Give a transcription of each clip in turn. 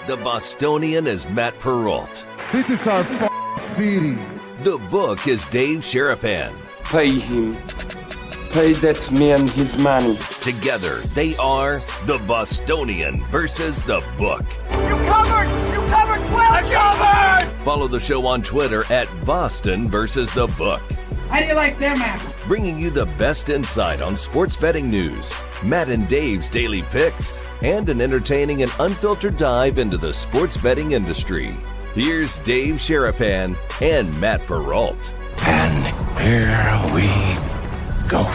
The Bostonian is Matt Perrault. This is our city. The book is Dave Sharapan. Pay him. Pay that man his money. Together, they are the Bostonian versus the book. You covered! You covered 12! I covered! Follow the show on Twitter at Boston versus the book. How do you like them apples? Bringing you the best insight on sports betting news, Matt and Dave's daily picks, and an entertaining and unfiltered dive into the sports betting industry. Here's Dave Sharapan and Matt Perrault. And here we go.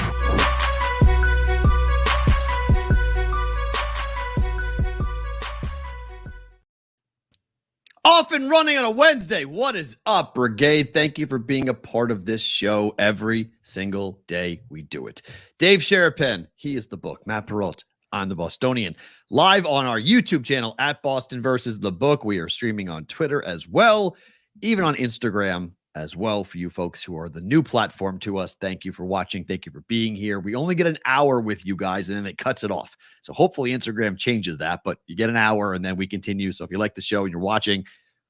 Off and running on a Wednesday. What is up, Brigade? Thank you for being a part of this show every single day we do it. Dave Sharapan, he is the book. Matt Perrault, I'm the Bostonian. Live on our YouTube channel at Boston versus the book. We are streaming on Twitter as well, even on Instagram as well for you folks who are the new platform to us. Thank you for watching. Thank you for being here. We only get an hour with you guys and then it cuts it off. So hopefully Instagram changes that, but you get an hour and then we continue. So if you like the show and you're watching,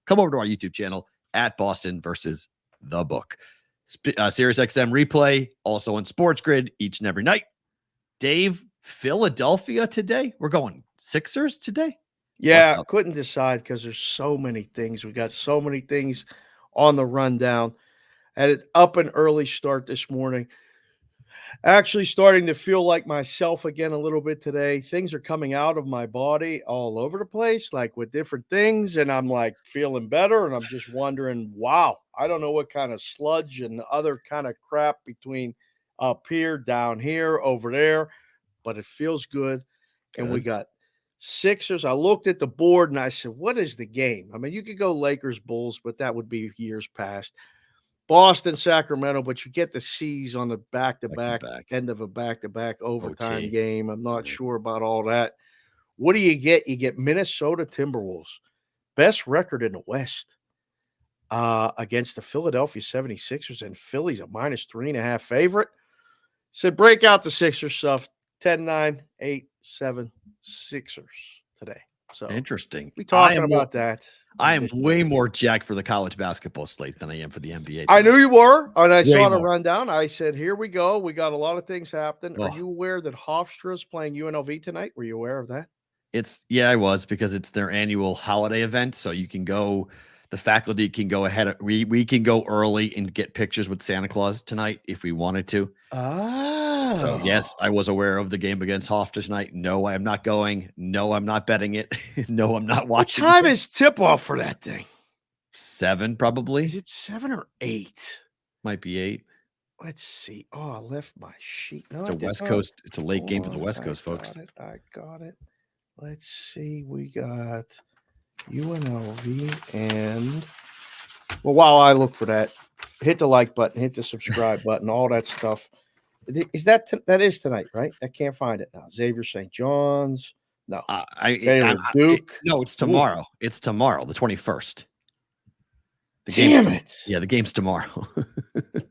come over to our YouTube channel at Boston versus the book. Sirius XM replay, also on Sports Grid each and every night. Dave, Philadelphia today? We're going Sixers today? Yeah, couldn't decide because there's so many things. We got so many things on the rundown. Had it up an early start this morning. Actually starting to feel like myself again a little bit today. Things are coming out of my body all over the place, like with different things. And I'm like feeling better. And I'm just wondering, wow, I don't know what kind of sludge and other kind of crap between up here, down here, over there, but it feels good. And we got Sixers. I looked at the board and I said, what is the game? I mean, you could go Lakers, Bulls, but that would be years past. Boston, Sacramento, but you get the C's on the back-to-back end of a back-to-back overtime game. I'm not sure about all that. What do you get? You get Minnesota Timberwolves, best record in the West against the Philadelphia 76ers, and Philly's a -3.5 favorite. Said break out the Sixers stuff, 10-9, 8-7 Sixers today. So interesting. We talking about that. I am way more jacked for the college basketball slate than I am for the NBA tonight. I knew you were, and I saw the rundown. I said, here we go. We got a lot of things happening. Are you aware that Hofstra is playing UNLV tonight? Were you aware of that? I was, because it's their annual holiday event. So you can go, the faculty can go ahead. We can go early and get pictures with Santa Claus tonight if we wanted to. So yes, I was aware of the game against Hofstra tonight. No, I am not going. No, I'm not betting it. No, I'm not watching. What time is tip off for that thing? 7 probably. Is it 7 or 8? Might be 8. Let's see. Oh, I left my sheet. No, it's a West Coast. It's a late game for the West Coast, folks. I got it. Let's see. We got UNLV and while I look for that, hit the like button, hit the subscribe button, all that stuff. Is that is tonight, right? I can't find it now. Xavier St. John's. No, Duke. No, it's tomorrow. Ooh. It's tomorrow, the 21st. Damn it! Yeah, the game's tomorrow.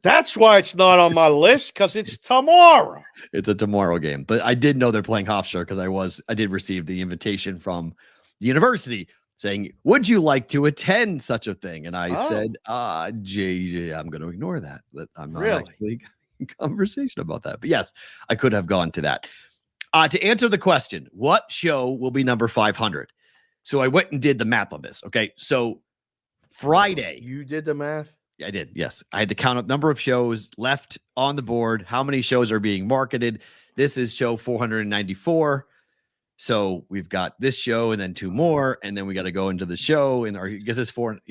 That's why it's not on my list, because it's tomorrow. It's a tomorrow game, but I did know they're playing Hofstra because I did receive the invitation from the university saying, "Would you like to attend such a thing?" And I said, "JJ, I'm going to ignore that. I'm not actually." Conversation about that, but yes, I could have gone to that. To answer the question, what show will be number 500? So I went and did the math on this. Okay, so Friday, you did the math. Yeah, I did. Yes, I had to count up number of shows left on the board. How many shows are being marketed? This is show 494. So we've got this show and then 2 more, and then we got to go into the show. And I guess this for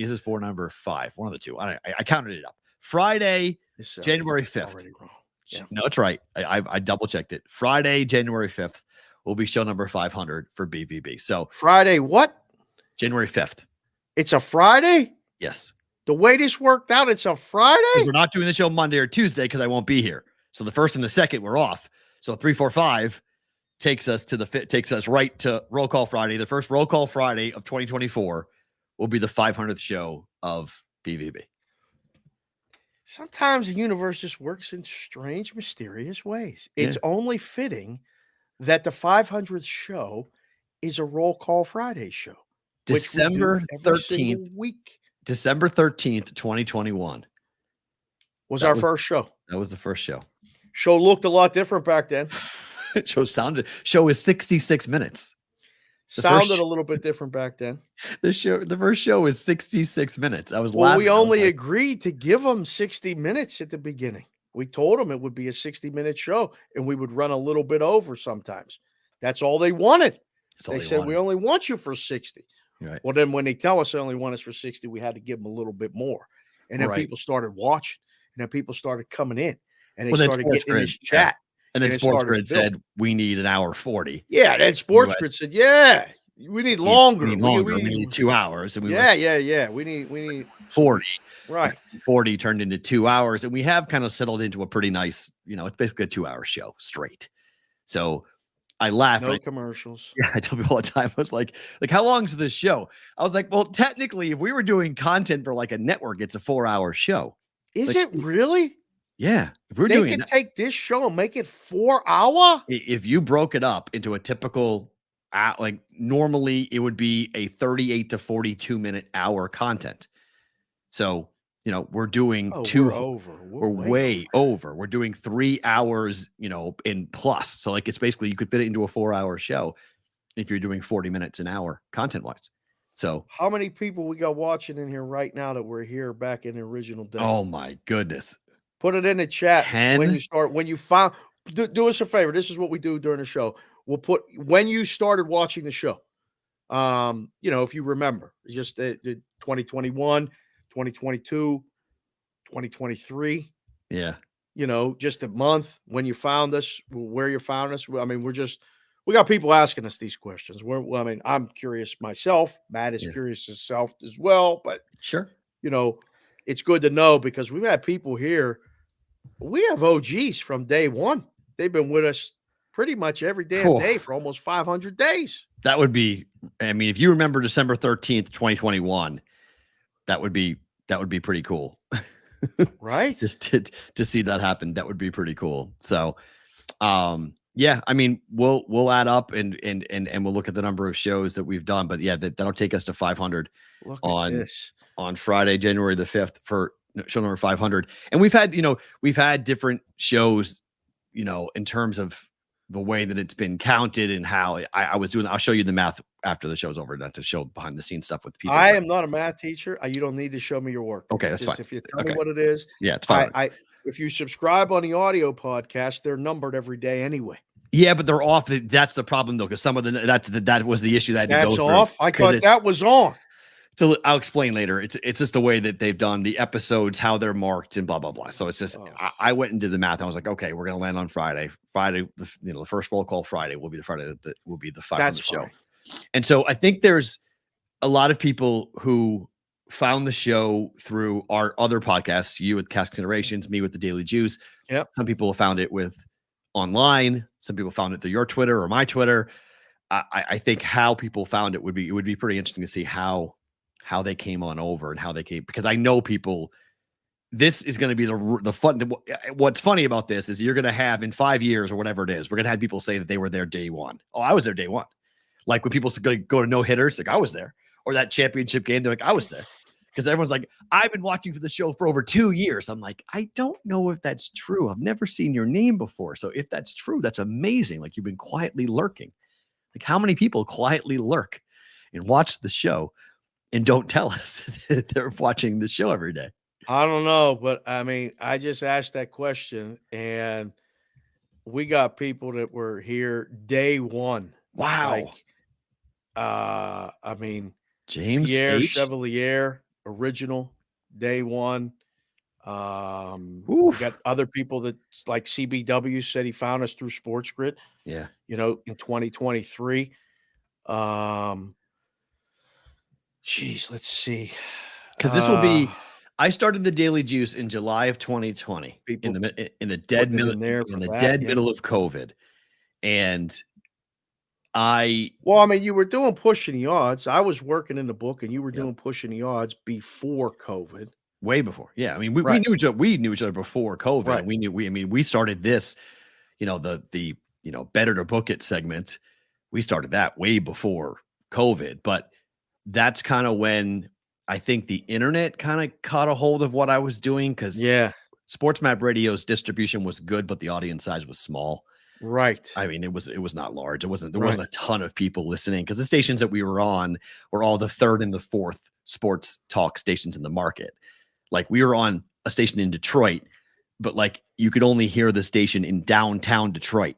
number 5, one of the two. I counted it up. Friday, January 5th. Yeah. No, it's right. I double checked it. Friday, January 5th will be show number 500 for BvB. So Friday, what? January 5th. It's a Friday? Yes. The way this worked out, it's a Friday? We're not doing the show Monday or Tuesday because I won't be here. So the 1st and the 2nd we're off. So 3, 4, 5 takes us right to Roll Call Friday. The first Roll Call Friday of 2024 will be the 500th show of BvB. Sometimes the universe just works in strange, mysterious ways. It's only fitting that the 500th show is a Roll Call Friday show. which we do December every single 13th, week. December 13th, 2021. Was That our was- first show. That was the first show. Show looked a lot different back then. Show is 66 minutes. Sounded a little bit different back then. The first show is 66 minutes. I was Well, laughing. we I was only like, agreed to give them 60 minutes at the beginning. We told them it would be a 60-minute show, and we would run a little bit over sometimes. That's all they wanted. that's all They said, we wanted. only want you for 60. Right. Well, then when they tell us they only want us for 60, we had to give them a little bit more. And then Right. people started watching, and then people started coming in, and they Well, then started Sports getting in this Grid, yeah. chat. And then and it Sports started Grid to build. said we need an hour 40. Yeah, then Sports Grid said, yeah, we need longer. We need longer. We need 2 hours. And we yeah. We need 40. right. 40 turned into 2 hours. And we have kind of settled into a pretty nice, it's basically a 2-hour show straight. So I laugh. No commercials. Yeah, I tell people all the time. I was like, how long is this show? I was like, well, technically, if we were doing content for like a network, it's a 4-hour show. Is Like, it really? Yeah. If we're They doing could take this show and make it 4 hour? if you broke it up into a typical, like normally it would be a 38 to 42 minute hour content. So, we're doing We're over. We're way over. We're doing 3 hours, in plus. So like, it's basically, you could fit it into a 4-hour show if you're doing 40 minutes an hour content wise. So How many people we got watching in here right now that were here back in the original day? oh my goodness. Put it in the chat 10? when you found. Do us a favor. This is what we do during the show. We'll put when you started watching the show. If you remember, just 2021, 2022, 2023. Yeah. Just a month when you found us, where you found us. I mean, we got people asking us these questions. I'm curious myself. Matt is curious himself as well. But Sure. it's good to know because we've had people here. We have OGs from day one. They've been with us pretty much every damn day for almost 500 days. That would be, if you remember December 13th, 2021, that would be pretty cool. Right? Just to see that happen, that would be pretty cool. So, we'll add up and we'll look at the number of shows that we've done. But yeah, that'll take us to 500 Look on at this. on Friday, January the 5th for show number 500. And we've had different shows, in terms of the way that it's been counted and how I was doing. I'll show you the math after the show's over, not to show behind the scenes stuff with people. I am not a math teacher. You don't need to show me your work. Okay, that's Just fine. If you tell me what it is, Yeah, it's fine. If you subscribe on the audio podcast, they're numbered every day anyway. Yeah, but they're off. That's the problem though, because some of that was the issue that I had to go through. Off. I thought that was on. So I'll explain later. It's just the way that they've done the episodes, how they're marked, and blah blah blah. So it's just I went and did the math. And I was like, okay, we're gonna land on Friday. Friday, the first roll call Friday will be the Friday that will be the 500 show. And so I think there's a lot of people who found the show through our other podcasts. You with Cast Considerations, me with the Daily Juice. Yep. Some people found it with online. Some people found it through your Twitter or my Twitter. I think how people found it would be pretty interesting to see how they came on over and how they came, because I know people, this is going to be the fun. What's funny about this is you're going to have in 5 years or whatever it is, we're going to have people say that they were there day one. Oh, I was there day one. Like when people go to no hitters, like I was there, or that championship game, they're like, I was there. Because everyone's like, I've been watching for the show for over 2 years. I'm like, I don't know if that's true. I've never seen your name before. So if that's true, that's amazing. Like you've been quietly lurking. Like how many people quietly lurk and watch the show and don't tell us that they're watching the show every day? I don't know, but I just asked that question and we got people that were here day one. Wow. James Pierre H. Chevalier, original day one. We got other people that like CBW said he found us through Sports Grid. Yeah. In 2023. Geez, let's see. Because this will be, I started the Daily Juice in July of 2020 in the dead middle of COVID. And you were doing Pushing the Odds. I was working in the book and you were doing Pushing the Odds before COVID. Way before. Yeah. We knew each other before COVID. Right. And we started this, the Better to Book It segment. We started that way before COVID, but that's kind of when I think the internet kind of caught a hold of what I was doing, because Sports Map Radio's distribution was good, but the audience size was small. Right. I mean, it was not large. There wasn't a ton of people listening, because the stations that we were on were all the third and the fourth sports talk stations in the market. Like, we were on a station in Detroit, but like you could only hear the station in downtown Detroit.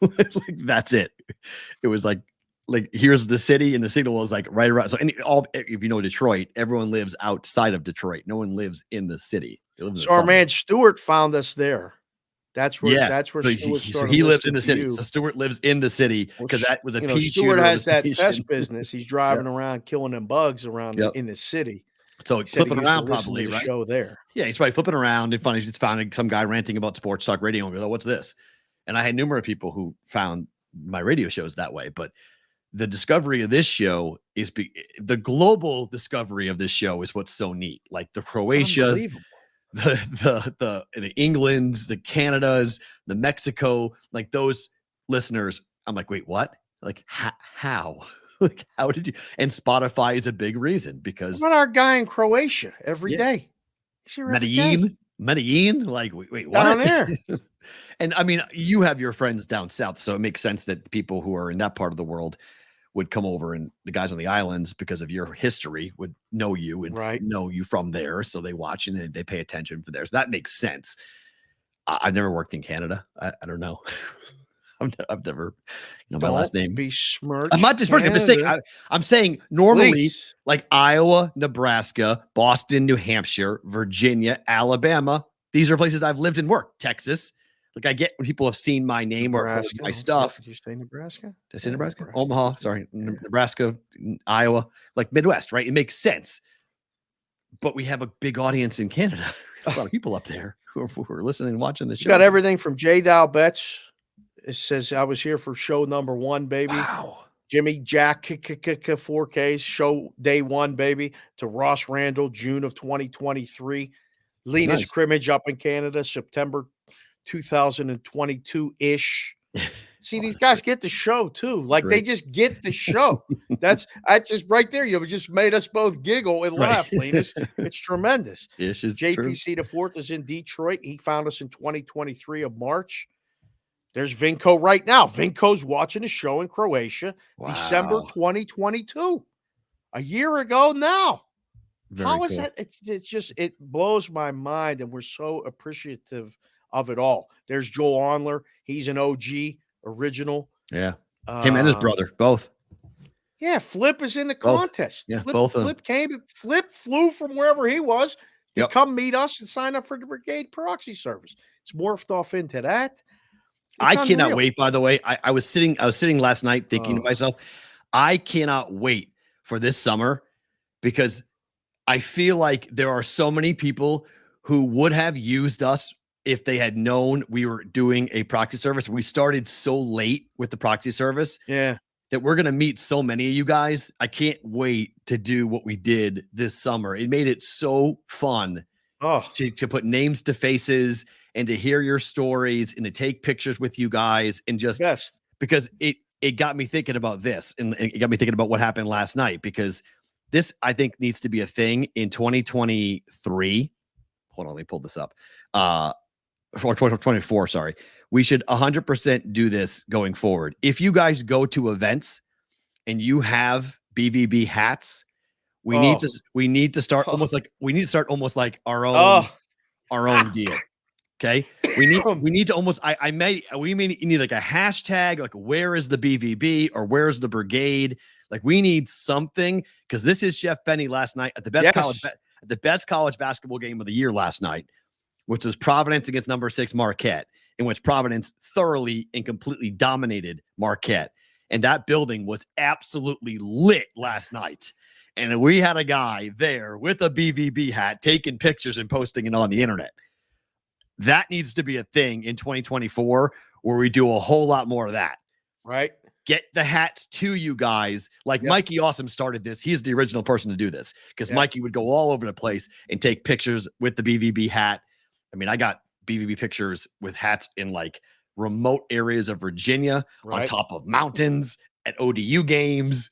Like, that's it. It was like here's the city, and the signal was like right around. So if you know Detroit, everyone lives outside of Detroit. No one lives in the city. So our man Stuart found us there. That's where so Stuart started. He lives in the city. So Stuart lives in the city, because that was a pea Stuart shooter has that station. pest business. He's driving around killing them bugs around in the city. So flipping around probably, right? Show there. Yeah, he's probably flipping around and finally just found some guy ranting about sports talk radio and goes, "Oh, what's this?" And I had numerous people who found my radio shows that way. But the discovery of this show is the global discovery of this show is what's so neat. Like the Croatias, the Englands, the Canadas, the Mexico, like those listeners. I'm like, wait, what? Like how? Like, how did you? And Spotify is a big reason, because what about our guy in Croatia every day? Medellin, like, wait, what? Down there. And I mean, you have your friends down south, so it makes sense that people who are in that part of the world would come over, and the guys on the islands, because of your history, would know you and know you from there, so they watch and they pay attention for theirs. That makes sense. I've never worked in Canada. I don't know. I've never, my last name. Be smirched. I'm not just smirching. I'm saying normally, like Iowa, Nebraska, Boston, New Hampshire, Virginia, Alabama. These are places I've lived and worked. Texas. Like, I get when people have seen my name or heard my stuff. Did you say Nebraska? Did I say Nebraska? Omaha. Sorry, Nebraska, Iowa, like Midwest, right? It makes sense. But we have a big audience in Canada. A lot of people up there who are listening and watching the show. You got everything from J. Dow Betts. It says, I was here for show number 1, baby. Wow. Jimmy Jack 4Ks, show day 1, baby. To Ross Randall, June of 2023. Lena's Scrimmage up in Canada, September 2022-ish. See, these guys get the show too. Like, they just get the show. I just right there. You just made us both giggle and laugh, Linus. It's tremendous. JPC the fourth is in Detroit. He found us in 2023 of March. There's Vinko right now. Vinko's watching a show in Croatia, December 2022. A year ago now. How is that? It's just, it blows my mind, and we're so appreciative of it all. There's Joel Onler. He's an OG original. Yeah. Him and his brother, both. Yeah, Flip is in the contest. Yeah, Flip flew from wherever he was to come meet us and sign up for the Brigade Proxy Service. It's morphed off into that. I cannot wait, by the way. I was sitting last night thinking to myself, I cannot wait for this summer, because I feel like there are so many people who would have used us if they had known we were doing a proxy service. We started so late with the proxy service that we're going to meet so many of you guys. I can't wait to do what we did this summer. It made it so fun to put names to faces and to hear your stories and to take pictures with you guys, and just because it got me thinking about this, and it got me thinking about what happened last night, because this, I think, needs to be a thing in 2023. Hold on, let me pull this up. Or 2024, sorry. We should 100% do this going forward. If you guys go to events and you have BvB hats, we need to start almost like our own deal. Okay. We need to almost, we may need like a hashtag, like where is the BvB or where's the brigade? Like, we need something, because this is Chef Benny last night at the best college basketball game of the year last night, which was Providence against number 6 Marquette, in which Providence thoroughly and completely dominated Marquette. And that building was absolutely lit last night. And we had a guy there with a BvB hat taking pictures and posting it on the internet. That needs to be a thing in 2024, where we do a whole lot more of that. Right. Get the hats to you guys. Like Mikey Awesome started this. He's the original person to do this, because Mikey would go all over the place and take pictures with the BvB hat. I mean, I got BvB pictures with hats in like remote areas of Virginia, on top of mountains, at ODU games.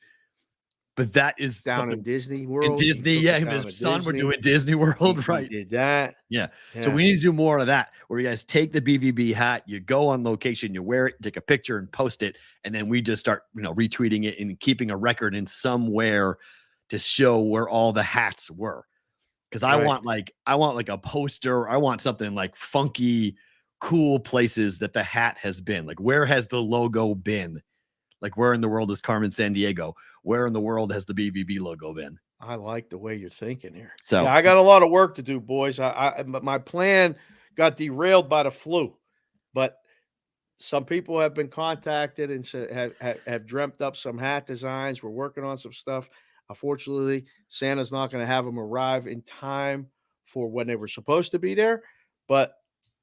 but that is down something in Disney in World. Disney. He took Yeah, it him and down to his son were Disney. doing Disney World, He right? did that. Yeah. Yeah. So we need to do more of that where you guys take the BvB hat, you go on location, you wear it, take a picture and post it. And then we just start, retweeting it and keeping a record in somewhere to show where all the hats were. Cause I want like a poster. I want something like funky, cool places that the hat has been. Like, where has the logo been? Like, where in the world is Carmen Sandiego? Where in the world has the BvB logo been? I like the way you're thinking here. So yeah, I got a lot of work to do, boys. My plan got derailed by the flu, but some people have been contacted and said have dreamt up some hat designs. We're working on some stuff. Unfortunately, Santa's not going to have them arrive in time for when they were supposed to be there. But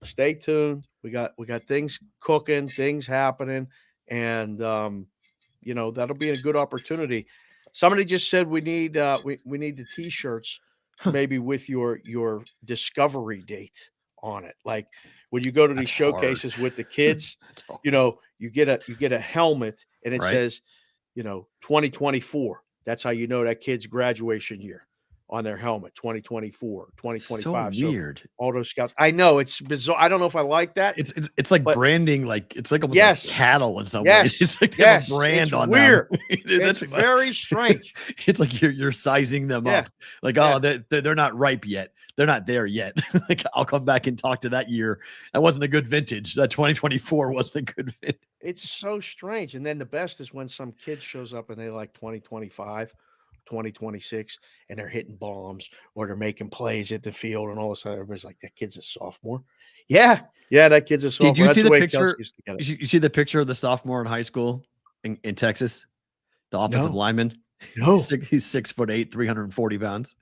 stay tuned. We got things cooking, things happening, and that'll be a good opportunity. Somebody just said we need we need the t-shirts maybe with your discovery date on it. Like when you go to these showcases with the kids, you get a helmet and it says, 2024. That's how you know that kid's graduation year on their helmet, 2024, 2025. So weird. So all those scouts. I know it's bizarre. I don't know if I like that. It's like branding, like it's like almost like cattle in some ways. It's like they have a brand on weird. them. It's very strange. It's like you're sizing them up. Like, they're not ripe yet. They're not there yet. Like, I'll come back and talk to that year. That wasn't a good vintage. That 2024 wasn't a good vintage. It's so strange. And then the best is when some kid shows up and they like 2025, 2026, and they're hitting bombs or they're making plays at the field, and all of a sudden everybody's like, that kid's a sophomore. Yeah, that kid's a sophomore. Did you see the picture? You see the picture of the sophomore in high school in Texas? The offensive lineman? No. He's 6'8", 340 pounds.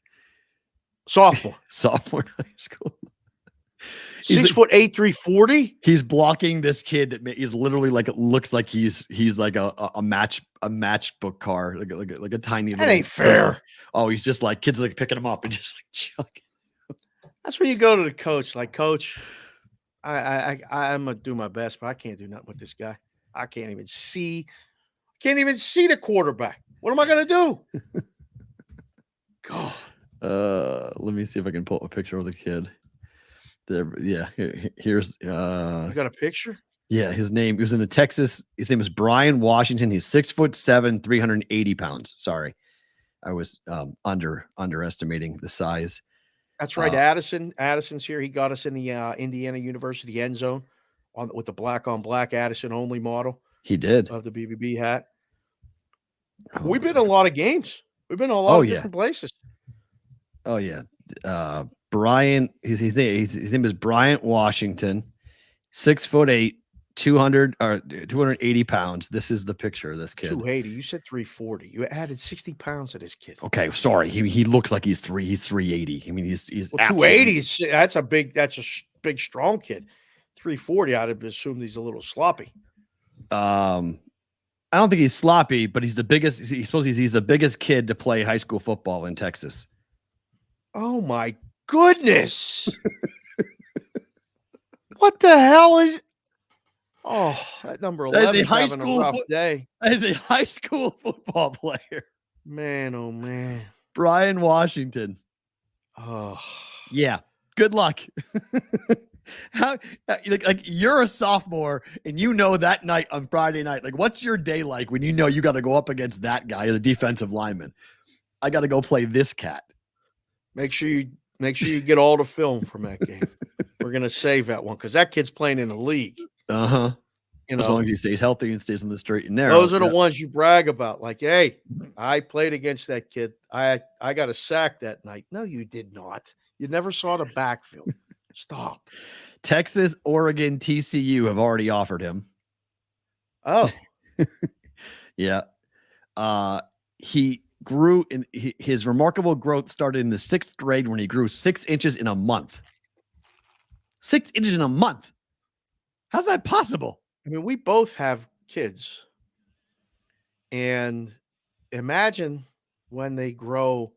Sophomore in high school. 6'8", 340. He's blocking this kid that he's literally like, it looks like he's like a matchbook car, like a tiny. That ain't fair. Oh, he's just like, kids like picking him up and just like chucking. That's when you go to the coach. Like, coach, I'm gonna do my best, but I can't do nothing with this guy. I can't even see the quarterback. What am I gonna do? God. Let me see if I can pull up a picture of the kid. There, yeah. Here's you got a picture? Yeah, his name. He was in the Texas. His name is Brian Washington. He's 6'7", 380 pounds. Sorry, I was underestimating the size. That's right. Addison's here. He got us in the Indiana University end zone with the black on black Addison only model. He did of the BvB hat. We've been in a lot of games. We've been in a lot of different places. Oh yeah, Brian. His name is Bryant Washington, 6'8", 280 pounds. This is the picture of this kid. 280. You said 340. You added 60 pounds to this kid. Okay, sorry. He looks like he's 380. I mean, he's 280. That's a big strong kid. 340. I'd have assumed he's a little sloppy. I don't think he's sloppy, but he's the biggest. He's the biggest kid to play high school football in Texas. Oh my goodness! What the hell is? Oh, that number 11 is having a rough day. That is a high school football player. Man, oh man, Brian Washington. Oh yeah. Good luck. How like you're a sophomore and that night on Friday night, like what's your day like when you know you got to go up against that guy, the defensive lineman? I got to go play this cat. Make sure you get all the film from that game. We're gonna save that one because that kid's playing in the league. As long as he stays healthy and stays on the straight and narrow. Those are the ones you brag about. Like, hey, I played against that kid. I got a sack that night. No, you did not. You never saw the backfield. Stop. Texas, Oregon, TCU have already offered him. Oh. Yeah. He grew in his remarkable growth started in the 6th grade when he grew 6 inches in a month. 6 inches in a month. How's that possible? I mean, we both have kids. And imagine when they grow,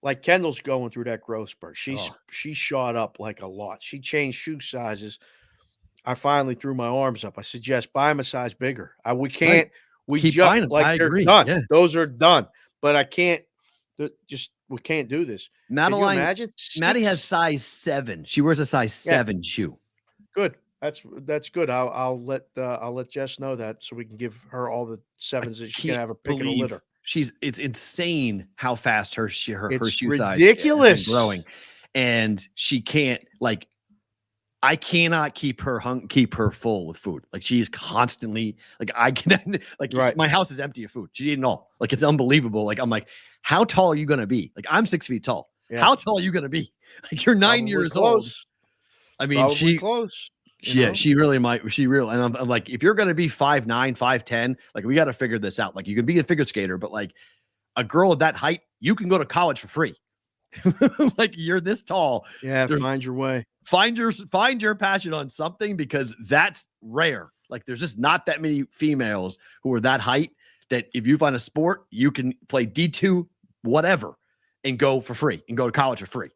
like Kendall's going through that growth spurt. She shot up like a lot. She changed shoe sizes. I finally threw my arms up. I suggest buy him a size bigger. We can't. Right. Keep buying them. like I they're agree. done. Yeah. Those are done. but I can't. We can't do this. Can you imagine? Maddie has size 7. She wears a size 7 shoe. Good. That's good. I'll let Jess know that so we can give her all the 7s that she can have a pick in a litter. It's insane how fast her shoe size ridiculous is growing, and she can't I cannot keep her full with food. Like she's constantly I can right. My house is empty of food. She's eating all. It's unbelievable. I'm like, how tall are you gonna be? I'm 6 feet tall. Yeah. How tall are you gonna be? You're 9 years old. I mean, Probably close. She really might. And I'm like, if you're gonna be 5'9", 5'10", we got to figure this out. You can be a figure skater, but a girl of that height, you can go to college for free. You're this tall. Yeah, find your way. Find your passion on something, because that's rare. There's just not that many females who are that height that if you find a sport, you can play D2, whatever, and go for free and go to college for free.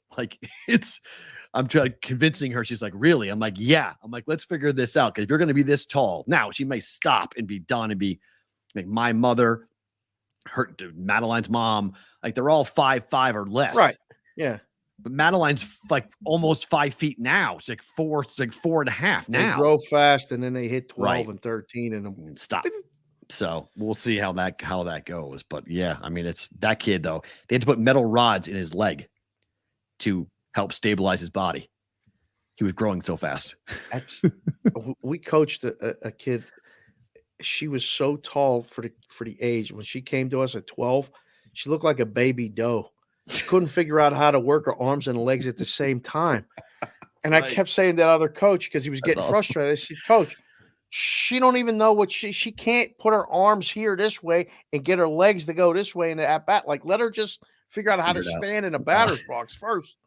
I'm trying convincing her. She's like, really? I'm like, yeah. I'm like, let's figure this out. Because if you're going to be this tall, now she may stop and be done and be my mother, Madeline's mom, they're all 5'5" or less. Right. Yeah. But Madeline's almost 5 feet now. It's 4.5 now. They grow fast and then they hit 12 and 13 and stop. So we'll see how that goes. But yeah, I mean, it's that kid though. They had to put metal rods in his leg to help stabilize his body. He was growing so fast. We coached a kid. She was so tall for the age. When she came to us at 12, she looked like a baby doe. She couldn't figure out how to work her arms and legs at the same time. And I kept saying to that other coach, because he was getting frustrated. I said, Coach, she don't even know what she can't put her arms here this way and get her legs to go this way in the at bat. Let her just figure out how to stand in a batter's box first.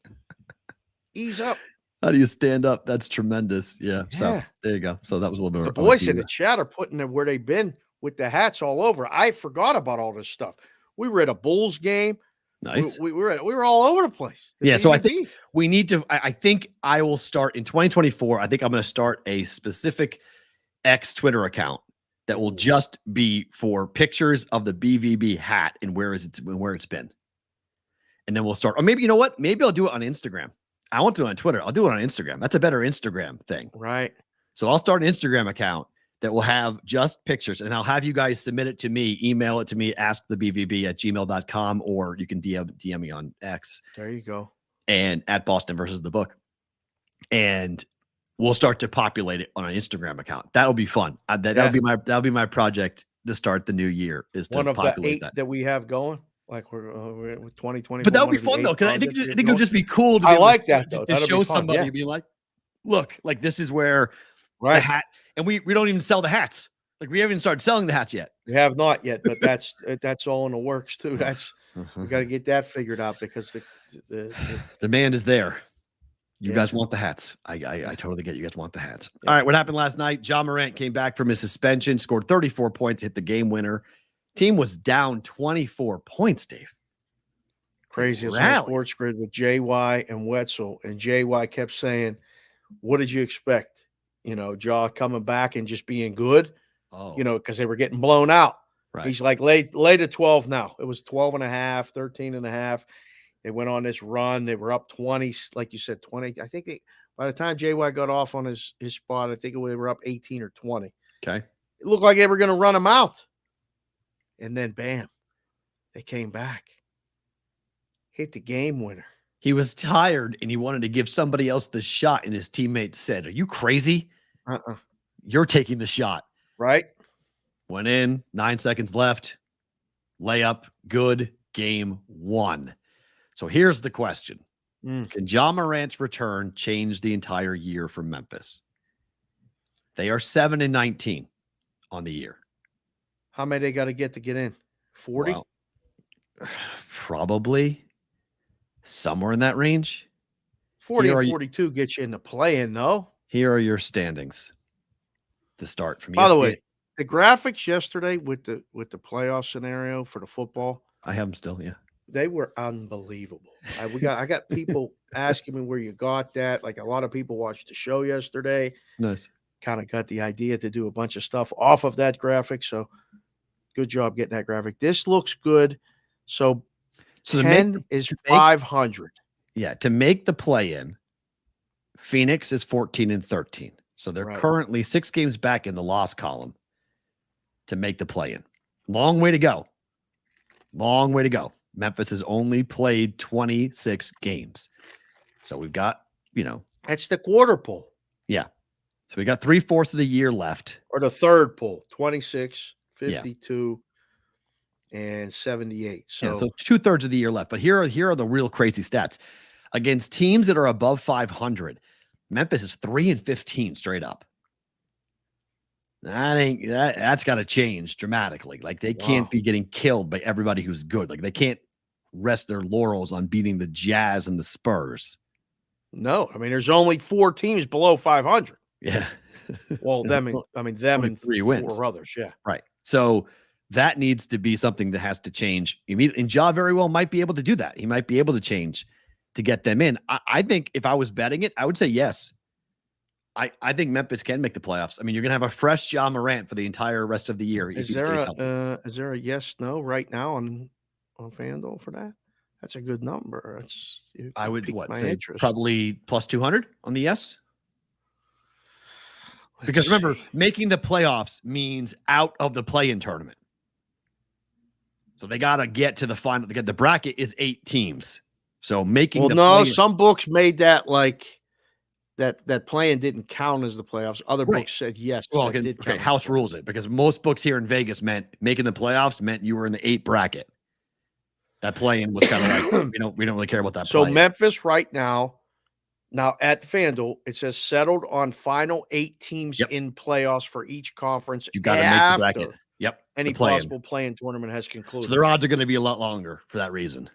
Ease up. How do you stand up? That's tremendous. Yeah. So there you go. So that was a little bit. The boys in the chat are putting it where they've been with the hats all over. I forgot about all this stuff. We were at a Bulls game. Nice. We were all over the place. So I think we need to. I think I will start in 2024. I think I'm going to start a specific X Twitter account that will just be for pictures of the BvB hat and where it's been. And then we'll start. Or maybe, you know what? Maybe I'll do it on Instagram. I won't do it on Twitter. I'll do it on Instagram. That's a better Instagram thing. Right. So I'll start an Instagram account that will have just pictures, and I'll have you guys submit it to me, email it to me, askthebvb@gmail.com, or you can DM me on X. There you go. And at Boston versus the book. And we'll start to populate it on an Instagram account. That'll be fun. That'll be my project to start the new year, is to populate the 8 that. that we have going. We're with 2020. But that would be fun though, because I think it would just be cool to be to show somebody and be like, look, this is where the hat, and we don't even sell the hats. We haven't even started selling the hats yet. We have not yet, but that's all in the works too. We got to get that figured out, because the demand is there. You guys want the hats. I totally get you guys want the hats. All right, what happened last night? Ja Morant came back from his suspension, scored 34 points, hit the game winner. Team was down 24 points, Dave. Crazy. It's on Sports Grid with JY and Wetzel, and JY kept saying, what did you expect? Ja coming back and just being good, because they were getting blown out. Right. He's like, lay to 12 now. It was 12 and a half, 13 and a half. They went on this run. They were up 20, like you said, 20. I think by the time JY got off on his spot, I think they were up 18 or 20. Okay. It looked like they were going to run him out. And then, bam, they came back. Hit the game winner. He was tired, and he wanted to give somebody else the shot, and his teammates said, are you crazy? You're taking the shot. Right. Went in, 9 seconds left. Layup, good, game won. So here's the question. Can Ja Morant's return change the entire year for Memphis? They are 7-19 on the year. How many they got to get in? 40? Well, probably somewhere in that range. 40 or 42 gets you in the play-in, though. Here are your standings to start from. By the way, the graphics yesterday with the playoff scenario for the football, I have them still. Yeah, they were unbelievable. I got people asking me where you got that. A lot of people watched the show yesterday. Nice. Kind of got the idea to do a bunch of stuff off of that graphic. So good job getting that graphic. This looks good. So So 10 is 500. Yeah, to make the play-in, Phoenix is 14-13. So they're Right. currently 6 games back in the loss column to make the play-in. Long way to go. Long way to go. Memphis has only played 26 games. So we've got, That's the quarter poll. yeah. So we got 3/4 of the year left. Or the third poll, 26, 52, and 78. So 2/3 of the year left. But here are the real crazy stats. Against teams that are above 500, Memphis is 3-15 straight up. That's got to change dramatically. Like they can't be getting killed by everybody who's good. Like they can't rest their laurels on beating the Jazz and the Spurs. No, I mean there's only 4 teams below 500. Yeah. Well, them and 3 wins. 4 others. Yeah. Right. So that needs to be something that has to change immediately. And Ja very well might be able to do that. He might be able to change to get them in. I think if I was betting it, I would say yes. I think Memphis can make the playoffs. I mean, you're going to have a fresh Ja Morant for the entire rest of the year. Is there a yes, no right now on FanDuel for that? That's a good number. I would say interest. probably plus 200 on the yes. Because remember, making the playoffs means out of the play-in tournament. So they got to get to the final. The bracket is 8 teams. So making some books made that like that play-in didn't count as the playoffs. Other books said yes. Well, house rules it because most books here in Vegas meant making the playoffs meant you were in the 8 bracket. That play-in was kind of like we don't really care about that. So Memphis right now at FanDuel, it says settled on final 8 teams in playoffs for each conference. You got to make the bracket. Yep. Any possible play-in tournament has concluded. So their odds are going to be a lot longer for that reason.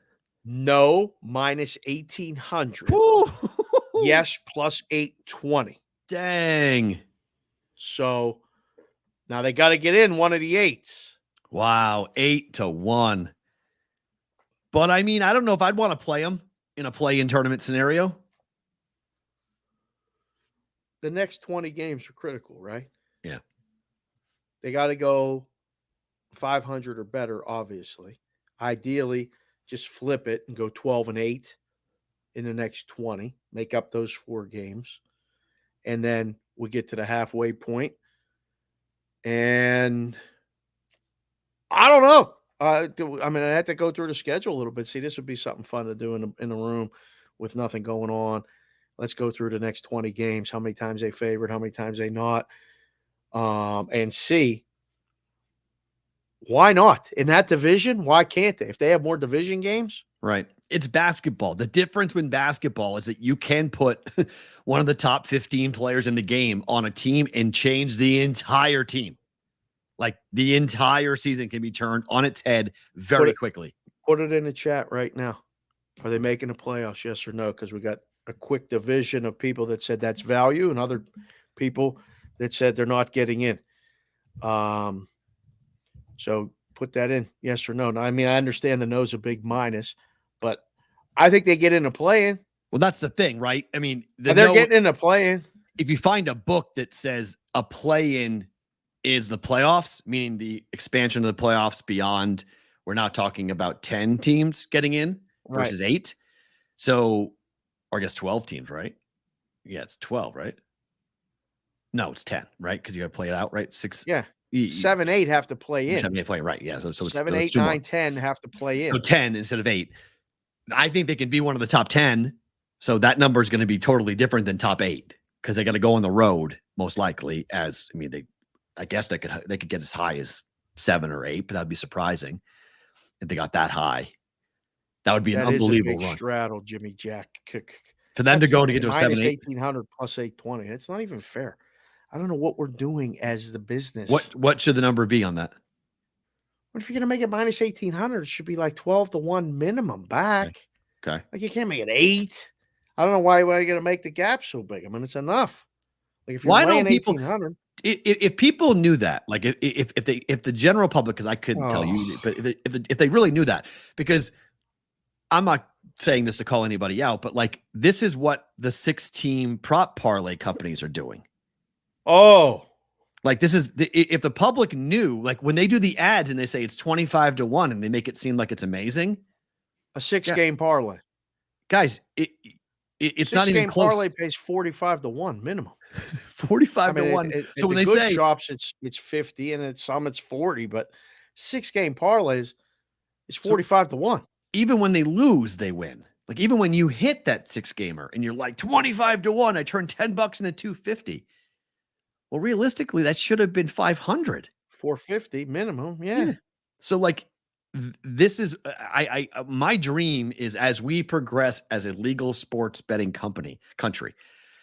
No, minus 1,800. Yes, plus 820. Dang. So now they got to get in one of the 8s. Wow, 8-1. But I mean, I don't know if I'd want to play them in a play-in tournament scenario. The next 20 games are critical, right? Yeah. They got to go 500 or better, obviously. Ideally, just flip it and go 12-8 in the next 20, make up those 4 games. And then we get to the halfway point. And I don't know. I had to go through the schedule a little bit. See, this would be something fun to do in a room with nothing going on. Let's go through the next 20 games, how many times they favored, how many times they not, and see. Why not? In that division, why can't they? If they have more division games? Right. It's basketball. The difference in basketball is that you can put one of the top 15 players in the game on a team and change the entire team. Like the entire season can be turned on its head very quickly. Put it in the chat right now. Are they making the playoffs? Yes or no? Because we got a quick division of people that said that's value and other people that said they're not getting in. So put that in, yes or no. Now, I mean, I understand the no's a big minus, but I think they get in a play-in. Well, that's the thing, right? I mean, they're getting in a play-in. If you find a book that says a play-in is the playoffs, meaning the expansion of the playoffs beyond, we're now talking about 10 teams getting in versus 8. So, or I guess 12 teams, right? Yeah, it's 12, right? No, it's 10, right? Because you got to play it out, right? 6. Yeah. 7, 8 have to play in. 7, 8 play, right? Yeah. So it's 7, 8, 9, 10 have to play in. So 10 instead of 8. I think they can be one of the top 10. So that number is going to be totally different than top 8 because they got to go on the road most likely. I guess they could get as high as 7 or 8, but that'd be surprising if they got that high. That would be an unbelievable run. Straddle, Jimmy Jack. For them to go to get to a 7, 8. 1,800 plus 820. It's not even fair. I don't know what we're doing as the business. What should the number be on that? What if you're going to make it minus 1,800? It should be like 12-1 minimum back. Okay. Like you can't make it 8. I don't know why you're going to make the gap so big. I mean, it's enough. Like if you're laying 1,800. If people knew that, like if the general public, because I couldn't tell you, but if they really knew that, because I'm not saying this to call anybody out, but like this is what the 6-team prop parlay companies are doing. Oh, Like this is if the public knew, like when they do the ads and they say it's 25-1 and they make it seem like it's amazing. A 6-game parlay. Guys, it's not even close. Parlay pays 45-1 minimum. 45-1. So when they say shops, it's 50, and some it's 40, but 6-game parlays is 45-1. Even when they lose, they win. Like even when you hit that 6-gamer and you're like 25-1, I turned $10 into 250. Well, realistically, that should have been 500. 450 minimum, yeah. So like this is my dream is as we progress as a legal sports betting country,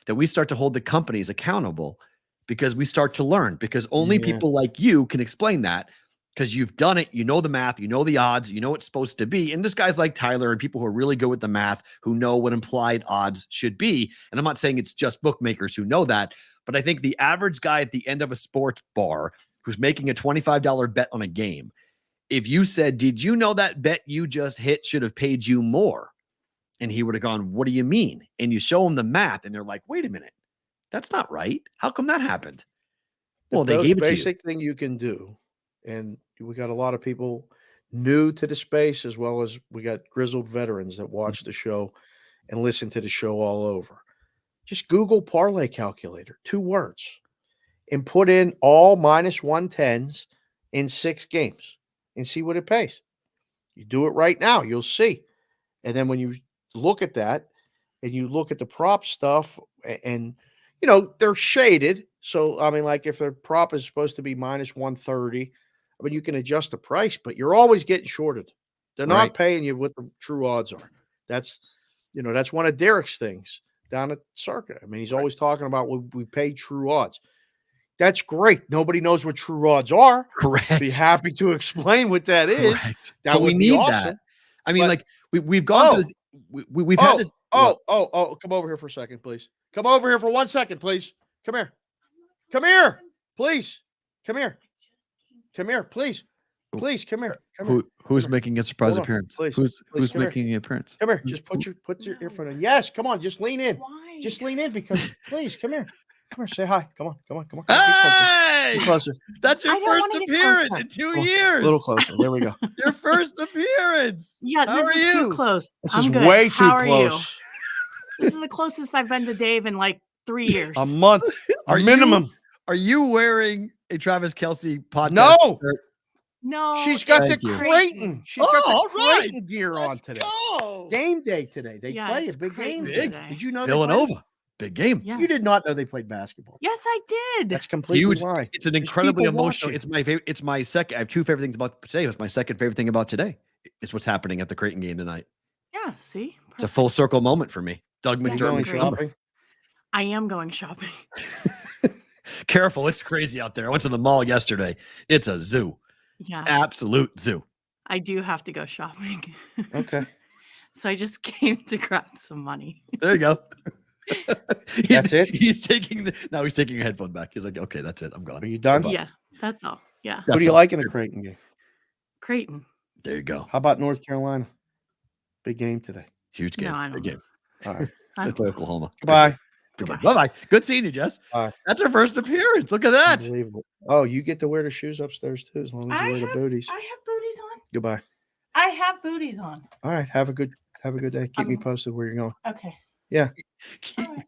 that we start to hold the companies accountable because we start to learn, because only people like you can explain that, because you've done it, you know the math, you know the odds, you know what's supposed to be. And there's guys like Tyler and people who are really good with the math who know what implied odds should be. And I'm not saying it's just bookmakers who know that, but I think the average guy at the end of a sports bar who's making a $25 bet on a game, if you said, did you know that bet you just hit should have paid you more? And he would have gone, what do you mean? And you show them the math and they're like, wait a minute, that's not right. How come that happened? Well, they gave it to you. Basic thing you can do. And we got a lot of people new to the space, as well as we got grizzled veterans that watch the show and listen to the show all over. Just Google parlay calculator, 2 words, and put in all -110s in 6 games and see what it pays. You do it right now, you'll see. And then when you look at that and you look at the prop stuff, and you know, they're shaded. So, I mean, like if their prop is supposed to be -130, I mean, you can adjust the price, but you're always getting shorted. They're not paying you what the true odds are. That's one of Derek's things down at Circuit. I mean, he's always talking about we pay true odds. That's great. Nobody knows what true odds are. Correct. Be happy to explain what that is. Correct. That but would we need awesome. that. I mean, like we've gone through this, we've had this. Come over here for a second, please. Come over here for 1 second, please. Come here. Come here, please. Come here. Come here, please. Please come here. Who's making a surprise appearance? Please, who's come making an appearance? Come here. Just put your earphone in. Yes, come on. Just lean in. Why? Just lean in because please come here. Come here. Say hi. Come on. Hey! Get closer. That's your I don't first wanna get appearance closer. in 2 years. A little closer. There we go. Your first appearance. Yeah, How this are is you? too close. This I'm is good. way too How are close. You? This is the closest I've been to Dave in like 3 years. A month. Are minimum. Are you wearing a Travis Kelce podcast? No. shirt? No, She's got Thank the you. Creighton. She's got all the right. Creighton gear on Let's today. go. Game day today. They Yeah, play a it's big game. Creighton Today. today. Did you know they played? Villanova. Big game. Yes. You did not know they played basketball. Yes, I did. That's completely Huge. lie. It's an There's incredibly people emotional. watching. It's my favorite. It's my second. I have 2 favorite things about today. It's my second favorite thing about today. It's what's happening at the Creighton game tonight. Yeah, see? It's a full circle moment for me. Doug Yeah, You going McDermott's great. number. shopping? I am going shopping. Careful, it's crazy out there. I went to the mall yesterday. It's a zoo. Yeah, Absolute zoo. I do have to go shopping. Okay. So I just came to grab some money. There you go. That's it? He's taking your headphone back. He's like, okay, that's it. I'm gone. Are you done? Yeah, that's all. Yeah. Who do you like in the Creighton game? Creighton. There you go. How about North Carolina? Big game today. Huge game. No, I don't Big game. All right. I It's don't- Oklahoma. Goodbye. Bye bye. Good seeing you, Jess. Bye. That's her first appearance. Look at that. Unbelievable. Oh, you get to wear the shoes upstairs too, as long as you wear the booties. I have booties on. Goodbye. I have booties on. All right. Have a good day. Keep me posted where you're going. Okay. Keep- All right.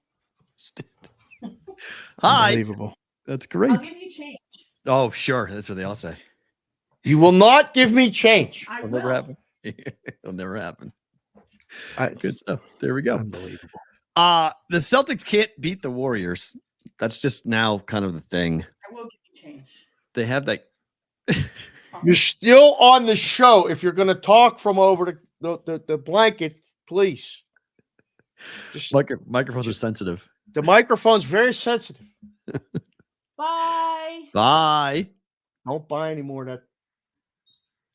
Hi. Unbelievable. That's I'll great. give you change. Oh, sure. That's what they all say. You will not give me change. I It'll will. never happen. It'll never happen. I- Good stuff. There we go. Unbelievable. The Celtics can't beat the Warriors. That's just now kind of the thing. I will give you change. They have that. You're still on the show. If you're going to talk from over the blanket, please. Just, Microphones are sensitive. the microphone's very sensitive. Bye. Bye. Don't buy any more of that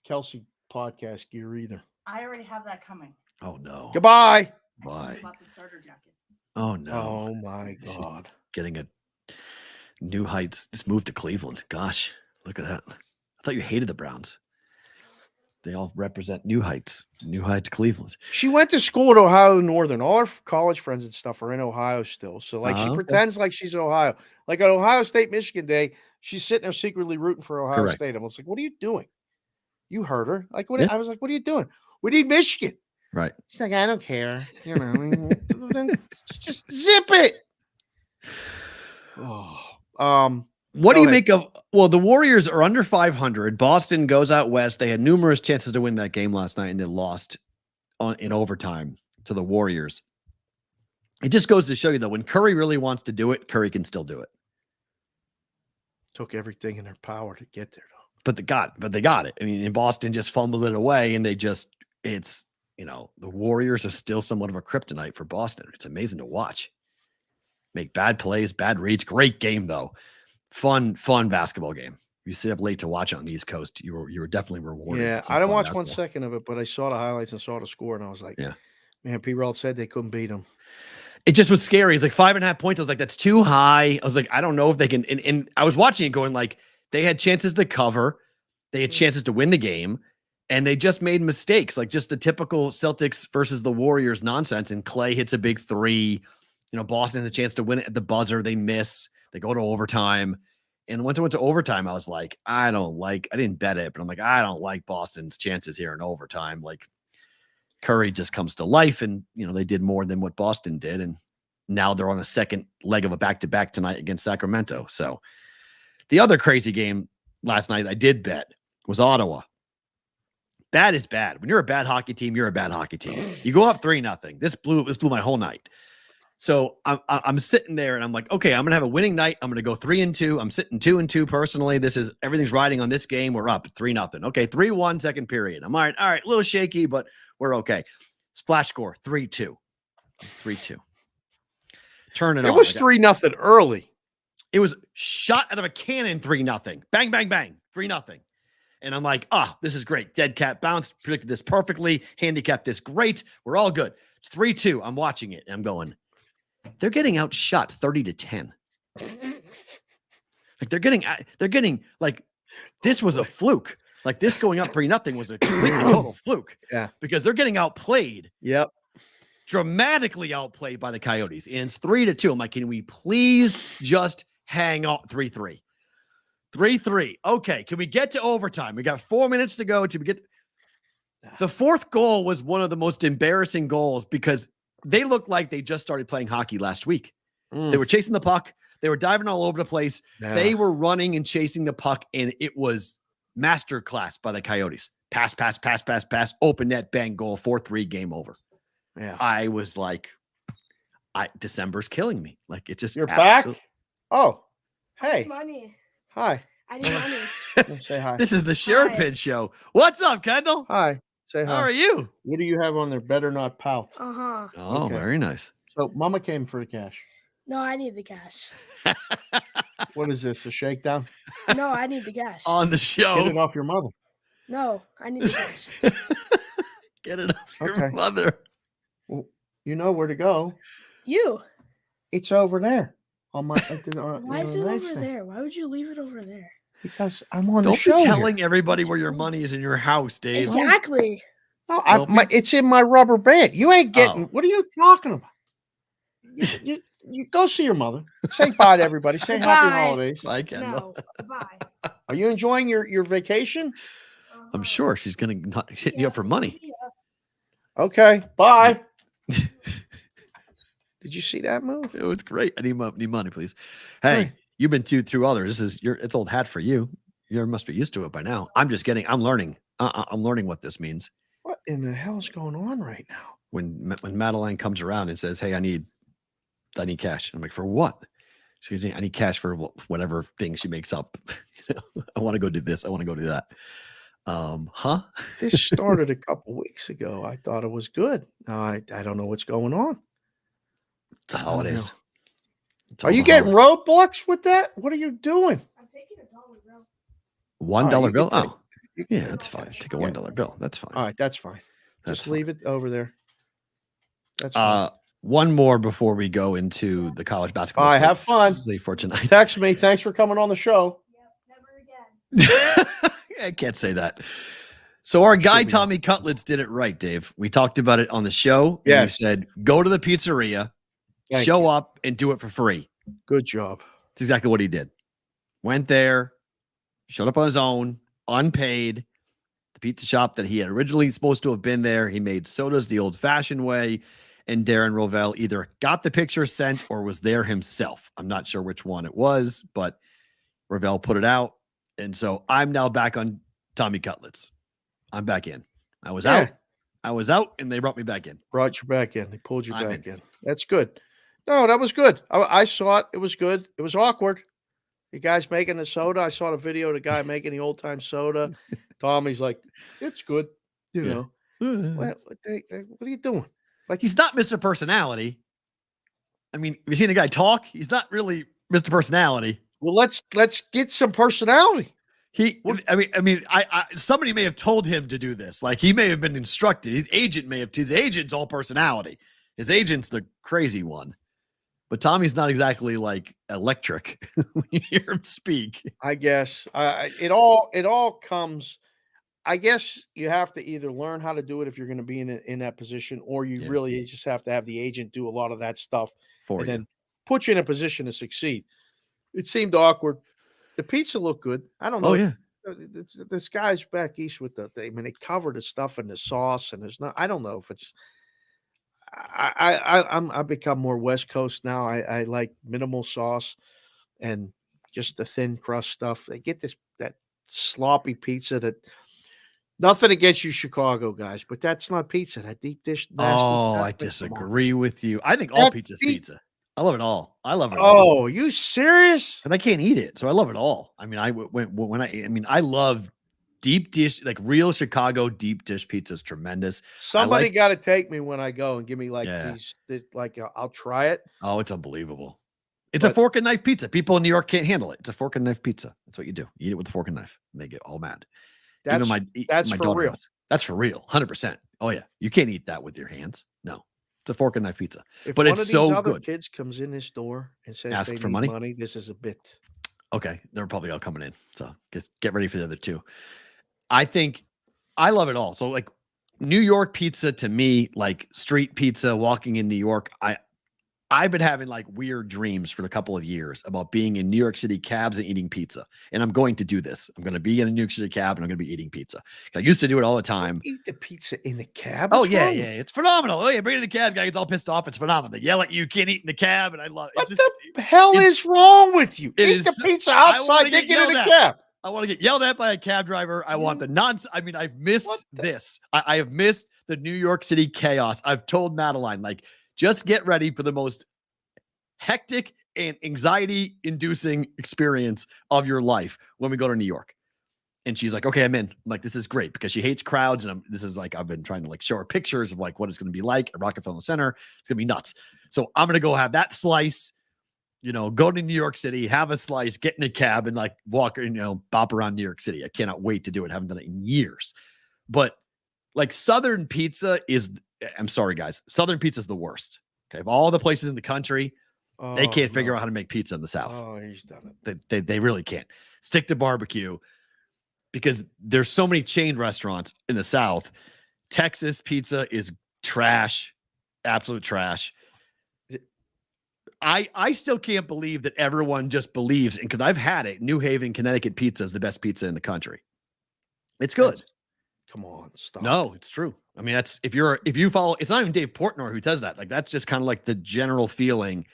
Kelsey podcast gear either. I already have that coming. Oh no. Goodbye. Bye. I bought the starter jacket. Oh no. Oh my She's God. Getting a new heights. Just moved to Cleveland. Gosh, look at that. I thought you hated the Browns. They all represent new heights. New heights, Cleveland. She went to school at Ohio Northern. All her college friends and stuff are in Ohio still. So like she Okay. pretends like she's Ohio. Like on Ohio State Michigan Day, She's sitting there secretly rooting for Ohio Correct. State. I was like, what are you doing? You heard her. Like, Yeah. I was like, what are you doing? We need Michigan. Right. She's like, I don't care. You know, then just zip it. Oh, What do Go you ahead. make of? Well, the Warriors are under 500. Boston goes out west. They had numerous chances to win that game last night, and they lost in overtime to the Warriors. It just goes to show you that when Curry really wants to do it, Curry can still do it. took everything in their power to get there, though. But they got it. I mean, in Boston just fumbled it away, and it's the Warriors are still somewhat of a kryptonite for Boston. It's amazing to watch. Make bad plays, bad reads. Great game though. Fun basketball game. You sit up late to watch it on the East Coast. You were definitely rewarded. Yeah, with some I didn't fun watch basketball. 1 second of it, but I saw the highlights and saw the score, and I was like, Yeah. Man, Perrault said they couldn't beat him. It just was scary. It's like 5.5 points. I was like, that's too high. I was like, I don't know if they can. And I was watching it going like, they had chances to cover. They had chances to win the game. And they just made mistakes, like just the typical Celtics versus the Warriors nonsense. And Clay hits a big three. Boston has a chance to win it at the buzzer. They miss. They go to overtime. And once it went to overtime, I was like, I didn't bet it, but I'm like, I don't like Boston's chances here in overtime. Like Curry just comes to life, and they did more than what Boston did. And now they're on a second leg of a back-to-back tonight against Sacramento. So the other crazy game last night I did bet was Ottawa. Bad is bad. When you're a bad hockey team, you're a bad hockey team. You go up 3-0. This blew my whole night. So I'm sitting there and I'm like, okay, I'm gonna have a winning night. I'm gonna go 3-2. I'm sitting 2-2 personally. Everything's riding on this game. We're up 3-0. Okay, 3-1 second period. I'm all right, a little shaky, but we're okay. Flash score 3-2. 3-2. Turn it on. It was 3-0 early. It was shot out of a cannon, 3-0. Bang, bang, bang, 3-0. And I'm like, this is great. Dead cat bounce. Predicted this perfectly. Handicapped this great. We're all good. It's 3-2. I'm watching it and I'm going, they're getting outshot 30-10. Like they're getting like this was a fluke. Like this going up 3-0 was a completely total fluke. Yeah. Because they're getting outplayed. Yep. Dramatically outplayed by the Coyotes. And it's 3-2. I'm like, can we please just hang on? 3-3. 3-3. Okay. Can we get to overtime? We got 4 minutes to go. The fourth goal was one of the most embarrassing goals because they looked like they just started playing hockey last week. They were chasing the puck. They were diving all over the place. Yeah. They were running and chasing the puck, and it was masterclass by the Coyotes. Pass, open net, bang, goal, 4-3, game over. Yeah. I was like, December's killing me. Like, it's just You're back? Oh, hey. Money. Hi. I need money. Say hi. This is the Sharapan show. What's up, Kendall? Hi. Say hi. How are you? What do you have on there? Better not pout. Uh-huh. Oh, Okay. very nice. So Mama came for the cash. No, I need the cash. What is this? A shakedown? No, I need the cash. On the Get show. it off your mother. No, I need the cash. Get it off your Okay. mother. Well, you know where to go. You. It's over there. On my. Why is it over there? Why would you leave it over there? Because I'm on Don't the show. be telling everybody where your money is in your house, Dave. Exactly. No, Don't it's in my rubber band. You ain't getting. Oh. What are you talking about? You go see your mother. Say bye to everybody. Say happy Bye. holidays. Bye, Kendall. No. Bye. Are you enjoying your vacation? I'm sure she's going to hit you up for money. Okay. Bye. Did you see that move? It was great. I need money, please. Hey, Right. you've been through others. It's old hat for you. You must be used to it by now. I'm learning. I'm learning what this means. What in the hell is going on right now? When Madeline comes around and says, "Hey, I need cash." I'm like, "For what?" She goes, "I need cash for whatever thing she makes up. I want to go do this. I want to go do that." Huh? This started a couple weeks ago. I thought it was good. I don't know what's going on. That's how it is. It's Are all you the getting holiday- roadblocks with that? What are you doing? I'm taking $1, bro. $1 you bill? can take- Oh, you can yeah, take that's fine. cash. Take a Yeah. $1 bill. That's fine. All right, that's fine. That's Just fine. leave it over there. That's fine. One more before we go into the college basketball. All right, slate. have fun. This is late for tonight. Text me. Thanks for coming on the show. Yep, never again. I can't say that. So our guy Should be. Tommy Cutlets did it right, Dave. We talked about it on the show. And we Yes. said go to the pizzeria, Thank show you. up, and do it for free. Good job. That's exactly what he did. Went there, showed up on his own, unpaid. The pizza shop that he had originally supposed to have been there. He made sodas the old-fashioned way, and Darren Rovell either got the picture sent or was there himself. I'm not sure which one it was, but Rovell put it out, and so I'm now back on Tommy Cutlets. I'm back in. I was out, and they brought me back in. Brought you back in. They pulled you back in. That's good. No, that was good. I saw it. It was good. It was awkward. The guy's making the soda. I saw the video of the guy making the old time soda. Tommy's like, it's good. You know, what are you doing? Like, he's not Mr. Personality. I mean, have you seen the guy talk? He's not really Mr. Personality. Well, let's get some personality. Somebody may have told him to do this. Like, he may have been instructed. His agent's all personality. His agent's the crazy one. But Tommy's not exactly like electric when you hear him speak. I guess it all comes. I guess you have to either learn how to do it if you're going to be in that position, or you really just have to have the agent do a lot of that stuff for and you, then put you in a position to succeed. It seemed awkward. The pizza looked good. I don't know. Oh yeah, this guy's back east with they cover the stuff in the sauce, and there's not. I don't know if it's. I've become more West Coast now. I like minimal sauce and just the thin crust stuff. They get that sloppy pizza that. Nothing against you, Chicago guys, but that's not pizza. That deep dish. I disagree with you. I think all pizza's pizza. I love it all. I love it. Oh, are you serious? And I can't eat it, so I love it all. I mean, I love deep dish, like real Chicago deep dish pizza is tremendous. Somebody got to take me when I go and give me these. I'll try it. Oh, it's unbelievable. It's a fork and knife pizza. People in New York can't handle it. It's a fork and knife pizza. That's what you do. You eat it with a fork and knife, and they get all mad. That's for real. That's for real. 100%. Oh yeah. You can't eat that with your hands. No, it's a fork and knife pizza, if but it's so other good. Kids comes in this door and says ask they for need money. This is a bit. Okay. They're probably all coming in. So get ready for the other two. I think I love it all. So like New York pizza to me, like street pizza, walking in New York, I've been having like weird dreams for a couple of years about being in New York City cabs and eating pizza. And I'm going to do this. I'm going to be in a New York City cab and I'm going to be eating pizza. I used to do it all the time. Eat the pizza in the cab? Oh, yeah. It's phenomenal. Oh, yeah. Bring it in the cab. Guy gets all pissed off. It's phenomenal. They yell at you. Can't eat in the cab. And I love it. What the hell is wrong with you? Eat the pizza outside. Get in the cab. I want to get yelled at by a cab driver. I want the nonsense. I mean, I've missed this. I have missed the New York City chaos. I've told Madeline, like, just get ready for the most hectic and anxiety-inducing experience of your life when we go to New York. And she's like, okay, I'm in. I'm like, this is great because she hates crowds. And this is like, I've been trying to like show her pictures of like what it's going to be like at Rockefeller Center. It's going to be nuts. So I'm going to go have that slice, go to New York City, have a slice, get in a cab and like walk, bop around New York City. I cannot wait to do it. I haven't done it in years. But like Southern pizza I'm sorry, guys. Southern pizza is the worst. Okay. Of all the places in the country, they can't figure out how to make pizza in the South. Oh, he's done it. They really can't. Stick to barbecue because there's so many chain restaurants in the South. Texas pizza is trash, absolute trash. I still can't believe that everyone just believes, because I've had it. New Haven, Connecticut pizza is the best pizza in the country. It's good. Come on, stop. No, it's true. I mean, that's if you follow. It's not even Dave Portnoy who does that. Like that's just kind of like the general feeling.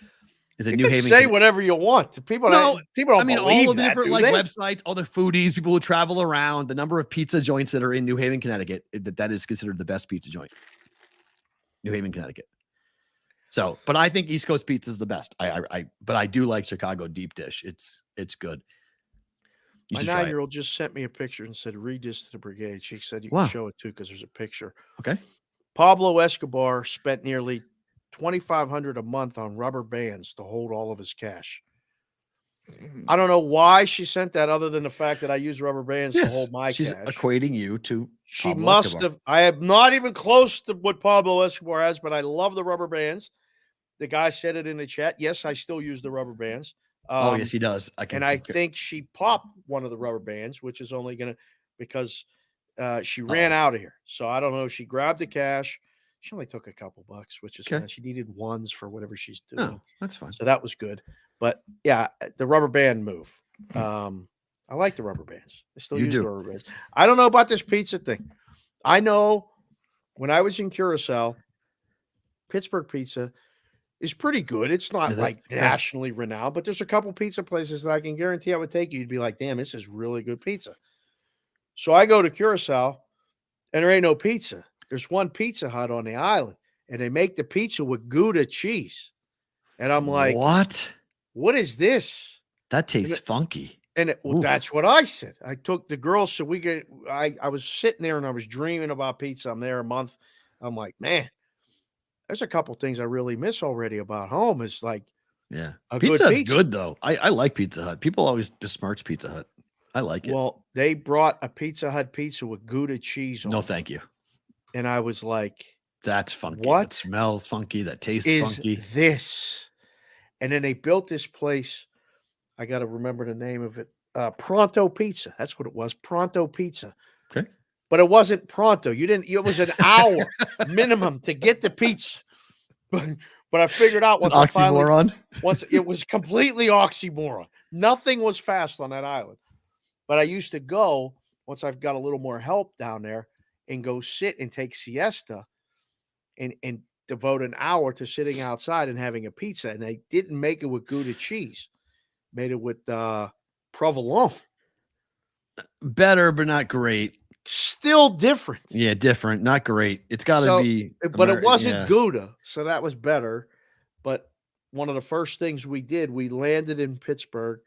Is it New Haven? Say whatever you want. People don't. I mean, all of the different websites, all the foodies, people who travel around, the number of pizza joints that are in New Haven, Connecticut, that is considered the best pizza joint. New Haven, Connecticut. So, but I think East Coast pizza is the best. But I do like Chicago deep dish. It's good. My 9-year-old just sent me a picture and said, "Read this to the brigade." She said, "You can show it too because there's a picture." Okay. Pablo Escobar spent nearly $2,500 a month on rubber bands to hold all of his cash. I don't know why she sent that, other than the fact that I use rubber bands to hold my she's cash. Equating you to she Pablo must Escobar. have. I am not even close to what Pablo Escobar has, but I love the rubber bands. The guy said it in the chat. Yes, I still use the rubber bands. Oh, yes, he does. I think she popped one of the rubber bands, which is only going to, because she ran out of here. So I don't know. She grabbed the cash. She only took a couple bucks, which is fine. She needed ones for whatever she's doing. Oh, that's fine. So that was good. But yeah, the rubber band move. I like the rubber bands. I still You use do. the rubber bands. I don't know about this pizza thing. I know when I was in Curacao, Pittsburgh pizza is pretty good. It's not Is it? like Okay. nationally renowned, but there's a couple pizza places that I can guarantee I would take you. You'd be like, damn, this is really good pizza. So I go to Curacao and there ain't no pizza. There's one Pizza Hut on the island and they make the pizza with Gouda cheese. And I'm like, what is this? That tastes funky. And that's what I said. I took the girls. So I was sitting there and I was dreaming about pizza. I'm there a month. I'm like, man, there's a couple things I really miss already about home. Is like, Yeah. a Pizza good Hut's pizza. good though. I like Pizza Hut. People always besmirch Pizza Hut. I like it. Well, they brought a Pizza Hut pizza with Gouda cheese on No, it. thank you. And I was like, That's funky. What That smells funky. That tastes is funky. this? And then they built this place. I got to remember the name of it. Pronto Pizza. That's what it was. Pronto Pizza. Okay. But it wasn't pronto. It was an hour minimum to get the pizza. But I figured out It's once an oxymoron. once it was completely oxymoron. Nothing was fast on that island. But I used to go once I've got a little more help down there and go sit and take siesta and devote an hour to sitting outside and having a pizza. And they didn't make it with Gouda cheese. Made it with provolone. Better, but not great. Still different. Yeah, different. Not great. It's got to be. But it wasn't yeah. Gouda, so that was better. But one of the first things we did, we landed in Pittsburgh,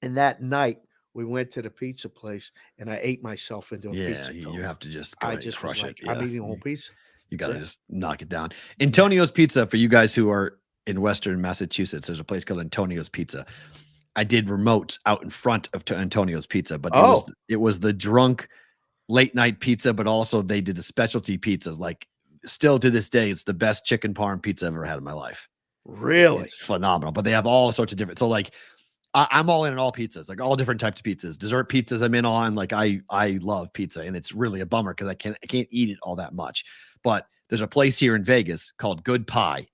and that night we went to the pizza place, and I ate myself into a pizza. Yeah, you cone. have to just go I ahead and just crush was like, it. I'm Yeah. eating a whole pizza. You got to That's it. just knock it down. Antonio's Pizza, for you guys who are in Western Massachusetts, there's a place called Antonio's Pizza. I did remotes out in front of Antonio's Pizza, but it was the drunk late night pizza, but also they did the specialty pizzas. Like still to this day, it's the best chicken parm pizza I've ever had in my life. Really? It's phenomenal. But they have all sorts of different. So like I'm all in on all pizzas, like all different types of pizzas. Dessert pizzas I'm in on. Like I love pizza, and it's really a bummer because I can't eat it all that much. But there's a place here in Vegas called Good Pie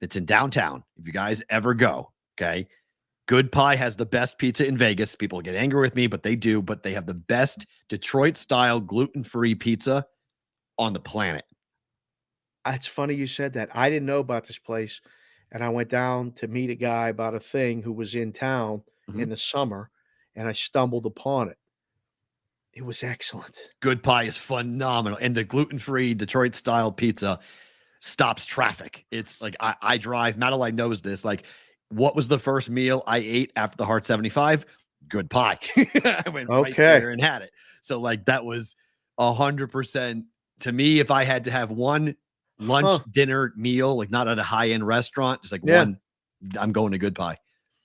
that's in downtown. If you guys ever go, okay. Good Pie has the best pizza in Vegas. People get angry with me, but they do. But they have the best Detroit-style gluten-free pizza on the planet. It's funny you said that. I didn't know about this place, and I went down to meet a guy about a thing who was in town in the summer, and I stumbled upon it. It was excellent. Good Pie is phenomenal, and the gluten-free Detroit-style pizza stops traffic. It's like I drive. Madeline knows this. Like, what was the first meal I ate after the Heart 75? Good Pie. I went right there and had it. So like that was 100% to me. If I had to have one lunch, dinner meal, like not at a high-end restaurant, just like one, I'm going to Good Pie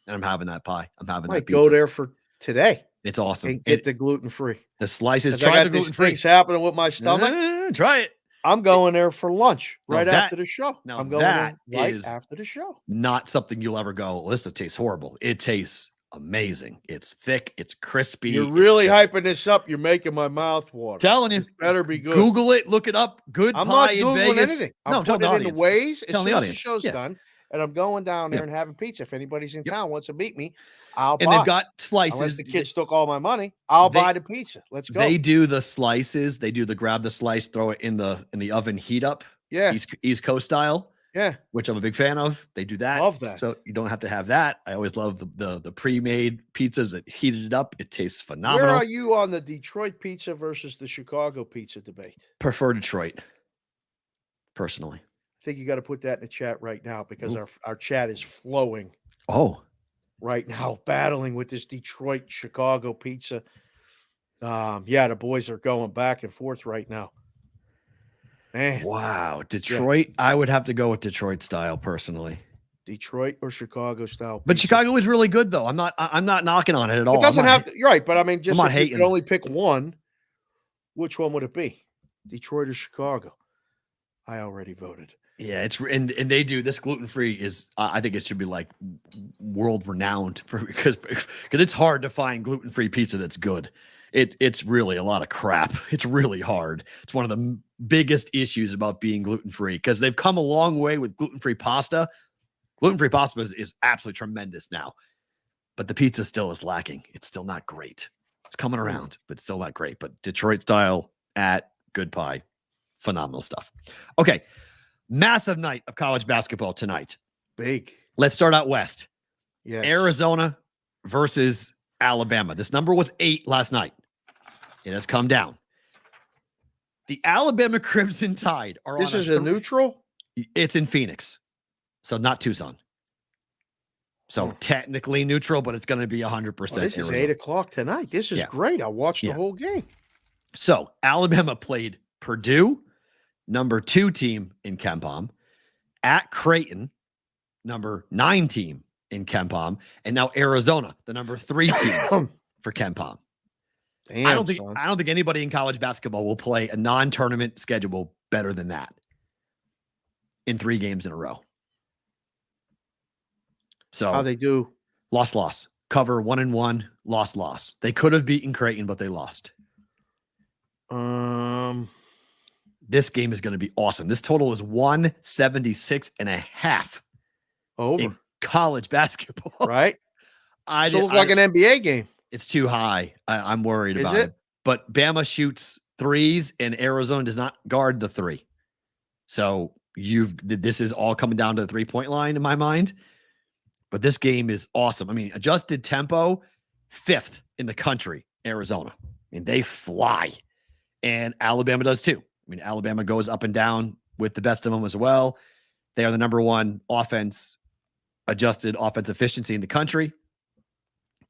and I'm having that pie. I'm having that pizza. Go there for today. It's awesome. And get the gluten-free. The slices. Try the gluten-free. Things happening with my stomach. Try it. I'm going there for lunch after the show. Now I'm going that there is after the show. Not something you'll ever go, this tastes horrible. It tastes amazing. It's thick. It's crispy. You're really hyping this up. You're making my mouth water. Telling you. This better be good. Google it. Look it up. Good I'm Pie not in Googling Vegas. anything. No, I'm tell the putting it in audience. the ways as Tell soon the as the audience. show's done. And I'm going down there and having pizza. If anybody's in town wants to meet me, I'll buy. And they've got slices. Unless the kids took all my money, I'll buy the pizza. Let's go. They do the slices. They do the grab the slice, throw it in the oven, heat up. Yeah. East Coast style. Yeah. Which I'm a big fan of. They do that. Love that. So you don't have to have that. I always love the pre-made pizzas that heated it up. It tastes phenomenal. Where are you on the Detroit pizza versus the Chicago pizza debate? Prefer Detroit. Personally. I think you got to put that in the chat right now because our chat is flowing. Oh. Right now, battling with this Detroit Chicago pizza. The boys are going back and forth right now. Man. Wow. Detroit. Yeah. I would have to go with Detroit style personally. Detroit or Chicago style pizza. But Chicago is really good though. I'm not knocking on it at all. It doesn't have to, you're right, but I mean, just if you could only pick one, which one would it be? Detroit or Chicago? I already voted. Yeah, and they do this gluten-free is I think it should be like world renowned because it's hard to find gluten-free pizza that's good. It's really a lot of crap. It's really hard. It's one of the biggest issues about being gluten-free because they've come a long way with gluten-free pasta. Gluten-free pasta is absolutely tremendous now. but the pizza still is lacking. It's still not great. It's coming around, but still not great. But Detroit style at Good Pie, phenomenal stuff. Okay, massive night of college basketball tonight. Big. Let's start out west. Yes. Arizona versus Alabama. This number was 8 last night. It has come down. The Alabama Crimson Tide are This on is a neutral? It's in Phoenix, so not Tucson. So technically neutral, but it's going to be 100%. This is 8 o'clock tonight. This is great. I watched the whole game. So Alabama played Purdue, number 2 team in KenPom, at Creighton, number 9 team in KenPom, and now Arizona, the number 3 team for KenPom. Damn, I don't think anybody in college basketball will play a non-tournament schedule better than that in 3 games in a row. So how they do? Loss. Cover 1-1, loss. They could have beaten Creighton, but they lost. This game is going to be awesome. This total is 176.5 in college basketball. Right? It look like an NBA game. It's too high. I'm worried about it. But Bama shoots threes and Arizona does not guard the 3. So this is all coming down to the 3-point line in my mind. But this game is awesome. I mean, adjusted tempo, 5th in the country, Arizona. I mean, they fly. And Alabama does too. I mean, Alabama goes up and down with the best of them as well. They are the number 1 adjusted offense efficiency in the country.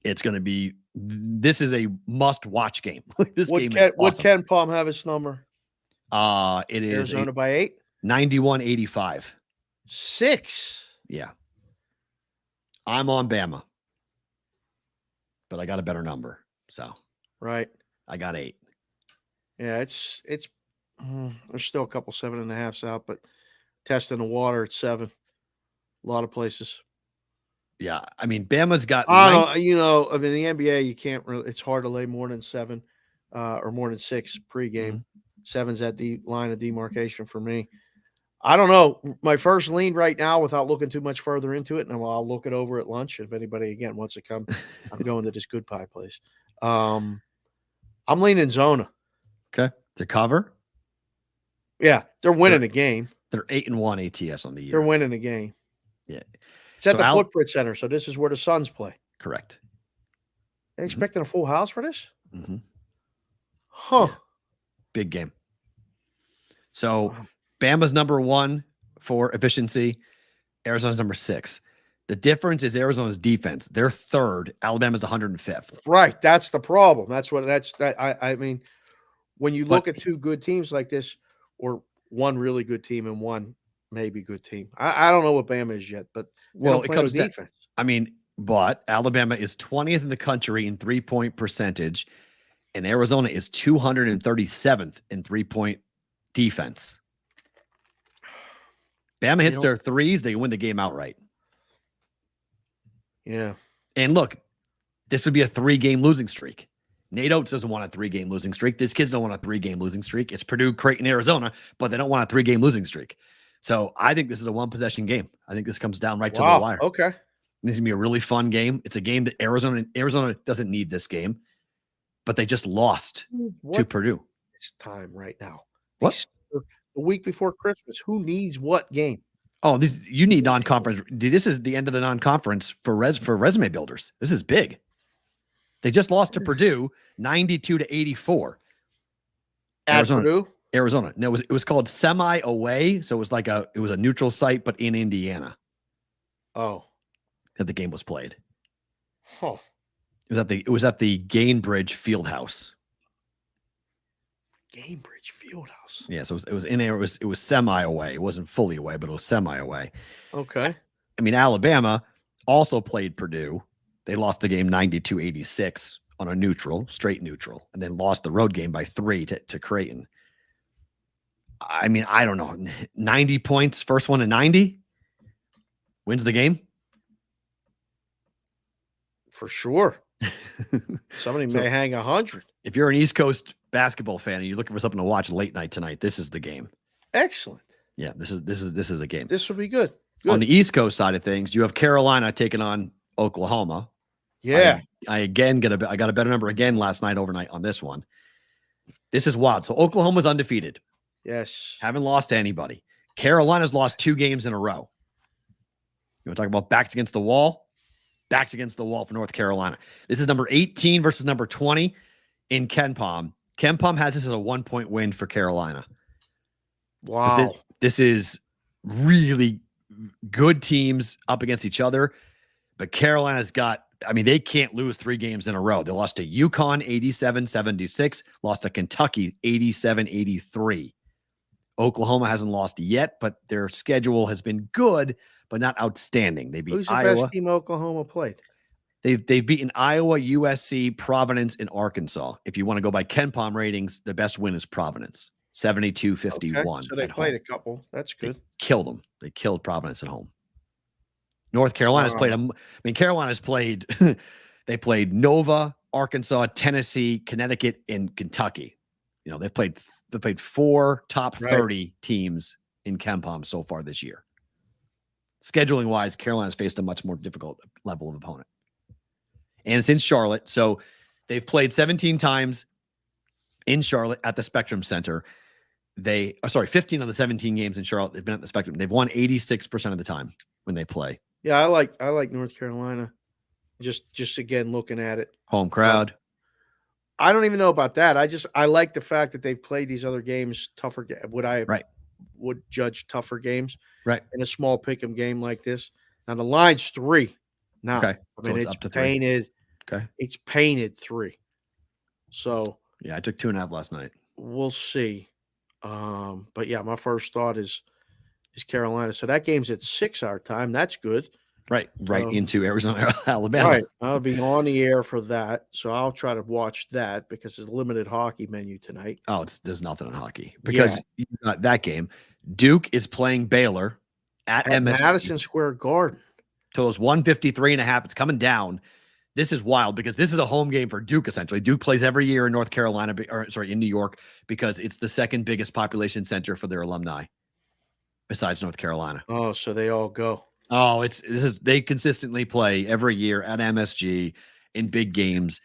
It's going to be, this is a must-watch game. This game is awesome. Would KenPom have its number? It is Arizona by 8? 91-85. 6. Yeah. I'm on Bama, but I got a better number. So right. I got 8. Yeah, it's there's still a couple 7.5s out, but testing the water at 7. A lot of places. Yeah, I mean, Bama's got. I mean, the NBA, you can't really. It's hard to lay more than 7 or more than 6 pregame. 7's at the line of demarcation for me. I don't know. My first lean right now, without looking too much further into it, and I'll look it over at lunch. If anybody again wants to come, I'm going to this Good Pie place. I'm leaning Zona. Okay, to cover. Yeah, they're winning the game. They're 8-1 ATS on the year. They're winning the game. Yeah, it's at the Footprint Center, so this is where the Suns play. Correct. They expecting a full house for this? Mm-hmm. Huh. Yeah. Big game. So Bama's number 1 for efficiency. Arizona's number 6. The difference is Arizona's defense. They're 3rd. Alabama's 105th. Right. That's the problem. I mean, when you look at 2 good teams like this, or one really good team and one maybe good team. I don't know what Bama is yet, but it comes to defense. I mean, but Alabama is 20th in the country in 3-point percentage, and Arizona is 237th in 3-point defense. Bama hits their threes, they win the game outright. Yeah. And look, this would be a 3-game losing streak. Nate Oates doesn't want a 3-game losing streak. These kids don't want a 3-game losing streak. It's Purdue, Creighton, Arizona, but they don't want a 3-game losing streak. So I think this is a 1-possession game. I think this comes down right to the wire. Okay. This is going to be a really fun game. It's a game that Arizona doesn't need this game, but they just lost to Purdue. It's time right now. What? The week before Christmas. Who needs what game? Oh, you need non-conference. This is the end of the non-conference for resume builders. This is big. They just lost to Purdue 92-84. At Purdue? Arizona. No, it was called semi away, so it was a neutral site, but in Indiana. Oh, that the game was played. Huh. It was at the Gainbridge Fieldhouse. Gainbridge Fieldhouse. Yeah, so it was semi away. It wasn't fully away, but it was semi away. Okay. I mean, Alabama also played Purdue. They lost the game 92-86 on a straight neutral, and then lost the road game by 3 to Creighton. I mean, I don't know. 90 points, first one to 90, wins the game. For sure. Somebody may hang 100. If you're an East Coast basketball fan and you're looking for something to watch late night tonight, this is the game. Excellent. Yeah, this is a game. This will be good. On the East Coast side of things, you have Carolina taking on Oklahoma. Yeah. I got a better number again overnight on this one. This is wild. So Oklahoma's undefeated. Yes. Haven't lost to anybody. Carolina's lost 2 games in a row. You want to talk about backs against the wall? Backs against the wall for North Carolina. This is number 18 versus number 20 in KenPom. KenPom has this as a 1-point win for Carolina. Wow. This is really good teams up against each other, but Carolina's got, they can't lose 3 games in a row. They lost to UConn 87-76, lost to Kentucky 87-83. Oklahoma hasn't lost yet, but their schedule has been good, but not outstanding. They beat Who's the Iowa. best team Oklahoma played? They've beaten Iowa, USC, Providence, and Arkansas. If you want to go by KenPom ratings, the best win is Providence, 72-51. Okay, so they played a couple. That's good. They killed them. They killed Providence at home. North Carolina's played them. Carolina's played. They played Nova, Arkansas, Tennessee, Connecticut, and Kentucky. They played 4 top 30 teams in KenPom so far this year. Scheduling wise, Carolina's faced a much more difficult level of opponent. And it's in Charlotte. So they've played 17 times in Charlotte at the Spectrum Center. 15 of the 17 games in Charlotte, they've been at the Spectrum. They've won 86% of the time when they play. Yeah, I like North Carolina. Just again, looking at it. Home crowd. I don't even know about that. I like the fact that they've played these other games tougher. Would judge tougher games in a small pick'em game like this. Now the line's 3. Now, okay. It's up to painted. 3. Okay. It's painted 3. So yeah, I took 2.5 last night. We'll see. But yeah, my first thought is Carolina. So that game's at 6 our time. That's good. Right into Arizona, Alabama. Right. I'll be on the air for that. So I'll try to watch that because there's a limited hockey menu tonight. Oh, there's nothing in hockey because you got that game. Duke is playing Baylor at MSG. Madison Square Garden. Total's 153.5. It's coming down. This is wild because this is a home game for Duke, essentially. Duke plays every year in in New York because it's the second biggest population center for their alumni besides North Carolina. Oh, so they all go. Oh, they consistently play every year at MSG in big games.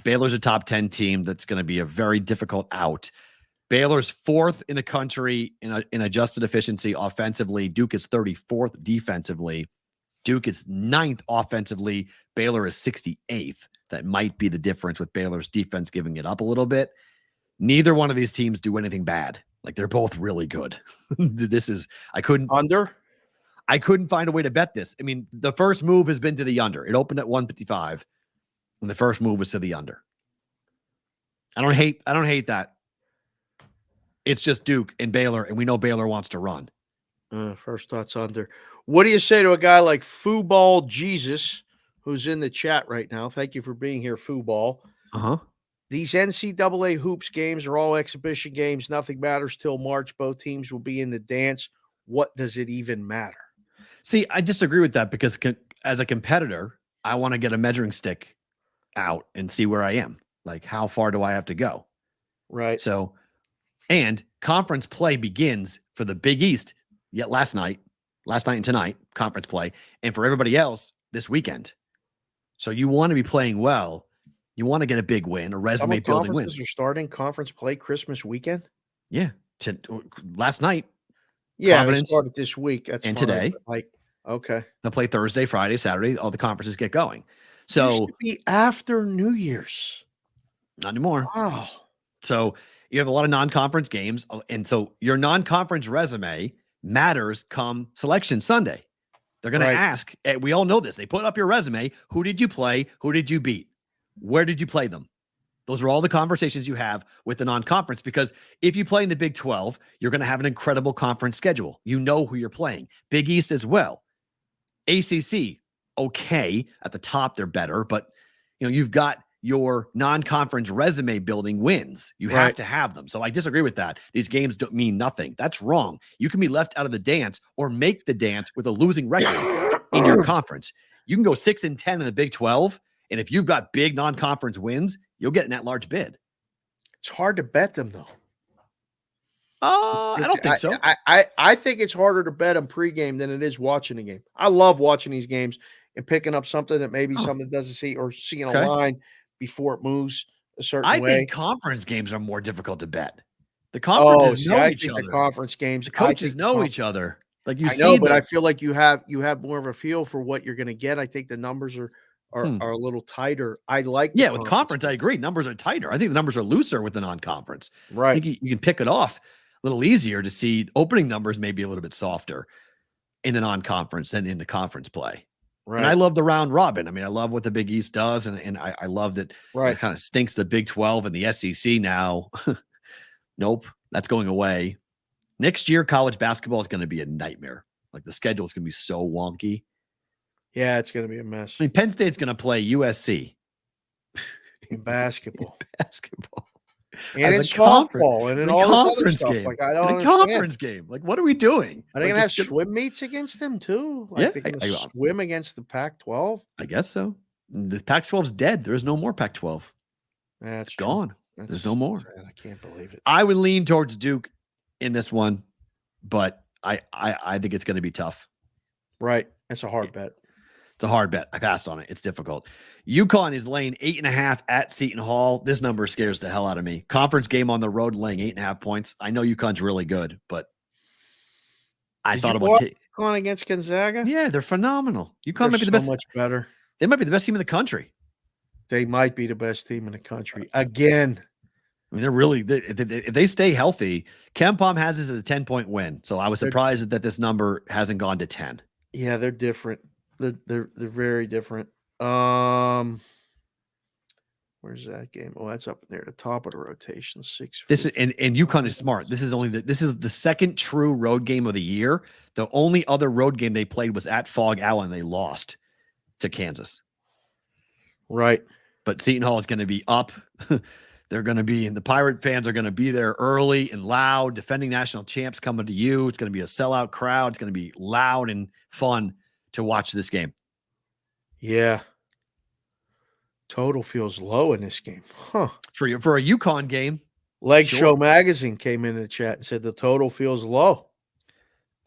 Baylor's a top 10 team that's going to be a very difficult out. Baylor's 4th in the country in adjusted efficiency offensively. Duke is 34th defensively. Duke is 9th offensively. Baylor is 68th. That might be the difference with Baylor's defense giving it up a little bit. Neither one of these teams do anything bad. Like they're both really good. I couldn't find a way to bet this. The first move has been to the under. It opened at 155, and the first move was to the under. I don't hate that. It's just Duke and Baylor, and we know Baylor wants to run. First thoughts under. What do you say to a guy like Fooball Jesus, who's in the chat right now? Thank you for being here, Fooball. These NCAA hoops games are all exhibition games. Nothing matters till March. Both teams will be in the dance. What does it even matter? See, I disagree with that because as a competitor, I want to get a measuring stick out and see where I am. Like, how far do I have to go? Right. So, and conference play begins for the Big East last night and tonight, conference play, and for everybody else this weekend. So you want to be playing well. You want to get a big win, a resume building win. You're starting conference play Christmas weekend? Yeah. Last night. Yeah, Providence, they started this week. That's and fine, today. Okay. They'll play Thursday, Friday, Saturday. All the conferences get going. So it used to be after New Year's. Not anymore. Wow. So you have a lot of non-conference games. And so your non-conference resume matters come selection Sunday. They're going to ask, and we all know this. They put up your resume. Who did you play? Who did you beat? Where did you play them? Those are all the conversations you have with the non-conference, because if you play in the Big 12, you're going to have an incredible conference schedule. You know who you're playing. Big East as well. ACC, okay. At the top, they're better, but you've got your non-conference resume building wins. You have to have them. So I disagree with that. These games don't mean nothing. That's wrong. You can be left out of the dance or make the dance with a losing record in your conference. You can go 6-10 in the Big 12, and if you've got big non-conference wins, you'll get an at-large bid. It's hard to bet them, though. I don't think so. I think it's harder to bet them pregame than it is watching the game. I love watching these games. and picking up something that maybe someone doesn't see, or seeing Okay. a line before it moves a certain I way. think conference games are more difficult to bet. The conferences know I each think other. the conference games, The coaches know each other. Like you I see, know, but I feel like you have more of a feel for what you're going to get. I think the numbers are a little tighter. I like the with conference, I agree. Numbers are tighter. I think the numbers are looser with the non-conference. I right. think you can pick it off a little easier to see. Opening numbers may be a little bit softer in the non-conference than in the conference play. Right. And I love the round robin. I mean, I love what the Big East does, and I love that right. it kind of stinks the Big 12 and the SEC now. Nope, that's going away. Next year, college basketball is going to be a nightmare. Like the schedule is going to be so wonky. Yeah, it's going to be a mess. I mean, Penn State's going to play USC in basketball. And as in a softball and in all this other conference stuff. game. Like, I don't in a understand. conference game. Like, what are we doing? Are they Like, going to have it's gonna- swim meets against them too? Like Yeah, they're going to I- swim against the Pac-12? I guess so. The Pac-12's dead. There's no more Pac-12. That's It's gone. There's no more. sad. I can't believe it. I would lean towards Duke in this one, but I think it's going to be tough. Right. That's a hard bet. It's a hard bet. I passed on it. It's difficult. UConn is laying 8.5 at Seton Hall. This number scares the hell out of me. Conference game on the road, laying 8.5 points. I know UConn's really good, but I Did thought you about walk UConn against Gonzaga? yeah, they're phenomenal. UConn They're might be the so best. much better. They might be the best team in the country. They might be the best team in the country again. I mean, they're really if they stay healthy. Kempom has this as a 10-point win, so I was surprised that this number hasn't gone to 10. Yeah, they're different. They're very different. Where's that game? Oh, that's up near the top of the rotation. 6. This is and UConn is smart. This is the second true road game of the year. The only other road game they played was at Fog Allen. They lost to Kansas. Right. But Seton Hall is going to be up. They're going to be, and the Pirate fans are going to be there early and loud. Defending national champs coming to you. It's going to be a sellout crowd. It's going to be loud and fun to watch this game. Yeah. Total feels low in this game. Huh. For a UConn game. Leg Sure. Show Magazine came in the chat and said the total feels low.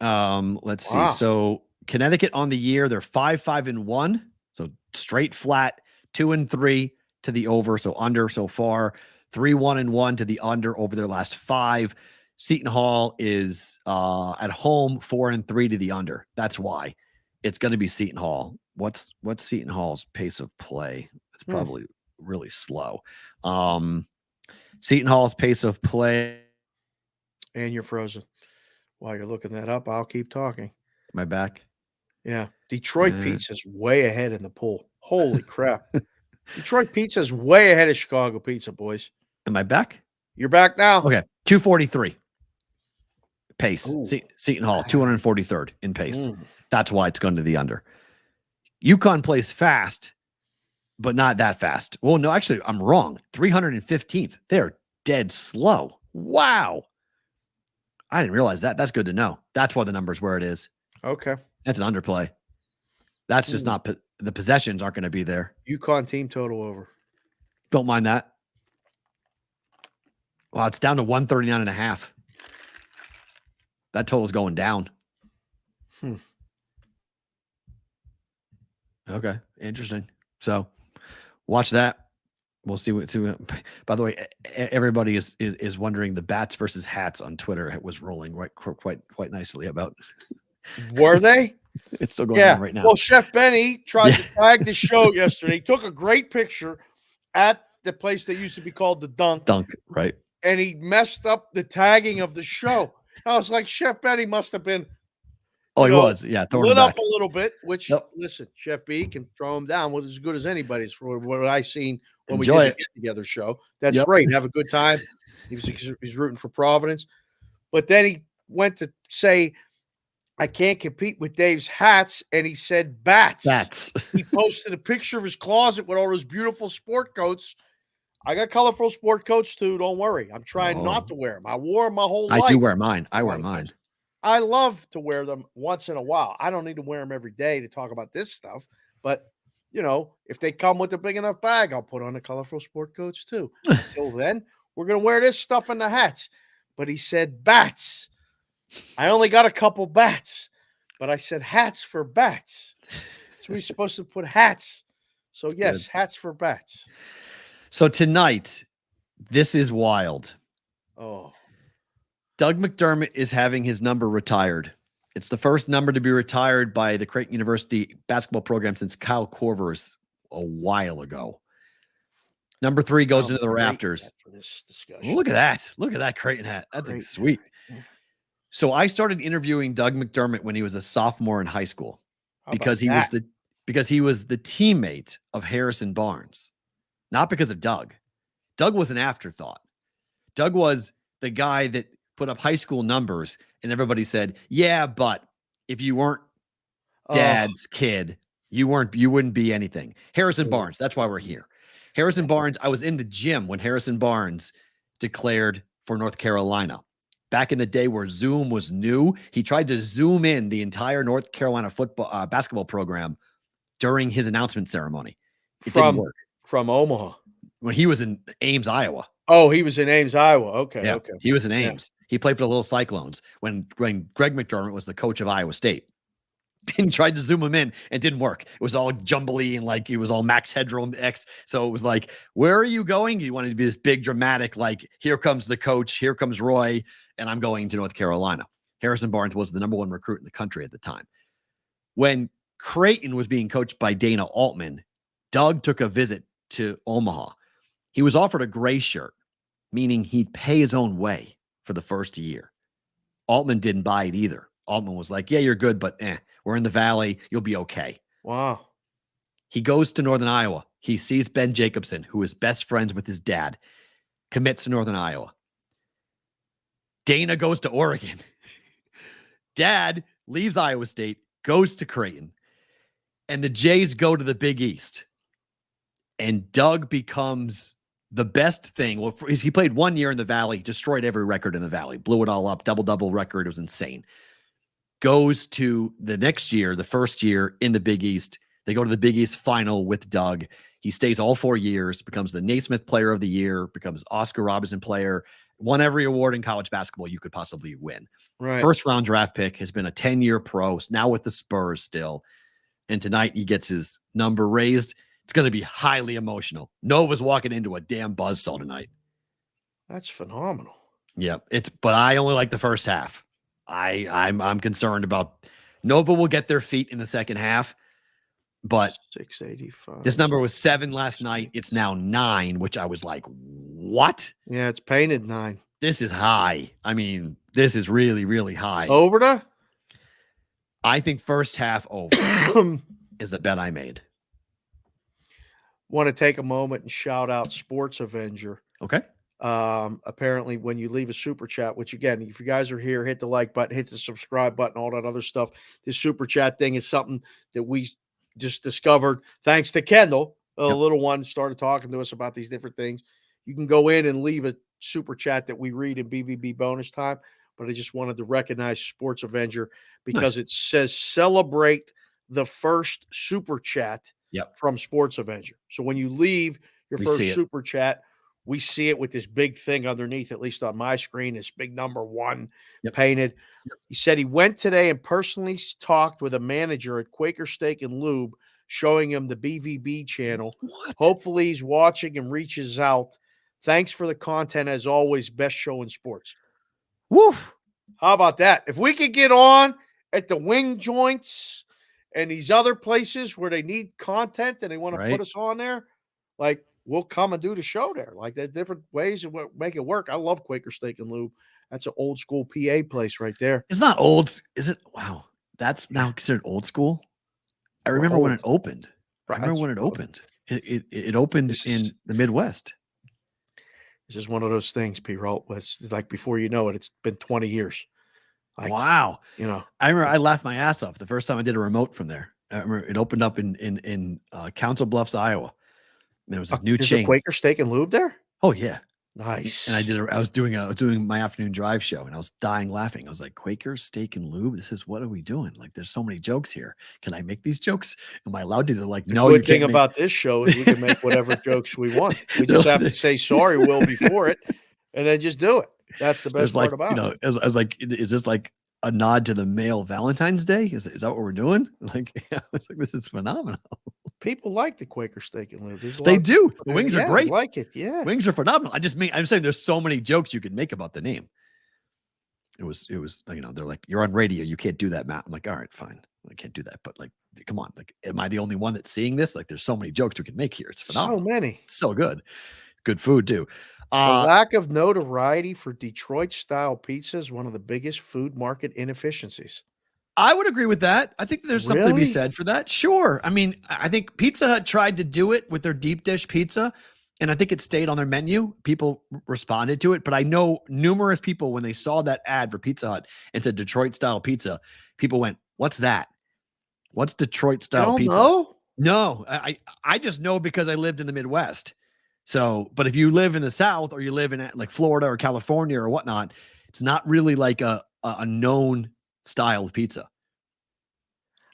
Let's Wow. see. So Connecticut on the year, they're 5-5-1. So straight flat, 2-3 to the over. So under so far, 3-1-1 to the under over their last 5. Seton Hall is at home 4-3 to the under. That's why it's going to be Seton Hall. What's Seton Hall's pace of play? It's probably really slow. Seton Hall's pace of play. And you're frozen. While you're looking that up, I'll keep talking. Am I back? Yeah. Detroit Pizza's way ahead in the pool. Holy crap. Detroit Pizza's way ahead of Chicago Pizza, boys. Am I back? You're back now? Okay. 243 pace. Ooh. Seton Hall, 243rd in pace. That's why it's going to the under. UConn plays fast, but not that fast. Well, no, actually, I'm wrong. 315th. They're dead slow. Wow. I didn't realize that. That's good to know. That's why the number's where it is. Okay. That's an underplay. That's just not the possessions aren't going to be there. UConn team total over. Don't mind that. Wow, it's down to 139.5. That total's going down. Okay, interesting. So, watch that. We'll see what. By the way, everybody is wondering the bats versus hats on Twitter. It was rolling quite nicely about. Were they? It's still going on right now. Well, Chef Benny tried to tag the show yesterday. He took a great picture at the place that used to be called the Dunk. Right? And he messed up the tagging of the show. I was like, Chef Benny must have been. Oh, he was. Yeah, throwing lit him up back. a little bit, which, listen, Chef B can throw him down with as good as anybody's for what I seen when Enjoy we did it. the Get Together show. That's great. Have a good time. He's rooting for Providence. But then he went to say, I can't compete with Dave's hats, and he said bats. He posted a picture of his closet with all those beautiful sport coats. I got colorful sport coats too. Don't worry. I'm trying not to wear them. I wore them my whole life. I do wear mine. I wear mine. I love to wear them once in a while. I don't need to wear them every day to talk about this stuff. But, if they come with a big enough bag, I'll put on the colorful sport coats too. Until then, we're going to wear this stuff in the hats. But he said bats. I only got a couple bats. But I said hats for bats. So we're supposed to put hats. So yes, hats for bats. So tonight, this is wild. Oh, Doug McDermott is having his number retired. It's the first number to be retired by the Creighton University basketball program since Kyle Korver's a while ago. Number 3 goes into the rafters. For this discussion. Look at that. Look at that Creighton hat. That thing's sweet. So I started interviewing Doug McDermott when he was a sophomore in high school because he was the teammate of Harrison Barnes, not because of Doug. Doug was an afterthought. Doug was the guy that put up high school numbers and everybody said, yeah, but if you weren't dad's kid, you wouldn't be anything. Harrison Barnes. That's why we're here. Harrison Barnes. I was in the gym when Harrison Barnes declared for North Carolina. Back in the day where Zoom was new, he tried to zoom in the entire North Carolina football basketball program during his announcement ceremony. It didn't work. From Omaha. When he was in Ames, Iowa. Oh, he was in Ames, Iowa. Okay, Yeah, okay. he was in Ames. Yeah. He played for the Little Cyclones when Greg McDermott was the coach of Iowa State. And tried to zoom him in and didn't work. It was all jumbly and like it was all Max Headroom X. So it was like, where are you going? You wanted to be this big dramatic, like, here comes the coach, here comes Roy, and I'm going to North Carolina. Harrison Barnes was the number 1 recruit in the country at the time. When Creighton was being coached by Dana Altman, Doug took a visit to Omaha. He was offered a gray shirt, meaning he'd pay his own way for the first year. Altman didn't buy it either. Altman was like, yeah, you're good, but we're in the Valley. You'll be okay. Wow. He goes to Northern Iowa. He sees Ben Jacobson, who is best friends with his dad, commits to Northern Iowa. Dana goes to Oregon. Dad leaves Iowa State, goes to Creighton, and the Jays go to the Big East. And Doug becomes the best thing. Well, he played 1 year in the Valley, destroyed every record in the Valley, blew it all up, double record. It was insane. Goes to the next year, the first year in the Big East. They go to the Big East final with Doug. He stays all 4 years, becomes the Naismith Player of the Year, becomes Oscar Robertson Player, won every award in college basketball you could possibly win. Right. First round draft pick, has been a 10-year pro, now with the Spurs still. And tonight he gets his number raised. It's going to be highly emotional. Nova's walking into a damn buzzsaw tonight. That's phenomenal. Yep. But I only like the first half. I'm concerned about Nova will get their feet in the second half, but 685. This number was 7 last night. It's now 9, which I was like, what? Yeah, it's painted 9. This is high. I mean, this is really, really high. Over to? I think first half over is the bet I made. Want to take a moment and shout out Sports Avenger. Okay. Apparently when you leave a super chat, which again, if you guys are here, hit the like button, hit the subscribe button, all that other stuff. This super chat thing is something that we just discovered thanks to Kendall, a little one started talking to us about these different things. You can go in and leave a super chat that we read in BvB bonus time, but I just wanted to recognize Sports Avenger because it says celebrate the first super chat from Sports Avenger. So when you leave your first super chat, we see it with this big thing underneath, at least on my screen, this big number 1 painted. He said he went today and personally talked with a manager at Quaker Steak and Lube, showing him the BvB channel. What? Hopefully he's watching and reaches out. Thanks for the content, as always. Best show in sports. Woo! How about that? If we could get on at the wing joints and these other places where they need content and they want to put us on there, like, we'll come and do the show there. Like, there's different ways to make it work. I love Quaker Steak and Lube. That's an old school PA place right there. It's not old. Is it? Wow. That's now considered old school. I remember when it opened. I remember when it opened. It opened in the Midwest. This is one of those things, Perrault. It's like before you know it, it's been 20 years. Like, wow. You know, I remember I laughed my ass off the first time I did a remote from there. I remember it opened up in Council Bluffs, Iowa. There was this new chain. Quaker Steak and Lube there? Oh yeah. Nice. And I was doing my afternoon drive show and I was dying laughing. I was like, Quaker Steak and Lube. What are we doing? Like, there's so many jokes here. Can I make these jokes? Am I allowed to? They're like, no, you can't. The good thing about this show is we can make whatever jokes we want. We just have to say sorry, Will, before it, and then just do it. That's the best part about it. I was like, is this like a nod to the male Valentine's Day? Is that what we're doing? Like, I was like, this is phenomenal. People like the Quaker steak and lube. There's a lot They of do. people The that- wings are yeah, great. like it. Yeah. Wings are phenomenal. I'm saying there's so many jokes you could make about the name. It was, they're like, you're on radio. You can't do that, Matt. I'm like, all right, fine. I can't do that. But like, come on. Like, am I the only one that's seeing this? Like, there's so many jokes we can make here. It's phenomenal. So many. It's so good. Good food too. The lack of notoriety for Detroit style pizza is one of the biggest food market inefficiencies. I would agree with that. I think there's something to be Really? said for that. Sure. I mean, I think Pizza Hut tried to do it with their deep dish pizza, and I think it stayed on their menu. People responded to it, but I know numerous people, when they saw that ad for Pizza Hut and said Detroit style pizza, people went, "What's that? What's Detroit style pizza?" Know? No, I just know because I lived in the Midwest. So, but if you live in the South or you live in like Florida or California or whatnot, it's not really like a known style of pizza.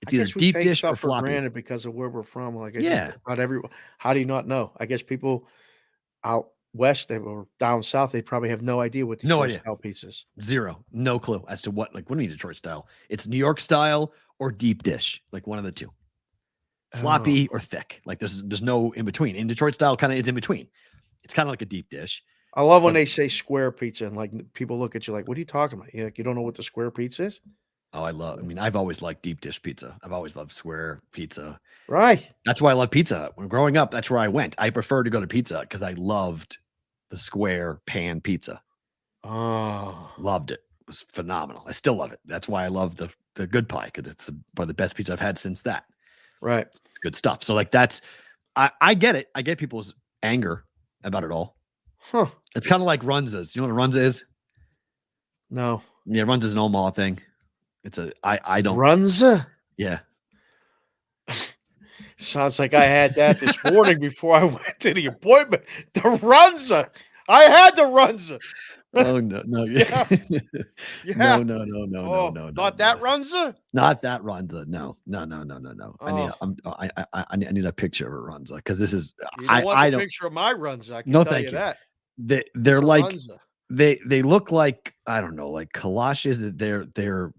It's I either guess we deep take dish stuff or for floppy. granted because of where we're from. Like, Yeah. not everyone. How do you not know? I guess people out west or down south, they probably have no idea what No Detroit idea. style pizzas. Zero, no clue as to what do you mean Detroit style? It's New York style or deep dish, like one of the two. Floppy or thick. Like there's no in between. In Detroit style kind of is in between. It's kind of like a deep dish. I love when But- they say square pizza and like people look at you like, "What are you talking about? You don't know what the square pizza is?" Oh, I've always liked deep dish pizza. I've always loved square pizza. Right. That's why I love Pizza Hut. When growing up, that's where I went. I prefer to go to Pizza Hut because I loved the square pan pizza. Oh, Loved it. It was phenomenal. I still love it. That's why I love the good pie, because it's one of the best pizza I've had since that. right. It's good stuff. So like I get it. I get people's anger about it all. Huh. It's kind of like Runza's. You know what a Runza is? No. Yeah, Runza's an Omaha thing. I don't. Runza? Yeah. Sounds like I had that this morning before I went to the appointment. The Runza. I had the Runza. Oh no, no, Yeah. Yeah. no, Not that Runza? Not that Runza. No. I need a picture of a Runza because this is You don't want I the don't. picture of my Runza. I can No, tell thank you you. that. They're The like Runza. they look like, I don't know, like kolaches. That they're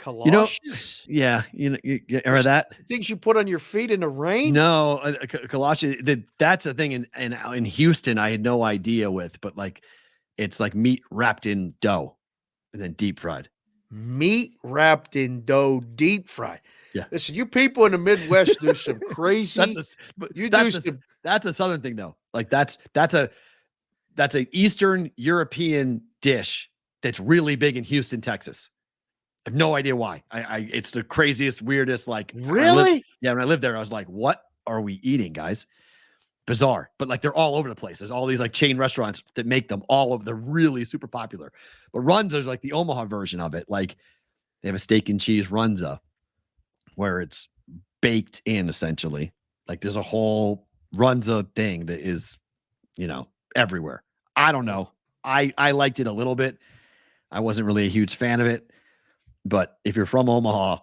Galoshes? yeah. You remember that? Things you put on your feet in the rain? No, kolache. That's a thing in Houston. I had no idea with, but like it's like meat wrapped in dough and then deep fried. Meat wrapped in dough, deep fried. Yeah. Listen, you people in the Midwest do some crazy. That's a Southern thing though. Like that's a Eastern European dish that's really big in Houston, Texas. I have no idea why. It's the craziest, weirdest. Like Really? When I lived there, I was like, "What are we eating, guys?" Bizarre, but like they're all over the place. There's all these like chain restaurants that make them. They're really super popular. But Runza's like the Omaha version of it. Like they have a steak and cheese Runza, where it's baked in essentially. Like there's a whole Runza thing that is, everywhere. I don't know. I liked it a little bit. I wasn't really a huge fan of it. But if you're from Omaha,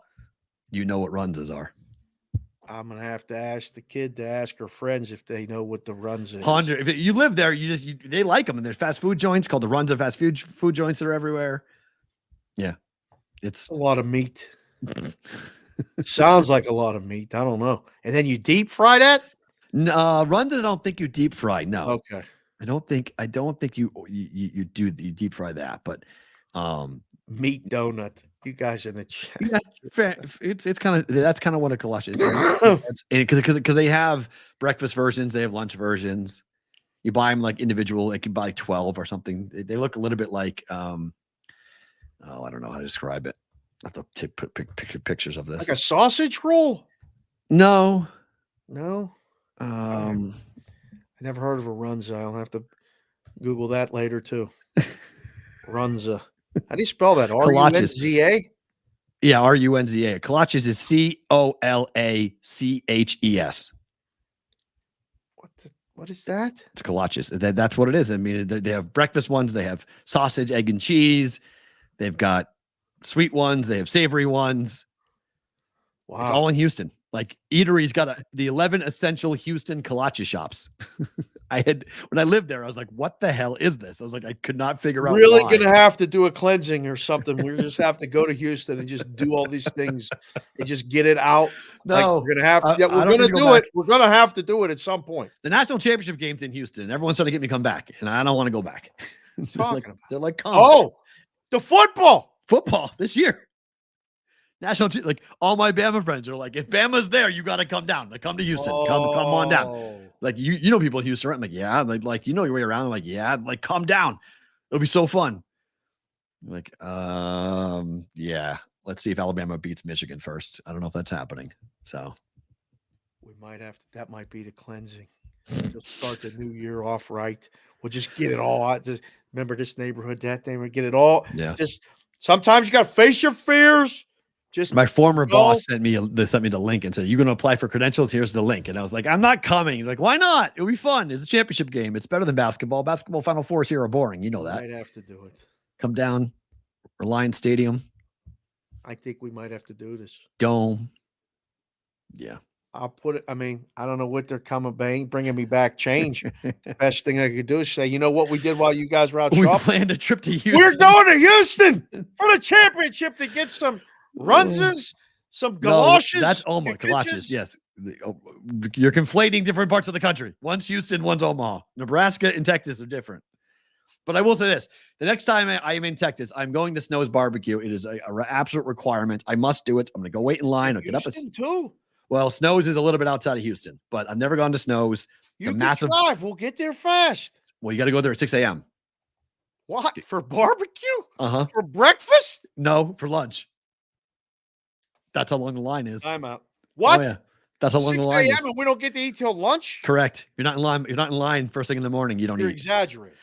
you know what Runzas are. I'm gonna have to ask the kid to ask her friends if they know what the Runza is. 100. If you live there, they like them. And there's fast food joints called the Runza fast food joints that are everywhere. Yeah, it's a lot of meat. Sounds like a lot of meat. I don't know. And then you deep fry that? no Runza. I don't think you deep fry. No, Okay. I don't think you deep fry that. But Meat donut. You guys in the chat. yeah, fair. That's kind of what a kolache is. Because they have breakfast versions, they have lunch versions. You buy them like individual. It can buy 12 or something. They look a little bit like I don't know how to describe it. I have to put pictures of this. Like a sausage roll? No. No. Um, I never heard of a Runza. I'll have to Google that later too. Runza. How do you spell that? R-U-N-Z-A? yeah, Runza. Kolaches is Colaches. What is that? It's kolaches. That's what it is. I mean, they have breakfast ones. They have sausage, egg, and cheese. They've got sweet ones. They have savory ones. Wow. It's all in Houston. Like Eatery's got the 11 essential Houston kolache shops. when I lived there, I was like, what the hell is this? I was like, I could not figure out Really why. gonna have to do a cleansing or something. We just have to go to Houston and just do all these things and just get it out. Like, No, we're gonna have to. I- Yeah, I we're don't gonna need to go do back. it. We're gonna have to do it at some point. The national championship game's in Houston. Everyone's trying to get me to come back, and I don't want to go back. They're like, come. Oh, the football. Football this year. Like all my Bama friends are like, if Bama's there, you got to come down. Like, come to Houston. Come on down. Oh. Like you know people in Houston. Right? I'm like, yeah. Like you know your way around. I'm like, yeah. Like, come down. It'll be so fun. I'm like, yeah. Let's see if Alabama beats Michigan first. I don't know if that's happening. So We might have to. That might be the cleansing. To start the new year off right. We'll just get it all out. Just remember this neighborhood, that neighborhood. Get it all. Yeah. Just sometimes you got to face your fears. Just my former go. boss sent me the link and said, "You're going to apply for credentials. Here's the link." And I was like, "I'm not coming." He's like, "Why not? It'll be fun. It's a championship game. It's better than basketball. Basketball Final Fours here are boring. You know that." Might have to do it. Come down, Reliance Stadium, I think we might have to do this. Dome. Yeah. I'll put it. I mean, I don't know what they're bringing me back. Change. The best thing I could do is say, you know what we did while you guys were out We shopping? planned a trip to Houston. We're going to Houston for the championship to get some runses, some galoshes. No, that's Omaha. Galoshes. Yes. You're conflating different parts of the country. One's Houston, one's Omaha. Nebraska and Texas are different. But I will say this. The next time I am in Texas, I'm going to Snow's Barbecue. It is an absolute requirement. I must do it. I'm going to go wait in line. I'll get up. Too. Well, Snow's is a little bit outside of Houston, but I've never gone to Snow's. It's You a can massive. drive. We'll get there fast. Well, you got to go there at 6 a.m. What? For barbecue? Uh-huh. For breakfast? No, for lunch. That's how long the line is. I'm out. What? Oh, yeah. That's how long 6 the line a.m. is. and we don't get to eat till lunch? Correct. You're not in line. You're not in line first thing in the morning. You don't You're eat. exaggerating.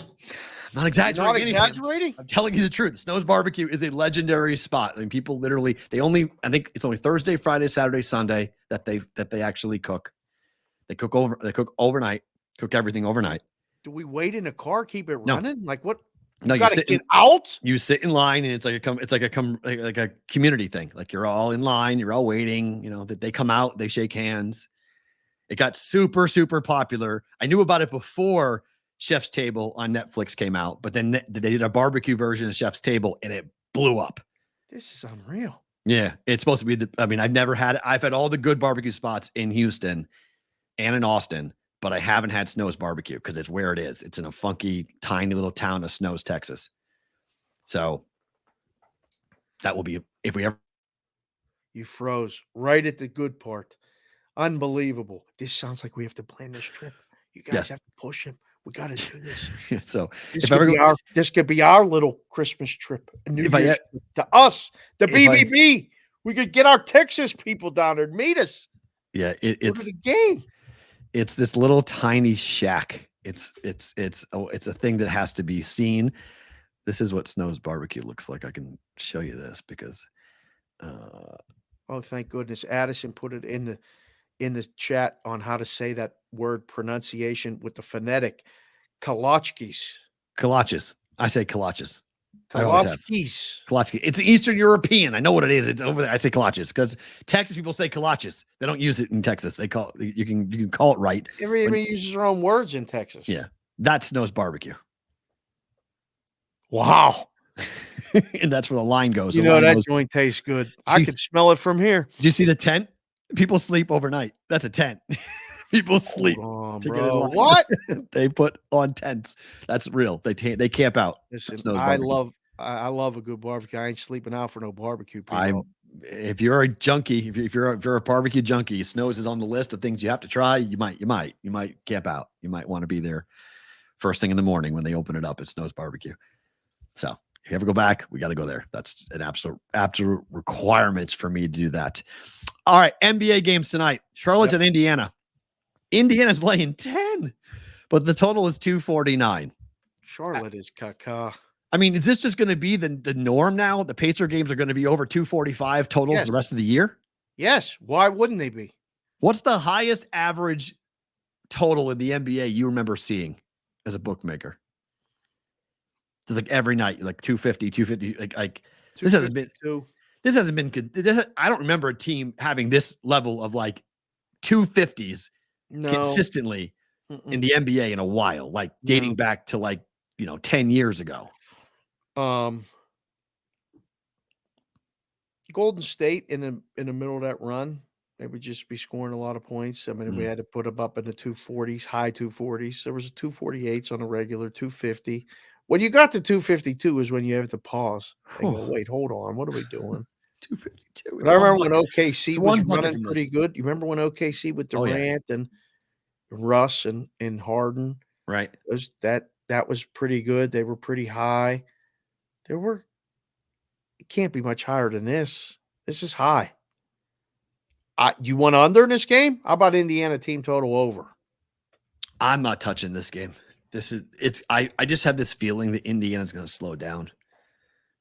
I'm not exaggerating. Not anything. exaggerating? I'm telling you the truth. Snow's Barbecue is a legendary spot. I mean, people literally, I think it's only Thursday, Friday, Saturday, Sunday that they actually cook. They cook overnight, cook everything overnight. Do we wait in a car, keep it No. running? Like what? No, you gotta sit get out. You sit in line, and it's like a community thing. Like you're all in line, you're all waiting. You know that they come out, they shake hands. It got super, super popular. I knew about it before Chef's Table on Netflix came out, but then they did a barbecue version of Chef's Table, and it blew up. This is unreal. Yeah, it's supposed to be I've never had it. I've had all the good barbecue spots in Houston and in Austin, but I haven't had Snow's Barbecue because it's where it is. It's in a funky, tiny little town of Snow's, Texas. So that will be if we ever. You froze right at the good part. Unbelievable. This sounds like we have to plan this trip. You guys Yes. have to push him. We got to do this. So This if could, ever be this could be our little Christmas trip. A New If I Year's e- trip to us, the if I- BvB. We could get our Texas people down there and meet us. yeah, Go to it's the game. it's this little tiny shack. It's a thing that has to be seen. This is what Snow's Barbecue looks like. I can show you this because Oh, thank goodness. Addison put it in the chat on how to say that word pronunciation with the phonetic. Kalachkis. kolaches. I say kolaches. I always have. Kalachkis. Kolache. It's Eastern European. I know what it is. It's over there. I say kolaches because Texas people say kolaches. They don't use it in Texas. They call you can call it right. Everybody uses their own words in Texas. Yeah, that's Snow's Barbecue, Wow. and that's where the line goes. You The know, line that goes- joint tastes good. I Jeez. can smell it from here. Did you see the tent? People sleep overnight. That's a tent. People sleep. Hold on, to get in bro. line. What? They put on tents. That's real. They camp out. Listen, Snow's I Barbecue. love a good barbecue. I ain't sleeping out for no barbecue. If you're a junkie, if you're a barbecue junkie, Snow's is on the list of things you have to try. You might camp out. You might want to be there first thing in the morning when they open it up at Snow's Barbecue. So if you ever go back, we got to go there. That's an absolute requirement for me to do that. All right, NBA games tonight. Charlotte's at Indiana. Indiana's laying 10, but the total is 249. Charlotte is caca. I mean, is this just going to be the norm now? The Pacer games are going to be over 245 total Yes. for the rest of the year? Yes. Why wouldn't they be? What's the highest average total in the NBA you remember seeing as a bookmaker? It's like every night, like 250, like this hasn't been 252. I don't remember a team having this level of like 250s No. consistently in the NBA in a while, like dating No. back to 10 years ago. Golden State in the middle of that run, they would just be scoring a lot of points. I mean, we had to put them up in the 240s, high 240s. There was a 248s on a regular, 250. When you got to 252 is when you have to pause and go, wait, hold on, what are we doing? 252. But I remember when OKC It's was one bucket running from pretty this. good. You remember when OKC with Oh, yeah. Durant and Russ and Harden? Right. That was pretty good. They were pretty high. It can't be much higher than this. This is high. You want under in this game? How about Indiana team total over? I'm not touching this game. I just have this feeling that Indiana's going to slow down.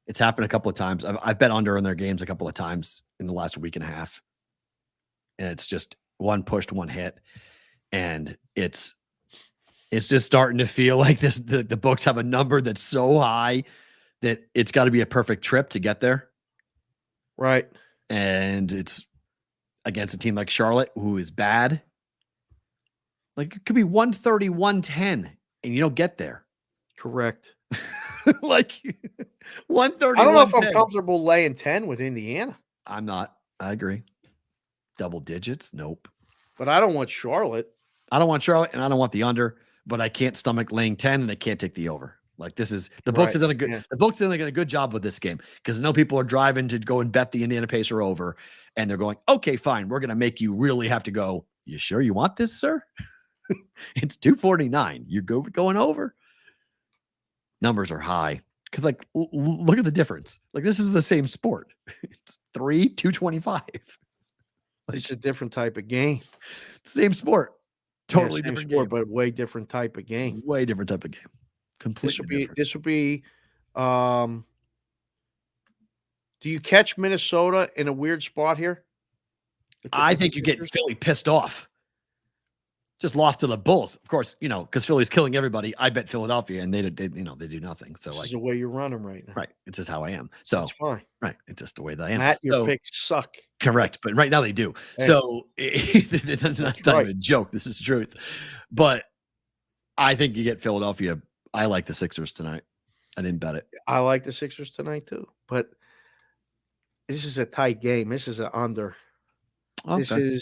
It's happened a couple of times. I've bet under in their games a couple of times in the last week and a half. And it's just one pushed, one hit. And it's just starting to feel like the books have a number that's so high that it's got to be a perfect trip to get there. Right. And it's against a team like Charlotte, who is bad. Like it could be 130, 110, and you don't get there. Correct. Like 130. I don't know if I'm comfortable laying 10 with Indiana. I'm not. I agree. Double digits? Nope. But I don't want Charlotte. I don't want Charlotte, and I don't want the under, but I can't stomach laying 10, and I can't take the over. Like this is the books have done the books have done a good job with this game because I know people are driving to go and bet the Indiana Pacer over, and they're going, okay, fine, we're gonna make you really have to go. You sure you want this, sir? It's 249. You're going over. Numbers are high because look at the difference. Like this is the same sport. It's 225. It's a different type of game. Same sport. Totally different sport, game. but way different type of game. Way different type of game. Completely different. This would be do you catch Minnesota in a weird spot here? I think you get Philly pissed off. Just lost to the Bulls, of course, because Philly's killing everybody. I bet Philadelphia, and they do nothing. So this is the way you're running right now. Right. It's just how I am. So that's fine. Right. It's just the way that I am. Matt, your picks suck. Correct. But right now they do. Hey. So it's not even a joke. This is truth. But I think you get Philadelphia. I like the Sixers tonight. I didn't bet it. I like the Sixers tonight too. But this is a tight game. This is an under. Okay.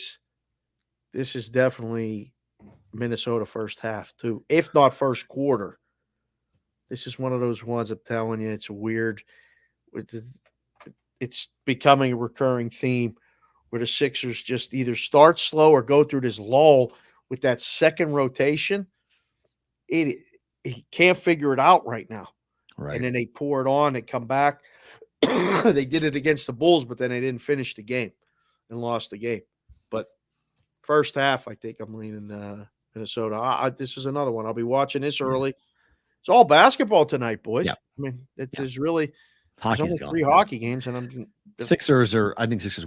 This is definitely Minnesota first half too, if not first quarter. This is one of those ones I'm telling you, it's weird. It's becoming a recurring theme where the Sixers just either start slow or go through this lull with that second rotation. He can't figure it out right now. Right. And then they pour it on and come back. They did it against the Bulls, but then they didn't finish the game and lost the game. But first half, I think I'm leaning Minnesota. This is another one. I'll be watching this early. It's all basketball tonight, boys. Yeah. I mean, there's really hockey's only 3 hockey games, and I think Sixers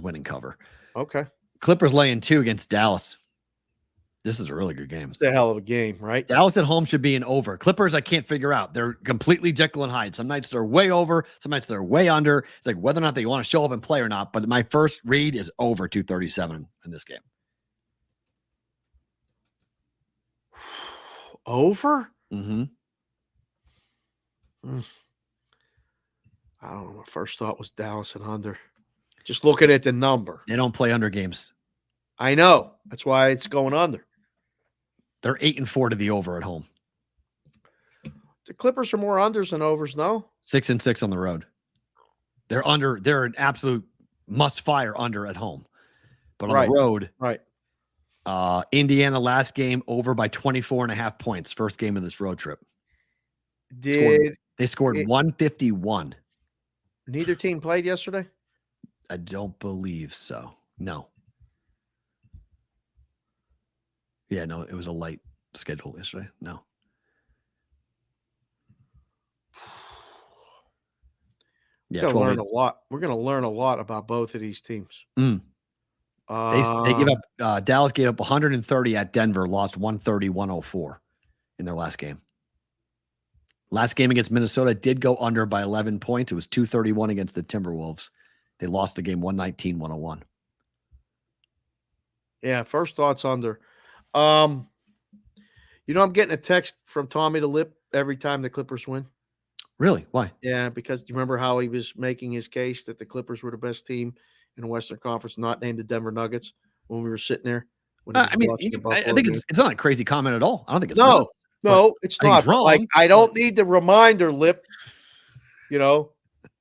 winning cover. Okay. Clippers laying 2 against Dallas. This is a really good game. It's a hell of a game, right? Dallas at home should be an over. Clippers, I can't figure out. They're completely Jekyll and Hyde. Some nights they're way over. Some nights they're way under. It's like whether or not they want to show up and play or not. But my first read is over 237 in this game. Over? Mm-hmm. I don't know. My first thought was Dallas and under. Just looking at the number. They don't play under games. I know. That's why it's going under. They're 8-4 to the over at home. The Clippers are more unders than overs, no? 6-6 on the road. They're under. They're an absolute must-fire under at home. But on the road, right. Indiana last game over by 24.5 points. First game of this road trip. They scored 151. Neither team played yesterday? I don't believe so. No. Yeah, no, it was a light schedule yesterday. No. Yeah, we're going to learn a lot. We're going to learn a lot about both of these teams. They gave up. Dallas gave up 130 at Denver, lost 130-104 in their last game. Last game against Minnesota did go under by 11 points. It was 231 against the Timberwolves. They lost the game 119-101. Yeah, first thoughts under. You know, I'm getting a text from Tommy the Lip every time the Clippers win. Really? Why? Yeah, because you remember how he was making his case that the Clippers were the best team in the Western Conference, not named the Denver Nuggets when we were sitting there. When he was watching the I Buffalo think game. it's not a crazy comment at all. I don't think it's No, nuts, no, it's I think not. it's But, like, wrong, I don't need the reminder, Lip. You know,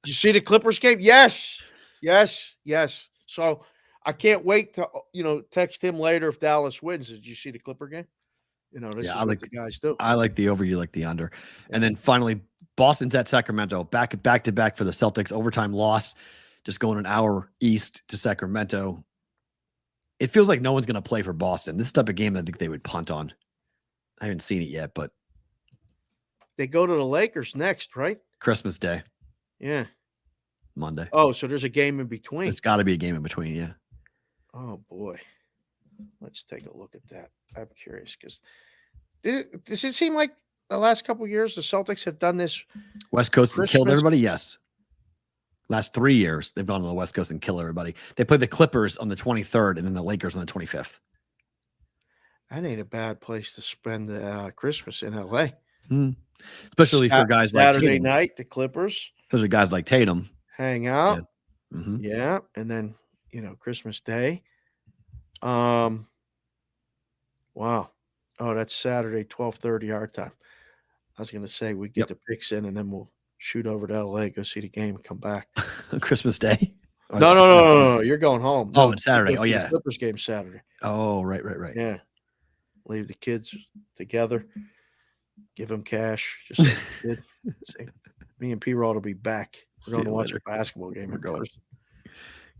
you see the Clippers game? Yes, yes, yes. So I can't wait to text him later if Dallas wins. Did you see the Clipper game? You know, this Yeah, is I what like the guys do. I like the over, you like the under. And then finally, Boston's at Sacramento, back to back for the Celtics, overtime loss, just going an hour east to Sacramento. It feels like no one's going to play for Boston. This is the type of game I think they would punt on. I haven't seen it yet, but They go to the Lakers next, right? Christmas Day, Yeah. Monday. Oh, so there's a game in between. There's got to be a game in between, yeah. Oh boy, let's take a look at that. I'm curious because does it seem like the last couple of years the Celtics have done this? West Coast and killed Christmas- everybody? Yes. Last 3 years, they've gone to the West Coast and killed everybody. They played the Clippers on the 23rd and then the Lakers on the 25th. That ain't a bad place to spend Christmas in LA. Especially for guys like Saturday Tatum. night, the Clippers Especially guys like Tatum. hang out. Mhm. Yeah, and then Christmas Day. Wow. Oh, that's Saturday, 12:30 our time. I was gonna say we get the picks in and then we'll shoot over to LA, go see the game, and come back. Christmas Day? No. You're going home. Oh, No, it's Saturday. you go Oh, to the yeah. Clippers game Saturday. Oh, right. Yeah. Leave the kids together. Give them cash. Just like you did. Say, me and Perrault will be back. We're See going to you watch later. a basketball game. We're in going. person.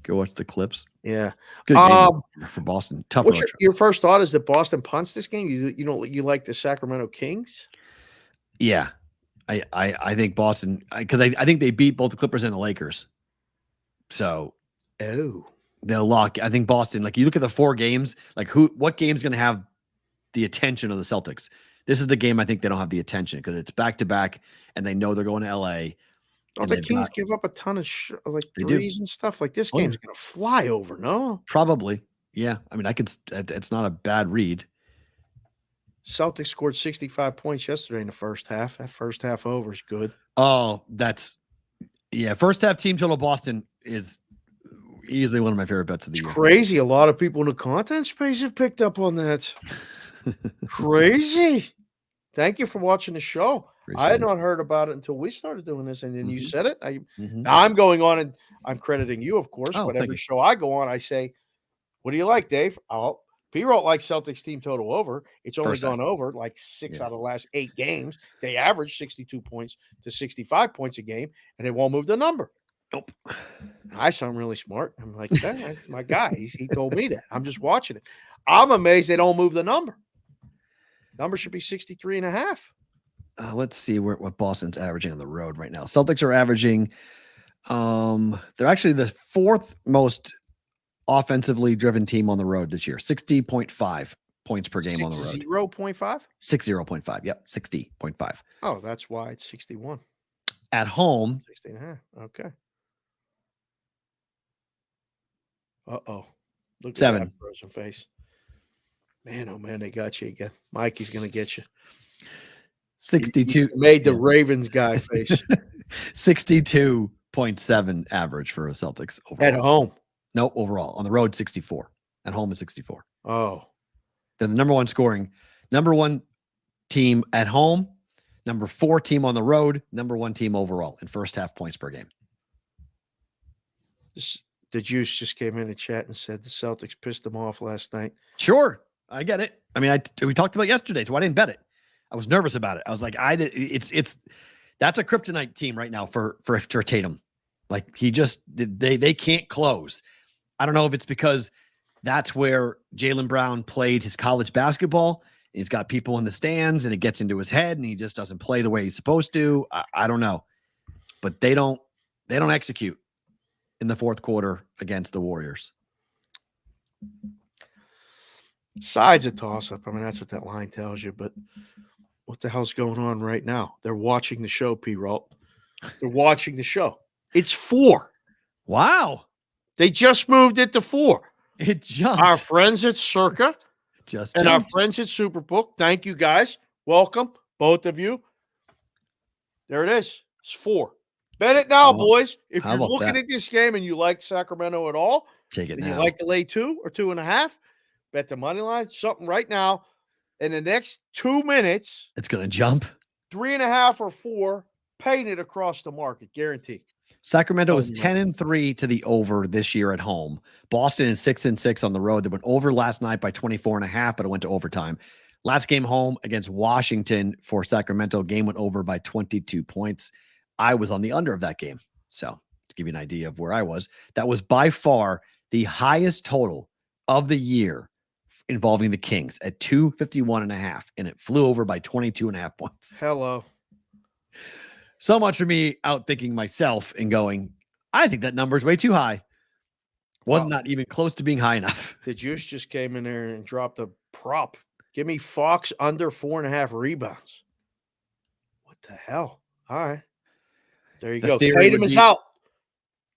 Go watch the Clips. Yeah. Good game for Boston. Tough What's road trip. your first thought is that Boston punts this game? You like the Sacramento Kings? Yeah. I think Boston, because I think they beat both the Clippers and the Lakers. So they'll lock. I think Boston, like you look at the 4 games, like what game's going to have the attention of the Celtics? This is the game I think they don't have the attention because it's back to back and they know they're going to LA. Oh, the Kings give up a ton of threes and stuff. Like this game's going to fly over, no? Probably. Yeah. I mean, it's not a bad read. Celtics scored 65 points yesterday in the first half. That first half over is good. Oh, first half team total Boston is easily one of my favorite bets of the year. Crazy. A lot of people in the content space have picked up on that. Crazy. Thank you for watching the show. I had not heard about it until we started doing this, and then you said it. Now I'm going on and I'm crediting you, of course. But every show I go on, I say, "What do you like, Dave?" Perrault likes Celtics team total over. It's only gone over like 6 out of the last 8 games. They average 62 points to 65 points a game, and they won't move the number. Nope. I sound really smart. I'm like, that's my guy. He told me that. I'm just watching it. I'm amazed they don't move the number. Number should be 63.5. Let's see what Boston's averaging on the road right now. Celtics are averaging, they're actually the 4th most offensively driven team on the road this year. 60.5 points per game on the road. 0.5? 60.5. Yep. 60.5. Oh, that's why it's 61. At home. 60.5. Okay. Uh-oh. Look 7. at that frozen face. Man, oh man, they got you again. Mikey's going to get you. 62. You made the Ravens guy face. 62.7 average for a Celtics overall. At home. Nope, overall. On the road, 64. At home is 64. Oh. They're the number 1 team at home, number 4 team on the road, number 1 team overall in first half points per game. The Juice just came in the chat and said the Celtics pissed them off last night. Sure. I get it. I mean, we talked about it yesterday, so I didn't bet it. I was nervous about it. I was like, that's a kryptonite team right now for Tatum. Like they can't close. I don't know if it's because that's where Jaylen Brown played his college basketball. He's got people in the stands and it gets into his head and he just doesn't play the way he's supposed to. I don't know, but they don't execute in the 4th quarter against the Warriors. Side's a toss-up. I mean, that's what that line tells you, but what the hell's going on right now? They're watching the show, Perrault. They're watching the show. It's 4. Wow. They just moved it to 4. It jumped. Our friends at Circa Just And our changed. friends at Superbook, thank you guys. Welcome, both of you. There it is. It's 4. Bet it now, How about- boys. If how you're about looking that? at this game and you like Sacramento at all, Take it and you now. like to lay 2 or 2.5, bet the money line, something right now. In the next 2 minutes, It's going to jump. 3.5 or 4, paying it across the market, guaranteed. Sacramento is Telling you, man. 10-3 to the over this year at home. Boston is 6-6 on the road. They went over last night by 24.5, but it went to overtime. Last game home against Washington for Sacramento, game went over by 22 points. I was on the under of that game. So to give you an idea of where I was, that was by far the highest total of the year involving the Kings at 251.5, and it flew over by 22.5 points. Hello. So much for me outthinking myself and going, I think that number is way too high. Was not even close to being high enough. The juice just came in there and dropped a prop. Give me Fox under 4.5 rebounds. What the hell? All right. There you The go. theory Tatum would is be- out.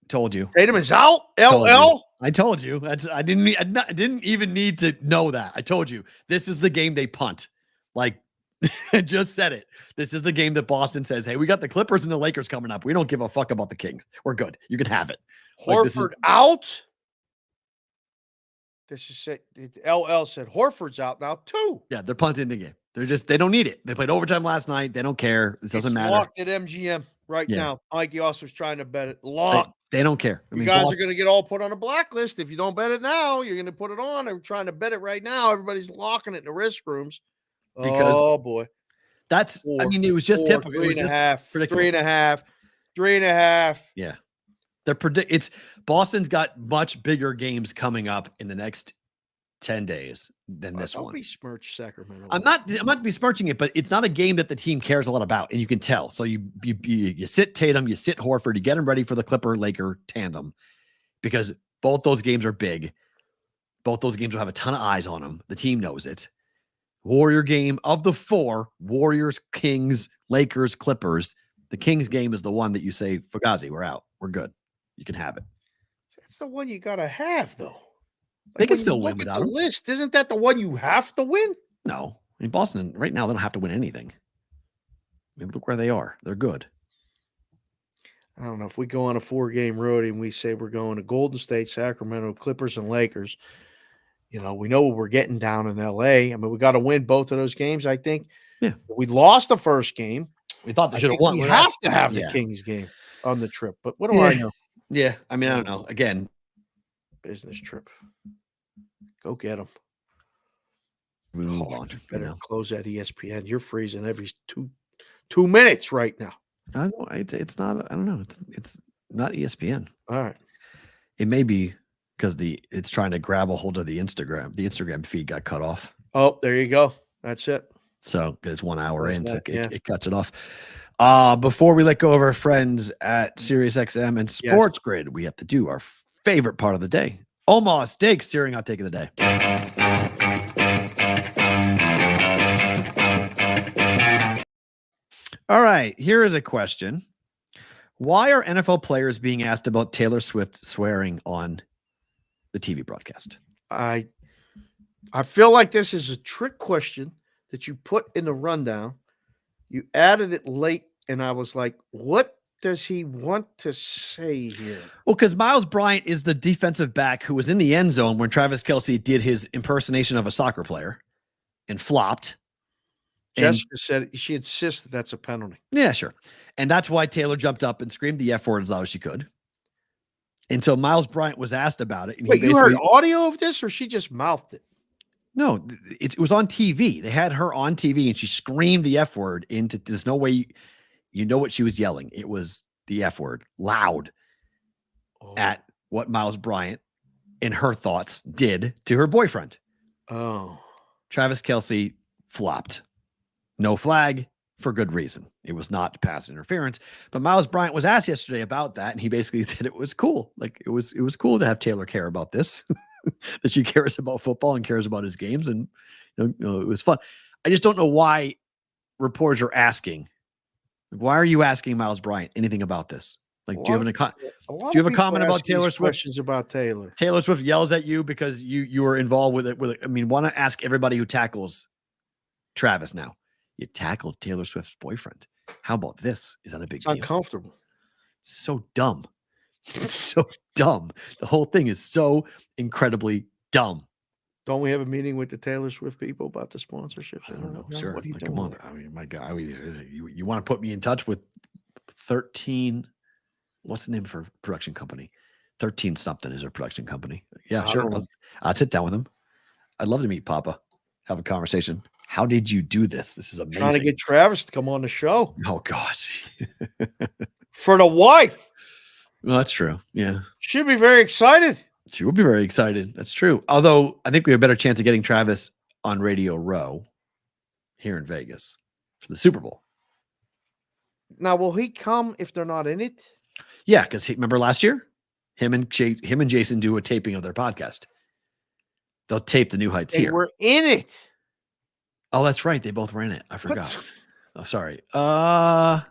Told you. Tatum is out. Told you. LL. I told you. I didn't even need to know that. I told you. This is the game they punt. Like, I just said it. This is the game that Boston says, hey, we got the Clippers and the Lakers coming up. We don't give a fuck about the Kings. We're good. You can have it. Like, this is- Horford out. This is it. LL said Horford's out now too. Yeah, they're punting the game. They don't need it. They played overtime last night. They don't care. It doesn't It's matter. locked at MGM right Yeah. now. Mikey Osler's trying to bet it. They, Locked. they don't care. I You mean, guys Boston- are going to get all put on a blacklist. If you don't bet it now, you're going to put it on. They're trying to bet it right now. Everybody's locking it in the risk rooms. Because oh boy. that's, I mean, it was just 4, typical. It was just 3.5, predictable. 3.5, 3.5. Yeah. It's Boston's got much bigger games coming up in the next 10 days than this Don't one. besmirch Sacramento. I'm not besmirching it, but it's not a game that the team cares a lot about, and you can tell. So you sit Tatum, you sit Horford, you get them ready for the Clipper-Laker tandem because both those games are big. Both those games will have a ton of eyes on them. The team knows it. Warrior game of the 4, Warriors, Kings, Lakers, Clippers. The Kings game is the one that you say, Fugazi, we're out. We're good. You can have it. That's the one you got to have, though. They can when you still win look at without the him. list. Isn't that the one you have to win? No. I mean, Boston, right now, they don't have to win anything. I mean, look where they are. They're good. I don't know. If we go on a 4-game road and we say we're going to Golden State, Sacramento, Clippers, and Lakers, we know we're getting down in LA. I mean, we got to win both of those games, I think. Yeah. We lost the first game. We thought they I should have think won. we but have that's- to have the yeah. Kings game on the trip. But what do I know? Yeah. I mean, I don't know. Again, Business trip. Go get them. we move on. Better close that ESPN. You're freezing every two minutes right now. I know it's not. I don't know. It's not ESPN. All right. It may be because it's trying to grab a hold of the Instagram. The Instagram feed got cut off. Oh, there you go. That's it. So it's 1 hour There's in, so that, yeah. it cuts it off. Before we let go of our friends at SiriusXM and Yes. Sports Grid, we have to do our favorite part of the day. Omaha Steaks, Searing hot take of the day. All right, here is a question. Why are NFL players being asked about Taylor Swift swearing on the TV broadcast? I feel like this is a trick question that you put in the rundown. You added it late, and I was like, what does he want to say here? Well, because Miles Bryant is the defensive back who was in the end zone when Travis Kelce did his impersonation of a soccer player and flopped. And- Jessica said she insists that that's a penalty. yeah, sure. And that's why Taylor jumped up and screamed the F word as loud as she could. And so Miles Bryant was asked about it. And he Wait, you heard basically- audio of this, or she just mouthed it? No, it was on TV. They had her on TV and she screamed the F word into, there's no way you know what she was yelling. It was the F word loud at what Miles Bryant and her thoughts did to her boyfriend. Oh. Travis Kelce flopped. No flag for good reason. It was not pass interference. But Miles Bryant was asked yesterday about that, and he basically said it was cool. Like it was cool to have Taylor care about this, that she cares about football and cares about his games, and it was fun. I just don't know why reporters are asking. Why are you asking Miles Bryant anything about this? Like, do you have Do you have a comment about Taylor Swift? Questions about Taylor. Taylor Swift yells at you because you were involved with it. I mean, want to ask everybody who tackles Travis now. You tackled Taylor Swift's boyfriend. How about this? Is that a big It's deal? uncomfortable. So dumb. It's so dumb. The whole thing is so incredibly dumb. Don't we have a meeting with the Taylor Swift people about the sponsorships? I don't know. Sure. What are you Like, doing? come on. I mean, my God. You want to put me in touch with 13? What's the name of her production company? 13 something is her production company. Yeah, sure. I'd sit down with him. I'd love to meet Papa, have a conversation. How did you do this? This is amazing. Trying to get Travis to come on the show. Oh, God. For the wife. Well, that's true. Yeah. She'll be very excited. She will be very excited. That's true. Although I think we have a better chance of getting Travis on Radio Row here in Vegas for the Super Bowl. Now, will he come if they're not in it? Yeah, because remember last year, him and Jason do a taping of their podcast. They'll tape the New Heights They here. were in it. Oh, that's right. They both were in it. I forgot. Oh, sorry. I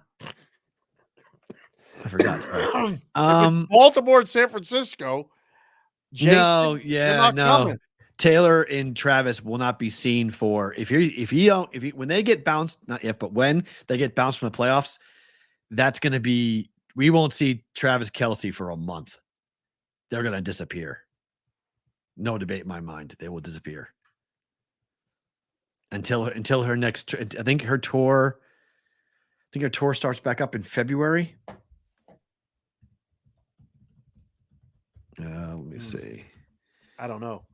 forgot. Sorry. If it's Baltimore and San Francisco. Jason, they're not coming. Taylor and Travis will not be seen for when they get bounced, not if, but when they get bounced from the playoffs, that's going to be, we won't see Travis Kelce for a month. They're going to disappear. No debate in my mind. They will disappear until her next, I think her tour starts back up in February. Let me see. I don't know.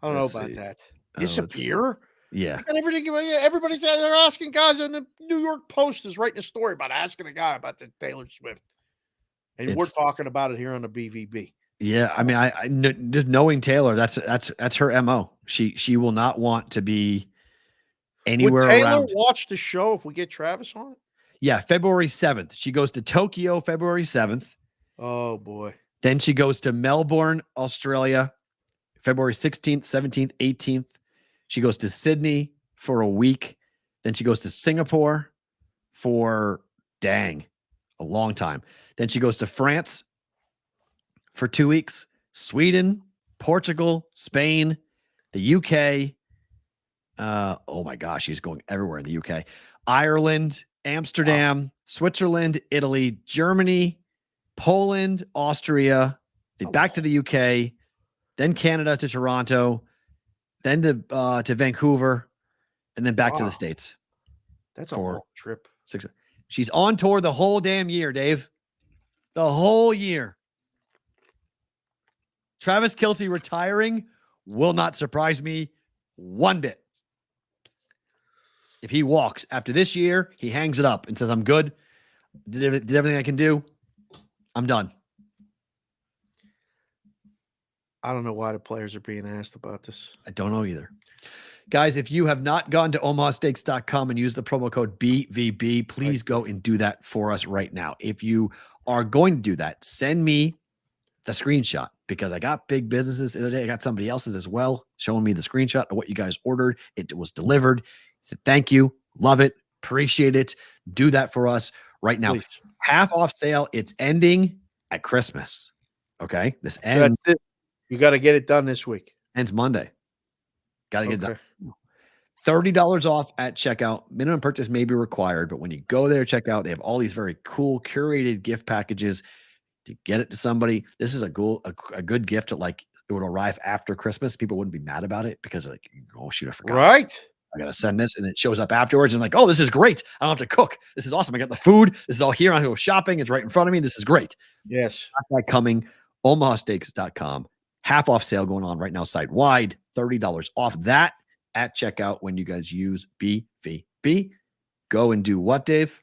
I don't know about that. Let's- Disappear? Yeah. And everything. Everybody's they're asking guys, and the New York Post is writing a story about asking a guy about the Taylor Swift, and we're talking about it here on the BvB. Yeah, I mean, just knowing Taylor, that's her MO. She will not want to be anywhere Would Taylor around. watch the show if we get Travis on it? Yeah, February 7th. She goes to Tokyo February 7th. Oh boy. Then she goes to Melbourne, Australia, February 16th, 17th, 18th. She goes to Sydney for a week. Then she goes to Singapore for a long time. Then she goes to France for 2 weeks, Sweden, Portugal, Spain, the UK. Oh my gosh, she's going everywhere in the UK. Ireland, Amsterdam, Switzerland, Italy, Germany, Poland, Austria, back to the UK, then Canada to Toronto, then to Vancouver, and then back to the States. That's a long trip. She's on tour the whole damn year, Dave. The whole year. Travis Kelce retiring will not surprise me one bit. If he walks after this year, he hangs it up and says, I'm good. Did everything I can do. I'm done. I don't know why the players are being asked about this. I don't know either. Guys, if you have not gone to omahasteaks.com and used the promo code BVB, please go and do that for us right now. If you are going to do that, send me the screenshot because I got big businesses the other day. I got somebody else's as well showing me the screenshot of what you guys ordered. It was delivered. I said, thank you. Love it. Appreciate it. Do that for us right now. Please. Half off sale. It's ending at Christmas. Okay. This ends. That's it. You got to get it done this week. Ends Monday. Got to get it done. $30 off at checkout. Minimum purchase may be required, but when you go there, check out, they have all these very cool curated gift packages to get it to somebody. This is a good gift to, like, it would arrive after Christmas. People wouldn't be mad about it because, like, oh shoot, I forgot. Right. I got to send this, and it shows up afterwards and like, oh, this is great. I don't have to cook. This is awesome. I got the food. This is all here. I go shopping. It's right in front of me. This is great. Yes. Got that coming. omahasteaks.com. Half off sale going on right now site wide. $30 off that at checkout when you guys use BVB. Go and do what, Dave?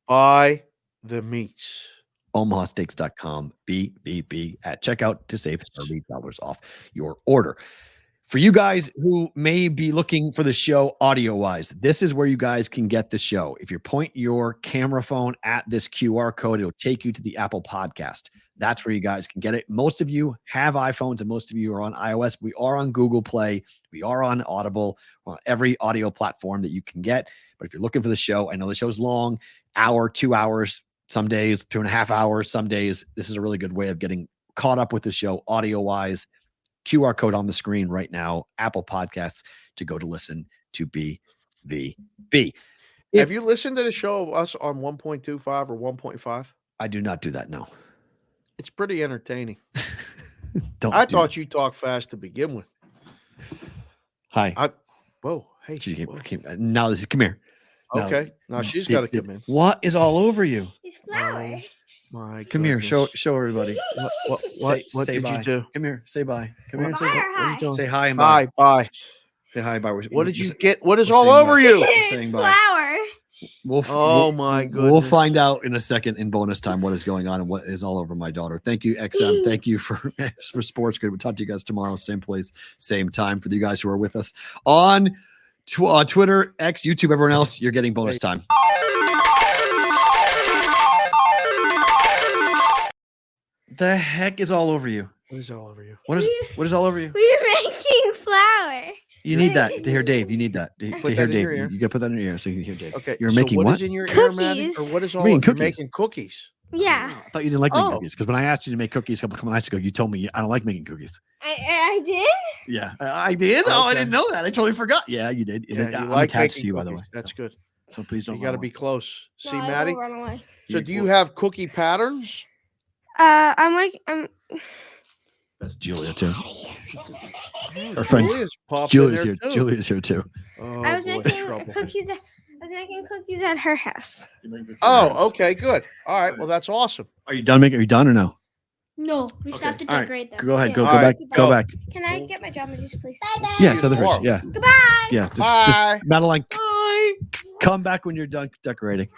Buy the meats. omahasteaks.com, BVB at checkout to save $30 off your order. For you guys who may be looking for the show audio-wise, this is where you guys can get the show. If you point your camera phone at this QR code, it'll take you to the Apple Podcast. That's where you guys can get it. Most of you have iPhones and most of you are on iOS. We are on Google Play. We are on Audible. We're on every audio platform that you can get. But if you're looking for the show, I know the show's long, hour, 2 hours, Some days 2.5 hours. Some days this is a really good way of getting caught up with the show audio wise. QR code on the screen right now. Apple Podcasts to go to listen to BvB. Have you listened to the show of us on 1.25 or 1.5? I do not do that. No. It's pretty entertaining. I thought you talked fast to begin with. Hi. Whoa. Hey. Now this is come here. Okay. Now she's got to come in. What is all over you? It's flour. My Come here. goodness. Show everybody. What say did bye. you do? Come here. Say bye. Come here and say Bye or what are you hi? doing? Say hi and bye. Bye. Bye. Say hi. Bye. What did you get? What is we're all saying over bye. you? We're saying It's bye. flour. My We'll goodness. find out in a second in bonus time what is going on and what is all over my daughter. Thank you, XM. Thank you for Sports Grid. We'll talk to you guys tomorrow, same place, same time. For you guys who are with us on Twitter, X, YouTube, everyone else, you're getting bonus time. The heck is all over you? What is all over you? What is all over you? We're making flour. You need that to hear Dave. You need that to Put hear that in Dave. your ear. You got to put that in your ear so you can hear Dave. Okay. You're so making what what? is in your ear, Maddie? Cookies. Or what is all? You're You're making making cookies. Yeah. I thought you didn't like making Oh. cookies because when I asked you to make cookies a couple nights ago, you told me I don't like making cookies. I did? Yeah, I did. Oh, I Okay. didn't know that. I totally forgot. Yeah, you did. Yeah, I'm you like attached making to you, by the cookies. way. That's so, good. So please don't. You got to run be away. close. No, See, I Maddie? won't run away. So do you have cookie patterns? I'm That's Julia too. Oh, Our friend Julia's popped Julia's in here. there too. Julia's here too. Oh, I was boy, making trouble. cookies. I was making cookies at her house. Oh, okay, good. All right, well, that's awesome. Are you done making? Are you done or no? No, we still have to All right, decorate them. Go ahead. Go All back. right, Go go. back. Can I get my Jamba Juice, please? Yeah, it's on the fridge. Tomorrow. Yeah, Goodbye. yeah. Just Bye. Madeline, come back when you're done decorating.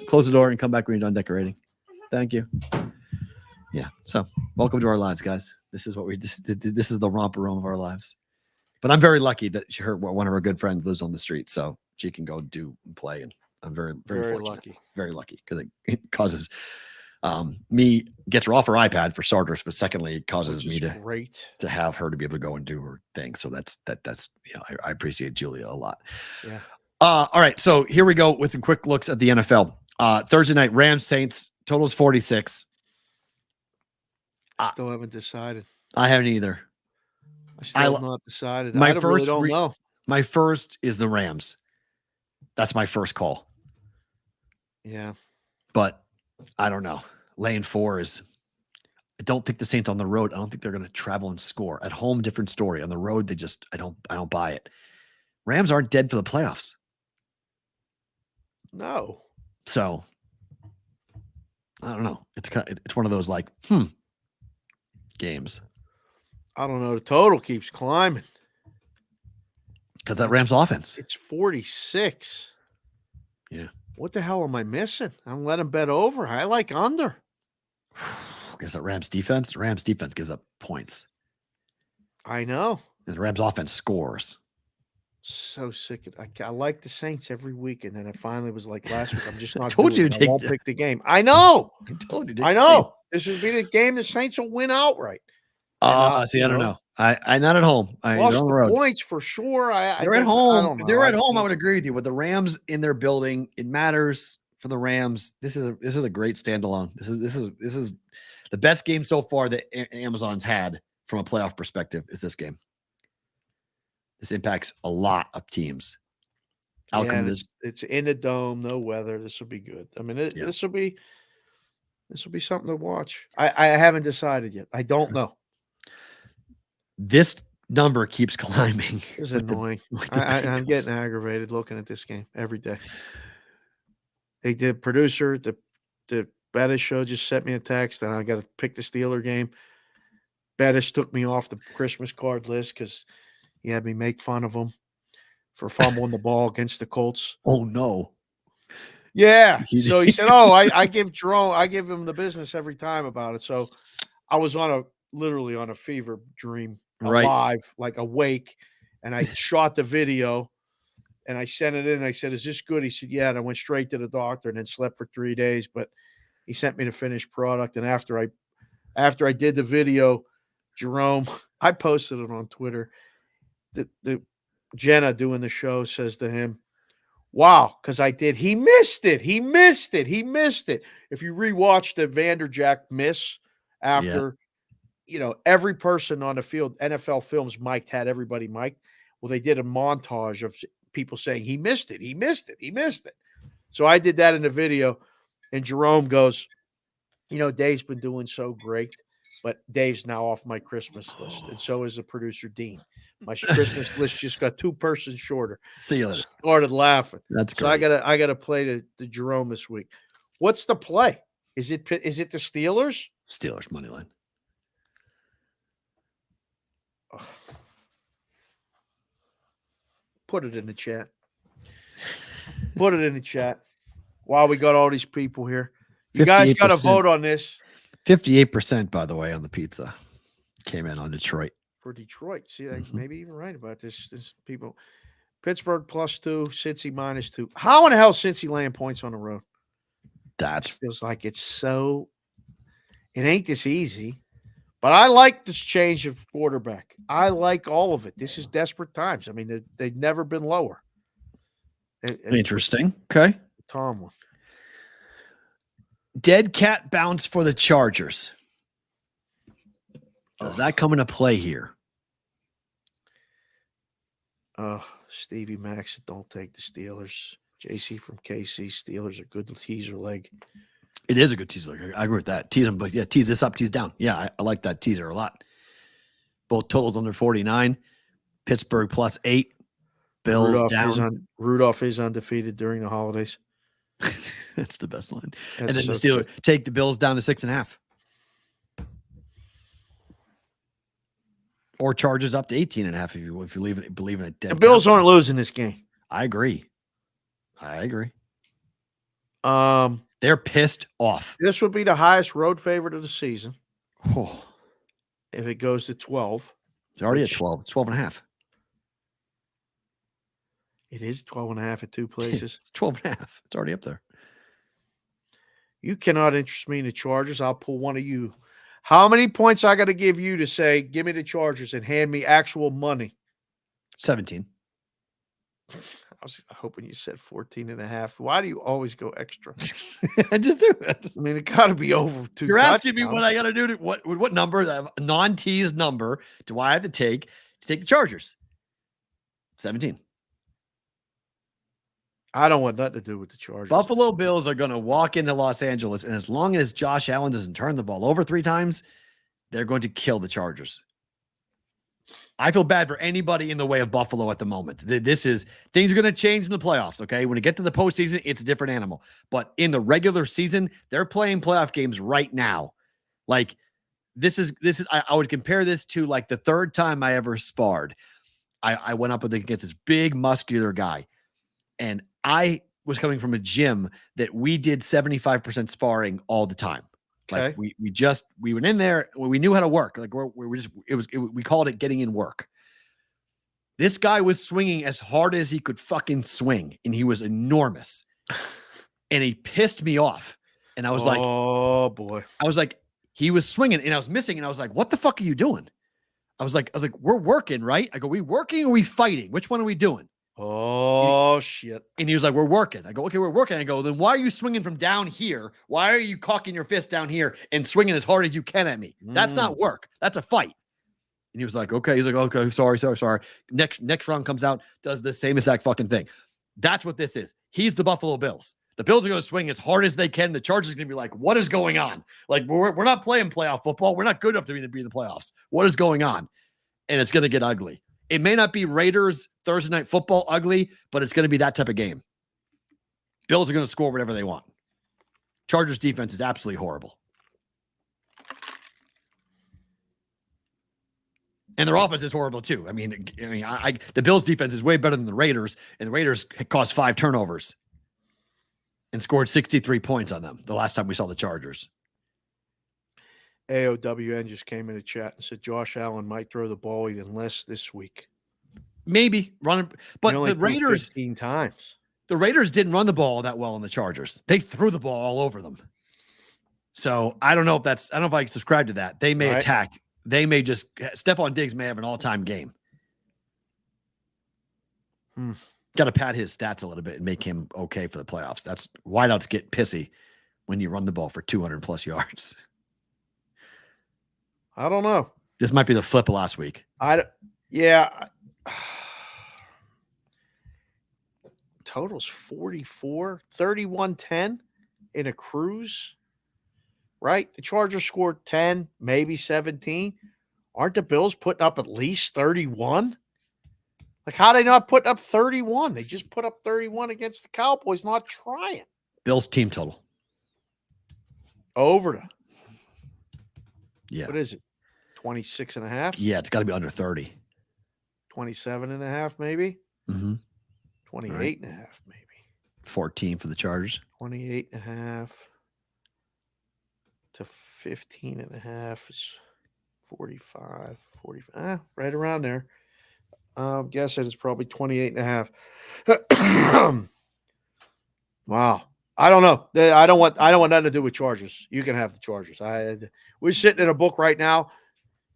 Close the door and come back when you're done decorating. Thank you. Yeah. So, welcome to our lives, guys. This is what we this is the romper room of our lives. But I'm very lucky that one of her good friends lives on the street, so she can go do and play. And I'm very, very, Very fortunate. lucky. Very lucky because it causes me gets her off her iPad for starters, but secondly, it causes Which me is to great. have her to be able to go and do her thing. So that's I appreciate Julia a lot. Yeah. All right, so here we go with some quick looks at the NFL. Thursday night, Rams Saints, totals 46. Still haven't decided. I haven't either. I still have not decided. My I don't, really first don't know. My first is the Rams. That's my first call. Yeah. But I don't know. Lane 4 is. I don't think the Saints on the road. I don't think they're going to travel and score. At home, different story. On the road, they just. I don't buy it. Rams aren't dead for the playoffs. No. So I don't know. It's one of those like games I don't know. The total keeps climbing. because that Rams offense. It's 46. Yeah. What the hell am I missing? I'm letting bet over. I like under. Because that Rams defense gives up points. I know. And the Rams offense scores. So sick of it. I like the Saints every week, and then it finally was like last week. I'm just not. Told doing you it. to I take won't the- pick the game. I know. I told you. I know. This would be the game the Saints will win outright. See, I don't know. I'm not at home. Plus They're on the the road. points for sure. They're at I home. don't know. They're at home. I can't would see- agree with you. With the Rams in their building, it matters for the Rams. This is a great standalone. This is the best game so far that Amazon's had from a playoff perspective. Is this game? This impacts a lot of teams. Outcome Yeah, of this. it's in the dome, no weather. This will be good. I mean, Yeah. this will be something to watch. I haven't decided yet. I don't know. This number keeps climbing. It's with the- annoying. with the I'm Bengals. getting aggravated looking at this game every day. The producer, the Bettis show just sent me a text, and I got to pick the Steeler game. Bettis took me off the Christmas card list because he had me make fun of him for fumbling the ball against the Colts. Oh no. Yeah. He So he said, "Oh, I give him the business every time about it." So I was literally on a fever dream, Right. alive, like awake, and I shot the video and I sent it in. I said, "Is this good?" He said, "Yeah." And I went straight to the doctor and then slept for 3 days. But he sent me the finished product. And after I did the video, Jerome, I posted it on Twitter. The Jenna doing the show says to him, Wow, because I did. He missed it. He missed it. He missed it. If you rewatch the Vanderjack miss after, every person on the field, NFL Films mic'd, had everybody mic'd. Well, they did a montage of people saying he missed it. He missed it. He missed it. So I did that in the video, and Jerome goes, Dave's been doing so great, but Dave's now off my Christmas list, and so is the producer Dean. My Christmas list just got 2 persons shorter. See you later. Started laughing. That's So great. I gotta play the Jerome this week. What's the play? Is it the Steelers? Steelers money line. Put it in the chat. Put it in the chat. Wow, we got all these people here. You guys got to 58%. vote on this 58%, by the way, on the pizza came in on Detroit. for Detroit. See, I maybe even right about this. This people. Pittsburgh +2, Cincy -2. How in the hell Cincy laying points on the road? That's Feels like it's so. It ain't this easy, but I like this change of quarterback. I like all of it. This is desperate times. I mean, they've never been lower. And interesting. Okay. Tomlin. Dead cat bounce for the Chargers. Does that come into play here? Stevie Max, don't take the Steelers. JC from KC, Steelers are good teaser leg. It is a good teaser. I agree with that. Tease them, but yeah, tease this up, tease down. Yeah, I like that teaser a lot. Both totals under 49. Pittsburgh +8. Bills down. Rudolph is undefeated during the holidays. That's the best line. That's and then so the Steelers good. take the Bills down to 6.5. Or Chargers up to 18.5 if you believe in it. The Bills aren't losing this game. I agree. They're They're pissed off. This would be the highest road favorite of the season Oh, if it goes to 12. it's already at Which- 12. It's 12.5. It is 12.5 at 2 places. It's 12.5. It's already up there. You cannot interest me in the Chargers. I'll pull one of you. How many points I got to give you to say, give me the Chargers and hand me actual money? 17. I was hoping you said 14.5. Why do you always go extra? I just do. I mean, it got to be over 2 You're asking me touchdowns. what I got to do to what number, that non-teased number, do I have to take the Chargers? 17. I don't want nothing to do with the Chargers. Buffalo Bills are going to walk into Los Angeles, and as long as Josh Allen doesn't turn the ball over 3 times, they're going to kill the Chargers. I feel bad for anybody in the way of Buffalo at the moment. Things are going to change in the playoffs. Okay. When it get to the postseason, it's a different animal, but in the regular season, they're playing playoff games right now. Like I would compare this to like the 3rd time I ever sparred. I went up against this big muscular guy, and I was coming from a gym that we did 75% sparring all the time. Like Okay. we went in there, we knew how to work. Like we called it getting in work. This guy was swinging as hard as he could fucking swing, and he was enormous, and he pissed me off. And I was like, oh boy, he was swinging, and I was missing, and I was like, what the fuck are you doing? I was like, we're working, right? I go, we working or we fighting? Which one are we doing? oh shit. And he was like, we're working. I go, okay, we're working. I go, then why are you swinging from down here? Why are you cocking your fist down here and swinging as hard as you can at me? That's not work. That's a fight. And he was like, okay. He's like, okay, sorry. Next round comes out, does the same exact fucking thing. That's what this is. He's the Buffalo Bills. The Bills are going to swing as hard as they can. The Chargers are going to be like, what is going on? Like, we're not playing playoff football. We're not good enough to be in the playoffs. What is going on? And it's going to get ugly. It may not be Raiders Thursday night football ugly, but it's going to be that type of game. Bills are going to score whatever they want. Chargers defense is absolutely horrible. And their offense is horrible too. I mean, the Bills defense is way better than the Raiders, and the Raiders caused 5 turnovers and scored 63 points on them the last time we saw the Chargers. AOWN just came in the chat and said Josh Allen might throw the ball even less this week. Maybe run, but He only the threw Raiders 15 times. The Raiders didn't run the ball that well in the Chargers. They threw the ball all over them. So I don't know if I can subscribe to that. They may attack. They may just Stephon Diggs may have an all-time game. got to pad his stats a little bit and make him okay for the playoffs. That's wideouts get pissy when you run the ball for 200 plus yards. I don't know. This might be the flip of last week. Totals 44, 31-10 in a cruise, right? The Chargers scored 10, maybe 17. Aren't the Bills putting up at least 31? Like, how they not putting up 31? They just put up 31 against the Cowboys, not trying. Bills team total. Over to. Yeah. What is it? 26.5? Yeah, it's got to be under 30. 27.5, maybe? Mm-hmm. 28.5, maybe. 14 for the Chargers. 28.5 to 15.5 is 45, right around there. I'm guessing it's probably 28.5. Wow. I don't know. I don't want nothing to do with Chargers. You can have the Chargers. We're sitting in a book right now.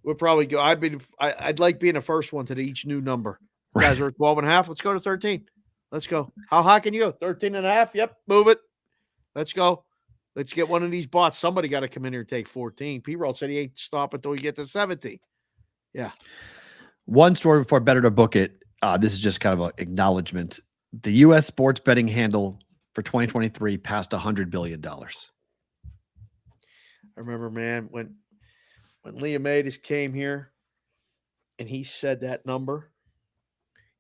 We'll probably go. I'd like being the first one to each new number. You guys are at 12.5. Let's go to 13. Let's go. How high can you go? 13.5. Yep. Move it. Let's go. Let's get one of these bots. Somebody got to come in here and take 14. Perrault said he ain't stop until we get to 17. Yeah. One story before better to book it. This is just kind of an acknowledgement. The U.S. sports betting handle for 2023 passed $100 billion. I remember, man, when Leonidas came here and he said that number,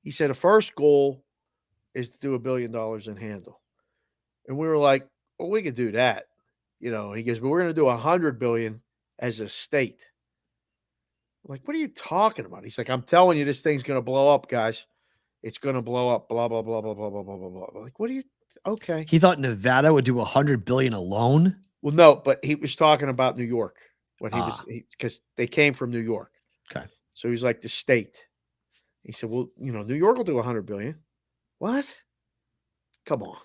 he said the first goal is to do $1 billion in handle. And we were like, well, we could do that. He goes, but we're going to do 100 billion as a state. I'm like, what are you talking about? He's like, I'm telling you, this thing's going to blow up, guys. It's going to blow up, blah, blah, blah, blah, blah, blah, blah, blah, blah. I'm like, what are you? Okay. He thought Nevada would do 100 billion alone. Well, no, but he was talking about New York when because they came from New York. Okay. So he's like the state. He said, well, New York will do 100 billion. What? Come on.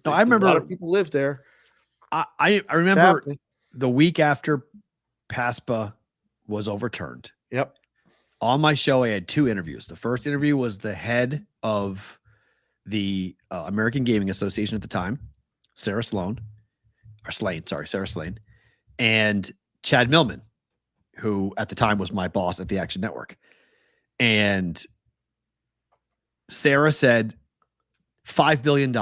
I remember a lot of people live there. I remember the week after PASPA was overturned. Yep. On my show, I had 2 interviews. The first interview was the head of the American Gaming Association at the time, Sarah Slane, and Chad Millman, who at the time was my boss at the Action Network. And Sarah said $5 billion.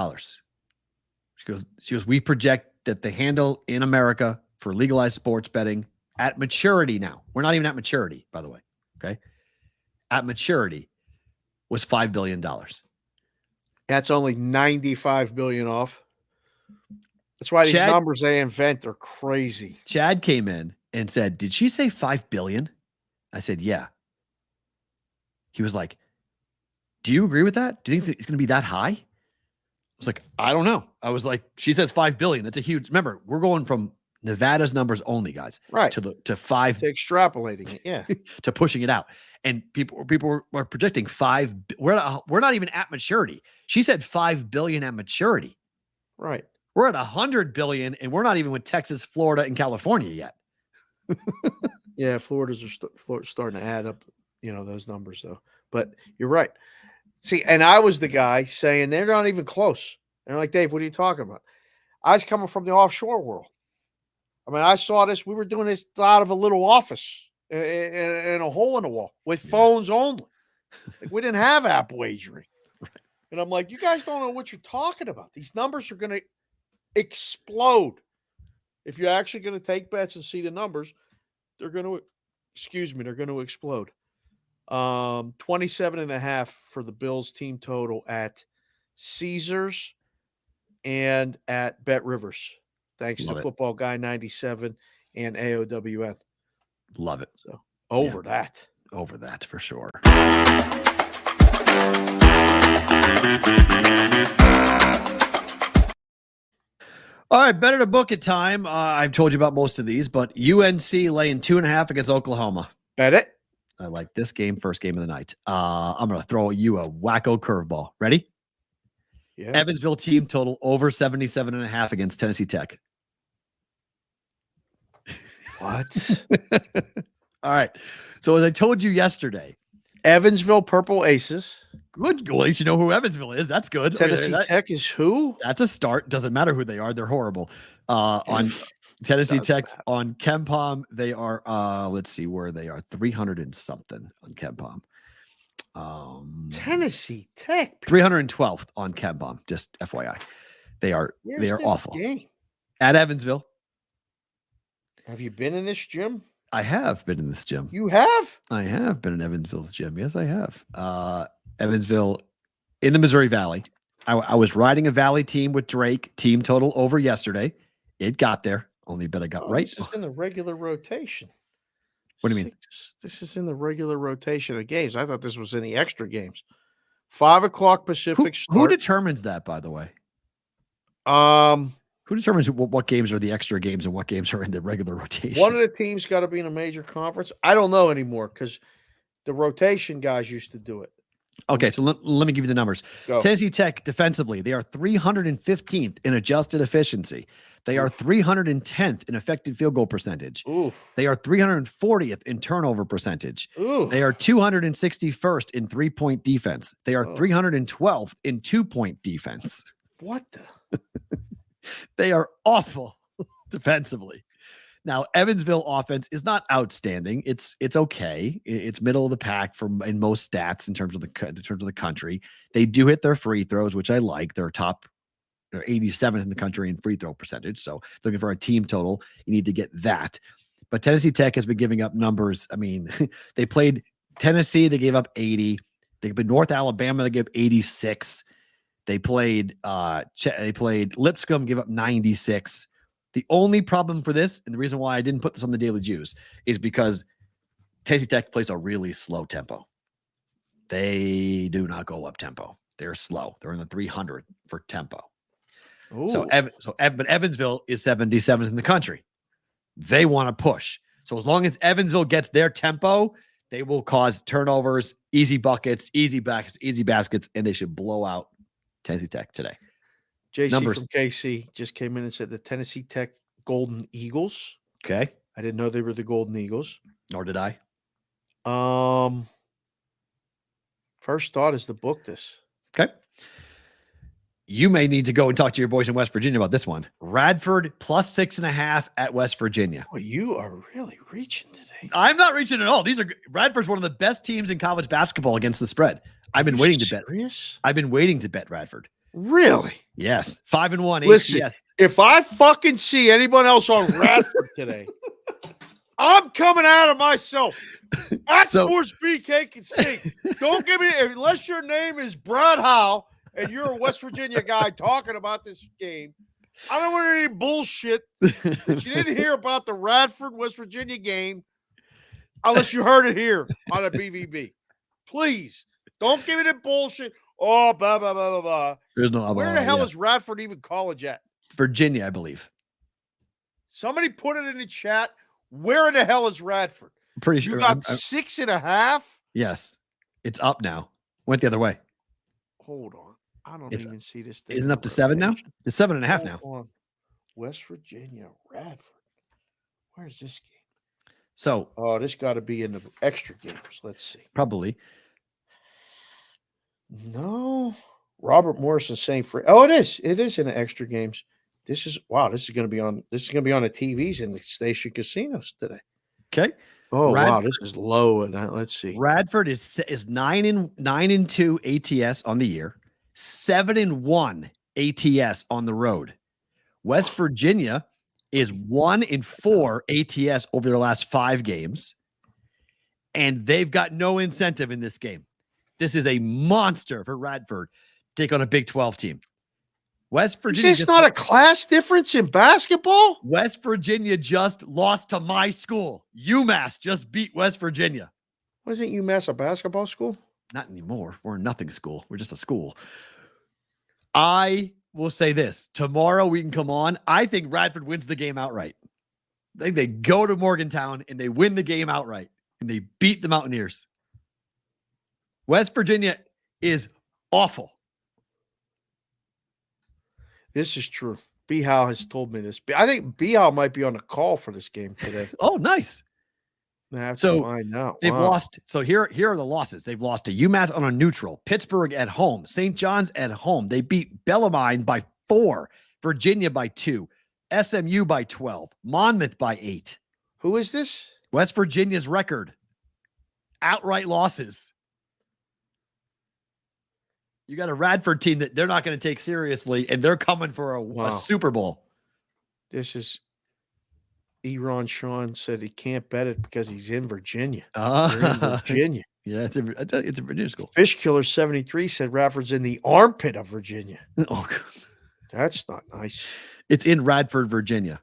She goes, we project that the handle in America for legalized sports betting at maturity now, we're not even at maturity, by the way. Okay. At maturity was $5 billion. That's only 95 billion off. That's why these numbers they invent are crazy. Chad came in and said, did she say 5 billion? I said, yeah. He was like, do you agree with that? Do you think it's going to be that high? I was like, I don't know. I was like, she says 5 billion. That's a huge, remember, we're going from Nevada's numbers only, guys, right? To 5, to extrapolating it, yeah, to pushing it out. And people were predicting 5. We're not even at maturity. She said 5 billion at maturity. Right. We're at 100 billion, and we're not even with Texas, Florida, and California yet. Yeah, Florida's starting to add up, those numbers though. But you're right. See, and I was the guy saying they're not even close. They're like, Dave, what are you talking about? I was coming from the offshore world. I mean, I saw this. We were doing this out of a little office in a hole in the wall with phones only. Like, we didn't have app wagering. Right. And I'm like, you guys don't know what you're talking about. These numbers are going to explode. If you're actually going to take bets and see the numbers, they're going to explode. 27.5 for the Bills team total at Caesars and at Bet Rivers. Thanks to Football Guy 97 and AOWN. Love it. So over that for sure. All right, better to book it time. I've told you about most of these, but UNC laying 2.5 against Oklahoma. Bet it. I like this game, first game of the night. I'm going to throw you a wacko curveball. Ready? Yeah. Evansville team total over 77.5 against Tennessee Tech. What? All right. So as I told you yesterday, Evansville Purple Aces. Good. Well, at least you know who Evansville is. That's good. Tennessee Tech is who? That's a start. Doesn't matter who they are. They're horrible. On Tennessee Tech on KenPom, they are. Let's see where they are. 300 and something on KenPom. Tennessee Tech 312th on KenPom. Just FYI, they are awful. Game? At Evansville. Have you been in this gym? I have been in this gym. You have? I have been in Evansville's gym. Yes, I have. Evansville in the Missouri Valley. I was riding a Valley team with Drake. Team total over yesterday. It got there. Only bet I got right. This is in the regular rotation. What do you mean? This is in the regular rotation of games. I thought this was in the extra games. 5 o'clock Pacific start. Who determines that, by the way? Who determines what games are the extra games and what games are in the regular rotation? One of the teams got to be in a major conference. I don't know anymore because the rotation guys used to do it. Okay, so let me give you the numbers. Go. Tennessee Tech defensively, they are 315th in adjusted efficiency. They are 310th in effective field goal percentage. Oof. They are 340th in turnover percentage. Oof. They are 261st in 3-point defense. They are 312th in 2-point defense. What the? They are awful defensively. Now, Evansville offense is not outstanding. It's okay. It's middle of the pack in most stats in terms of the country. They do hit their free throws, which I like. They're 87th in the country in free throw percentage. So looking for a team total, you need to get that. But Tennessee Tech has been giving up numbers. I mean, they played Tennessee, they gave up 80. They played North Alabama, they gave up 86. They played Lipscomb, give up 96. The only problem for this, and the reason why I didn't put this on the Daily Juice, is because Tennessee Tech plays a really slow tempo. They do not go up tempo. They're slow. They're in the 300 for tempo. But Evansville is 77th in the country. They want to push. So as long as Evansville gets their tempo, they will cause turnovers, easy buckets, easy baskets, and they should blow out Tennessee Tech today. JC Numbers. from KC just came in and said the Tennessee Tech Golden Eagles. Okay. I didn't know they were the Golden Eagles. Nor did I. First thought is to book this. Okay. You may need to go and talk to your boys in West Virginia about this one. Radford plus 6.5 at West Virginia. Oh, you are really reaching today. I'm not reaching at all. Radford's one of the best teams in college basketball against the spread. I've been waiting to bet. I've been waiting to bet Radford. Really? Yes. 5-1. Listen, ACS. if I fucking see anyone else on Radford today, I'm coming out of myself. At Sports BK can sing. Don't give me, unless your name is Brad Howe and you're a West Virginia guy talking about this game. I don't want any bullshit that you didn't hear about the Radford, West Virginia game unless you heard it here on a BvB. Please don't give me the bullshit. Oh, blah, blah, blah, blah, blah. There's no. Where the hell is Radford even college at? Virginia, I believe. Somebody put it in the chat. Where in the hell is Radford? I'm pretty sure. You got 6.5? Yes. It's up now. Went the other way. Hold on. I don't even see this thing. Isn't it up to 7 now? It's 7.5 now. On. West Virginia, Radford. Where's this game? So. Oh, this got to be in the extra games. Let's see. Probably. No. Robert Morrison saying free. Oh, it is. It is in the extra games. This is going to be on the TVs in the station casinos today. Okay. Oh, wow, this is low. And let's see. Radford is 9-2 ATS on the year, 7-1 ATS on the road. West Virginia is 1-4 ATS over their last 5 games, and they've got no incentive in this game. This is a monster for Radford to take on a Big 12 team. West Virginia. Is this not a class difference in basketball? West Virginia just lost to my school. UMass just beat West Virginia. Wasn't UMass a basketball school? Not anymore. We're a nothing school. We're just a school. I will say this. Tomorrow we can come on. I think Radford wins the game outright. I think they go to Morgantown and they win the game outright. And they beat the Mountaineers. West Virginia is awful. This is true. B. Howe has told me this. I think B. Howe might be on a call for this game today. Oh, nice. I have to So find out. they've Wow. lost. So here are the losses. They've lost to UMass on a neutral, Pittsburgh at home, St. John's at home. They beat Bellarmine by 4, Virginia by 2, SMU by 12, Monmouth by 8. Who is this? West Virginia's record. Outright losses. You got a Radford team that they're not going to take seriously, and they're coming for a Super Bowl. This is Eron Sean said he can't bet it because he's in Virginia. They're in Virginia. Yeah, it's a Virginia school. Fish Killer 73 said Radford's in the armpit of Virginia. Oh, God. That's not nice. It's in Radford, Virginia.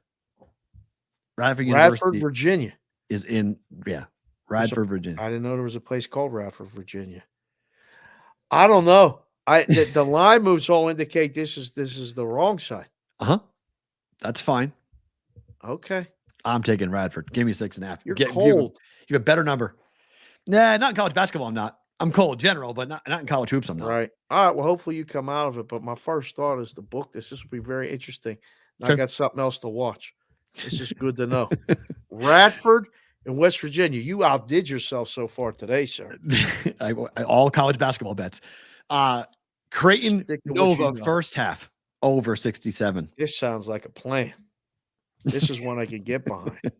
Radford Radford, Virginia is in Radford, Virginia. I didn't know there was a place called Radford, Virginia. I don't know. The line moves all indicate this is the wrong side. That's fine. Okay. I'm taking Radford. Give me 6.5. You're cold. You have a better number. Nah, not in college basketball. I'm not. I'm cold general, but not in college hoops. I'm not. Right. All right. Well, hopefully you come out of it. But my first thought is the book. This will be very interesting. I got something else to watch. This is good to know. Radford and West Virginia. You outdid yourself so far today, sir. All college basketball bets. Creighton Nova first half over 67. This sounds like a plan. This is one I can get behind.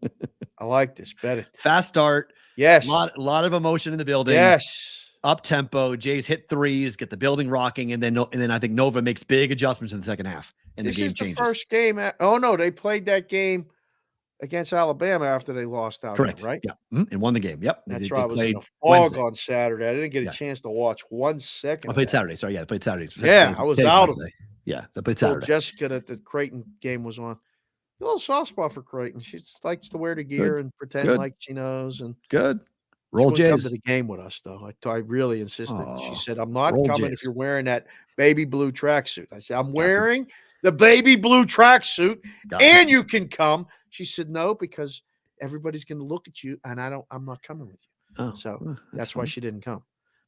I like this. Bet it. Fast start. Yes. A lot of emotion in the building. Yes. Up tempo. Jays hit threes, get the building rocking, and then I think Nova makes big adjustments in the second half, and the game changes. The first game. They played that game against Alabama after they lost out. Correct. Right. Yeah. And won the game. Yep. That's right. I was in a fog on Saturday. I didn't get a chance to watch 1 second. I played Saturday. Sorry. Yeah. I played Saturday. I was out of it. Yeah. So I played Saturday. Jessica that the Creighton game was on. A little soft spot for Creighton. She just likes to wear the gear and pretend like she knows. And good. Roll Jays. Come Jays. to the game with us, though. I really insisted. She said, I'm not Roll coming Jays. if you're wearing that baby blue tracksuit. I said, I'm wearing the baby blue tracksuit and you can come. She said, no, because everybody's going to look at you and I'm not coming with you. So that's why she didn't come.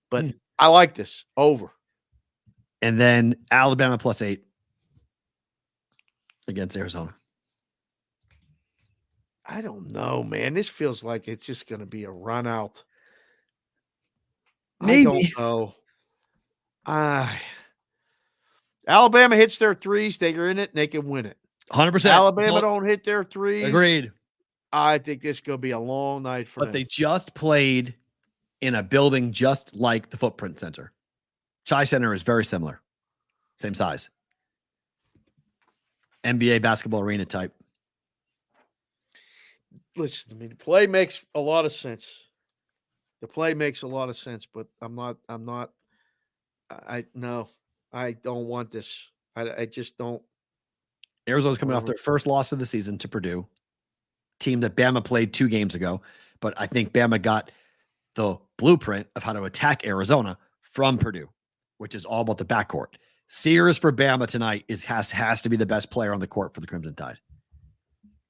But I like this. Over. And then Alabama +8 against Arizona. I don't know, man. This feels like it's just going to be a run out. Maybe. I don't know. Alabama hits their threes. They're in it, and they can win it. 100%. Alabama don't hit their threes. Agreed. I think this is going to be a long night for them. But they just played in a building just like the Footprint Center. Chi Center is very similar. Same size. NBA basketball arena type. Listen to me. The play makes a lot of sense. But I don't want this. I just don't. Arizona's coming off their first loss of the season to Purdue, team that Bama played 2 games ago. But I think Bama got the blueprint of how to attack Arizona from Purdue, which is all about the backcourt. Sears for Bama tonight has to be the best player on the court for the Crimson Tide.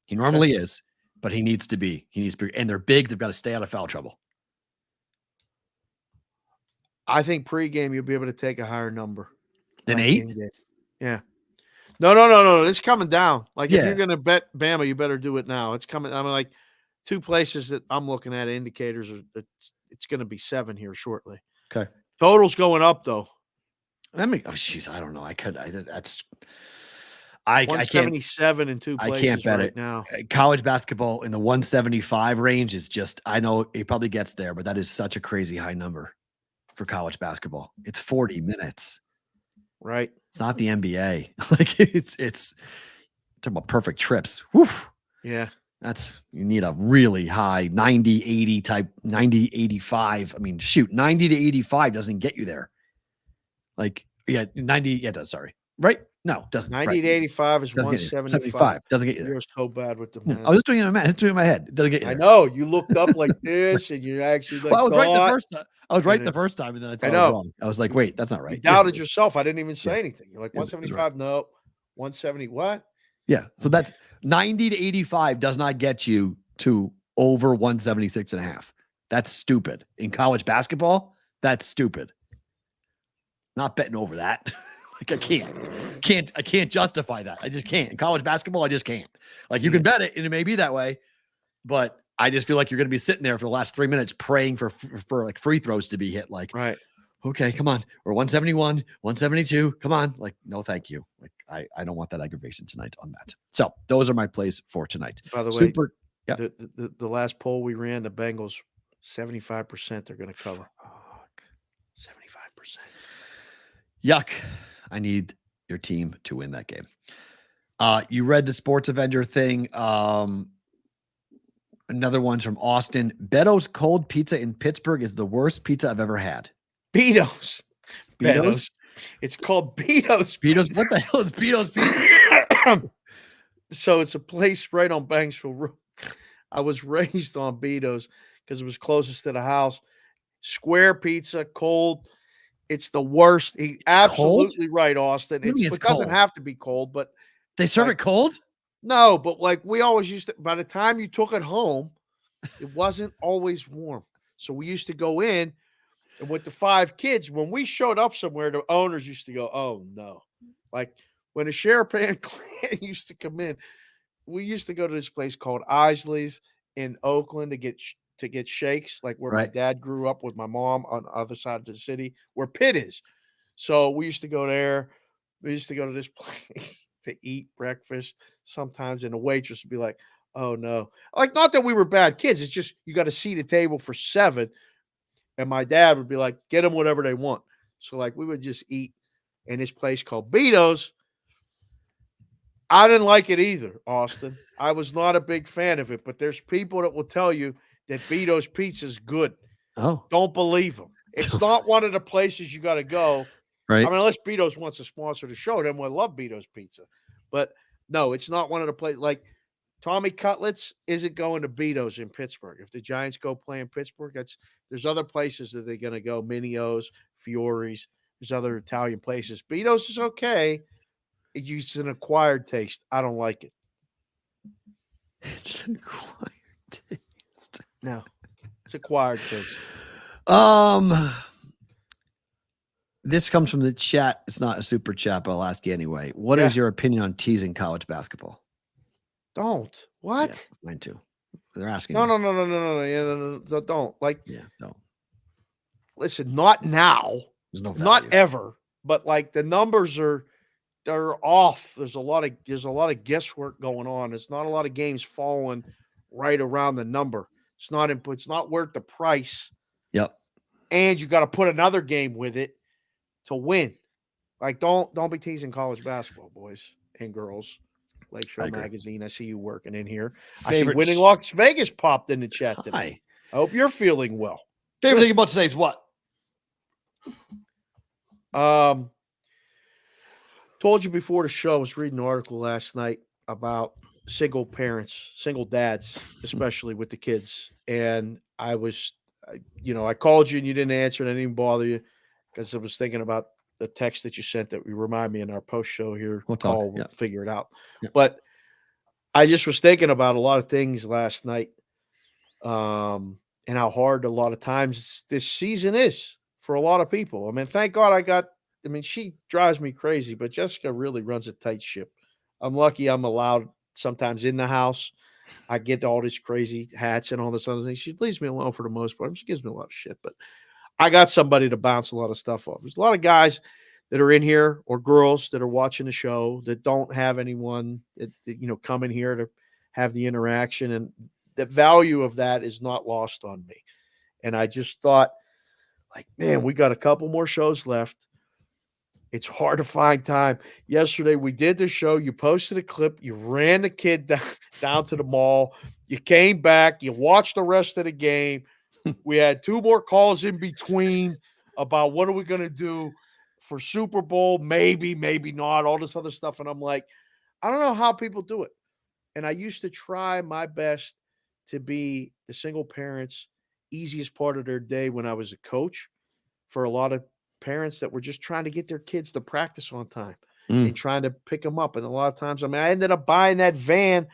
He normally is. But he needs to be. And they're big. They've got to stay out of foul trouble. I think pregame you'll be able to take a higher number than 8. Yeah. No. It's coming down. Like if you're going to bet Bama, you better do it now. It's coming. I mean, like 2 places that I'm looking at indicators are it's going to be 7 here shortly. Okay. Total's going up though. I mean, I don't know. I can't. 177 in 2 places. I can't bet right it now. College basketball in the 175 range is just. I know he probably gets there, but that is such a crazy high number for college basketball. It's 40 minutes. Right. It's not the NBA. Like it's talking about perfect trips. Whew. Yeah. You need a really high 90, 80 type, 90, 85. I mean, shoot, 90 to 85 doesn't get you there. Like, 90. Yeah, it does. Sorry. Right? No, doesn't. 90 to 85 is 175. Doesn't get you there. You're so bad with the math. I was just doing it in my head. It's doing it in my head. It doesn't get you there. I know. You looked up like this and you actually like, I was right the first time. I was right the first time, and then I was wrong. I was like, wait, that's not right. You doubted yourself. I didn't even say anything. You're like, 175? No. 170. What? Yeah. So that's 90 to 85 does not get you to over 176.5. That's stupid. In college basketball, that's stupid. Not betting over that. Like I can't justify that. I just can't. In college basketball, I just can't. Like you can bet it, and it may be that way, but I just feel like you're going to be sitting there for the last 3 minutes praying for like free throws to be hit. Like, Right. Okay, come on. We're 171, 172. Come on. Like, no, thank you. Like, I don't want that aggravation tonight on that. So those are my plays for tonight. By the way, Super. Yeah. The last poll we ran, the Bengals, 75% they're going to cover. 75%. Yuck. I need your team to win that game. You read the Sports Avenger thing. Another one's from Austin. Beto's cold pizza in Pittsburgh is the worst pizza I've ever had. Betos. Betos? It's called Betos. Betos. What the hell is Betos pizza? So it's a place right on Banksville Road. I was raised on Betos because it was closest to the house. Square pizza, cold. It's the worst. He's absolutely right, Austin. It doesn't cold? have to be cold, but They serve it cold? no, but like we always used to, by the time you took it home, it wasn't always warm. So we used to go in, and with the 5 kids, when we showed up somewhere, the owners used to go, "Oh no!" Like when the Sharapan clan used to come in, we used to go to this place called Isley's in Oakland to get shakes, like where my dad grew up with my mom on the other side of the city, where Pitt is. So we used to go there. We used to go to this place to eat breakfast sometimes, and the waitress would be like, "Oh no!" Like, not that we were bad kids. It's just you got to seat a table for 7. And my dad would be like, get them whatever they want. So, like, we would just eat in this place called Betos. I didn't like it either, Austin. I was not a big fan of it, but there's people that will tell you that Betos pizza is good. Oh. Don't believe them. It's not one of the places you got to go. Right. I mean, unless Betos wants to sponsor the show, then we'll love Betos pizza. But no, it's not one of the places. Like, Tommy Cutlets isn't going to Betos in Pittsburgh. If the Giants go play in Pittsburgh, there's other places that they're going to go. Minio's, Fiore's. There's other Italian places. Betos is okay. It's an acquired taste. I don't like it. It's an acquired taste. No, it's acquired taste. This comes from the chat. It's not a super chat, but I'll ask you anyway. What is your opinion on teasing college basketball? Don't. What? Yeah, mine too. They're asking. No. Yeah, don't. Like, don't. Listen, not now. There's no value. Not ever. But like the numbers they're off. There's a lot of guesswork going on. There's not a lot of games falling right around the number. It's not worth the price. Yep. And you got to put another game with it to win. Like, don't be teasing college basketball, boys and girls. Lakeshore Magazine. I see you working in here. I see Winning Las Vegas popped in the chat today. I hope you're feeling well. Favorite thing about today's what? Told you before the show, I was reading an article last night about single parents, single dads, especially with the kids. And I called you and you didn't answer and I didn't even bother you because I was thinking about the text that you sent that you remind me in our post show here. We'll figure it out. Yeah. But I just was thinking about a lot of things last night and how hard a lot of times this season is for a lot of people. I mean, thank God she drives me crazy, but Jessica really runs a tight ship. I'm lucky I'm allowed sometimes in the house. I get all these crazy hats and all this other thing. She leaves me alone for the most part. She gives me a lot of shit, but I got somebody to bounce a lot of stuff off. There's a lot of guys that are in here or girls that are watching the show that don't have anyone that come in here to have the interaction. And the value of that is not lost on me. And I just thought, like, man, we got a couple more shows left. It's hard to find time. Yesterday we did the show. You posted a clip. You ran the kid down to the mall. You came back. You watched the rest of the game. We had 2 more calls in between about what are we going to do for Super Bowl, maybe not, all this other stuff. And I'm like, I don't know how people do it. And I used to try my best to be the single parents' easiest part of their day when I was a coach for a lot of parents that were just trying to get their kids to practice on time and trying to pick them up. And a lot of times, I ended up buying that van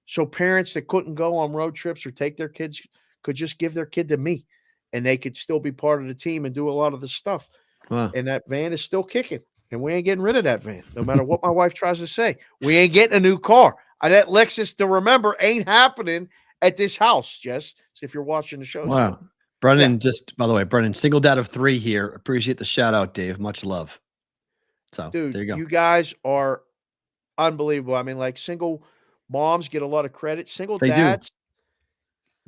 so parents that couldn't go on road trips or take their kids could just give their kid to me and they could still be part of the team and do a lot of the stuff. Wow. And that van is still kicking and we ain't getting rid of that van. No matter what my wife tries to say, we ain't getting a new car. That Lexus, to remember, ain't happening at this house, Jess. So if you're watching the show. Wow. So, Brennan, just by the way, Brennan, single dad of 3 here. Appreciate the shout out, Dave. Much love. So dude, there you go. you guys are unbelievable. I mean, like single moms get a lot of credit. Single They do. dads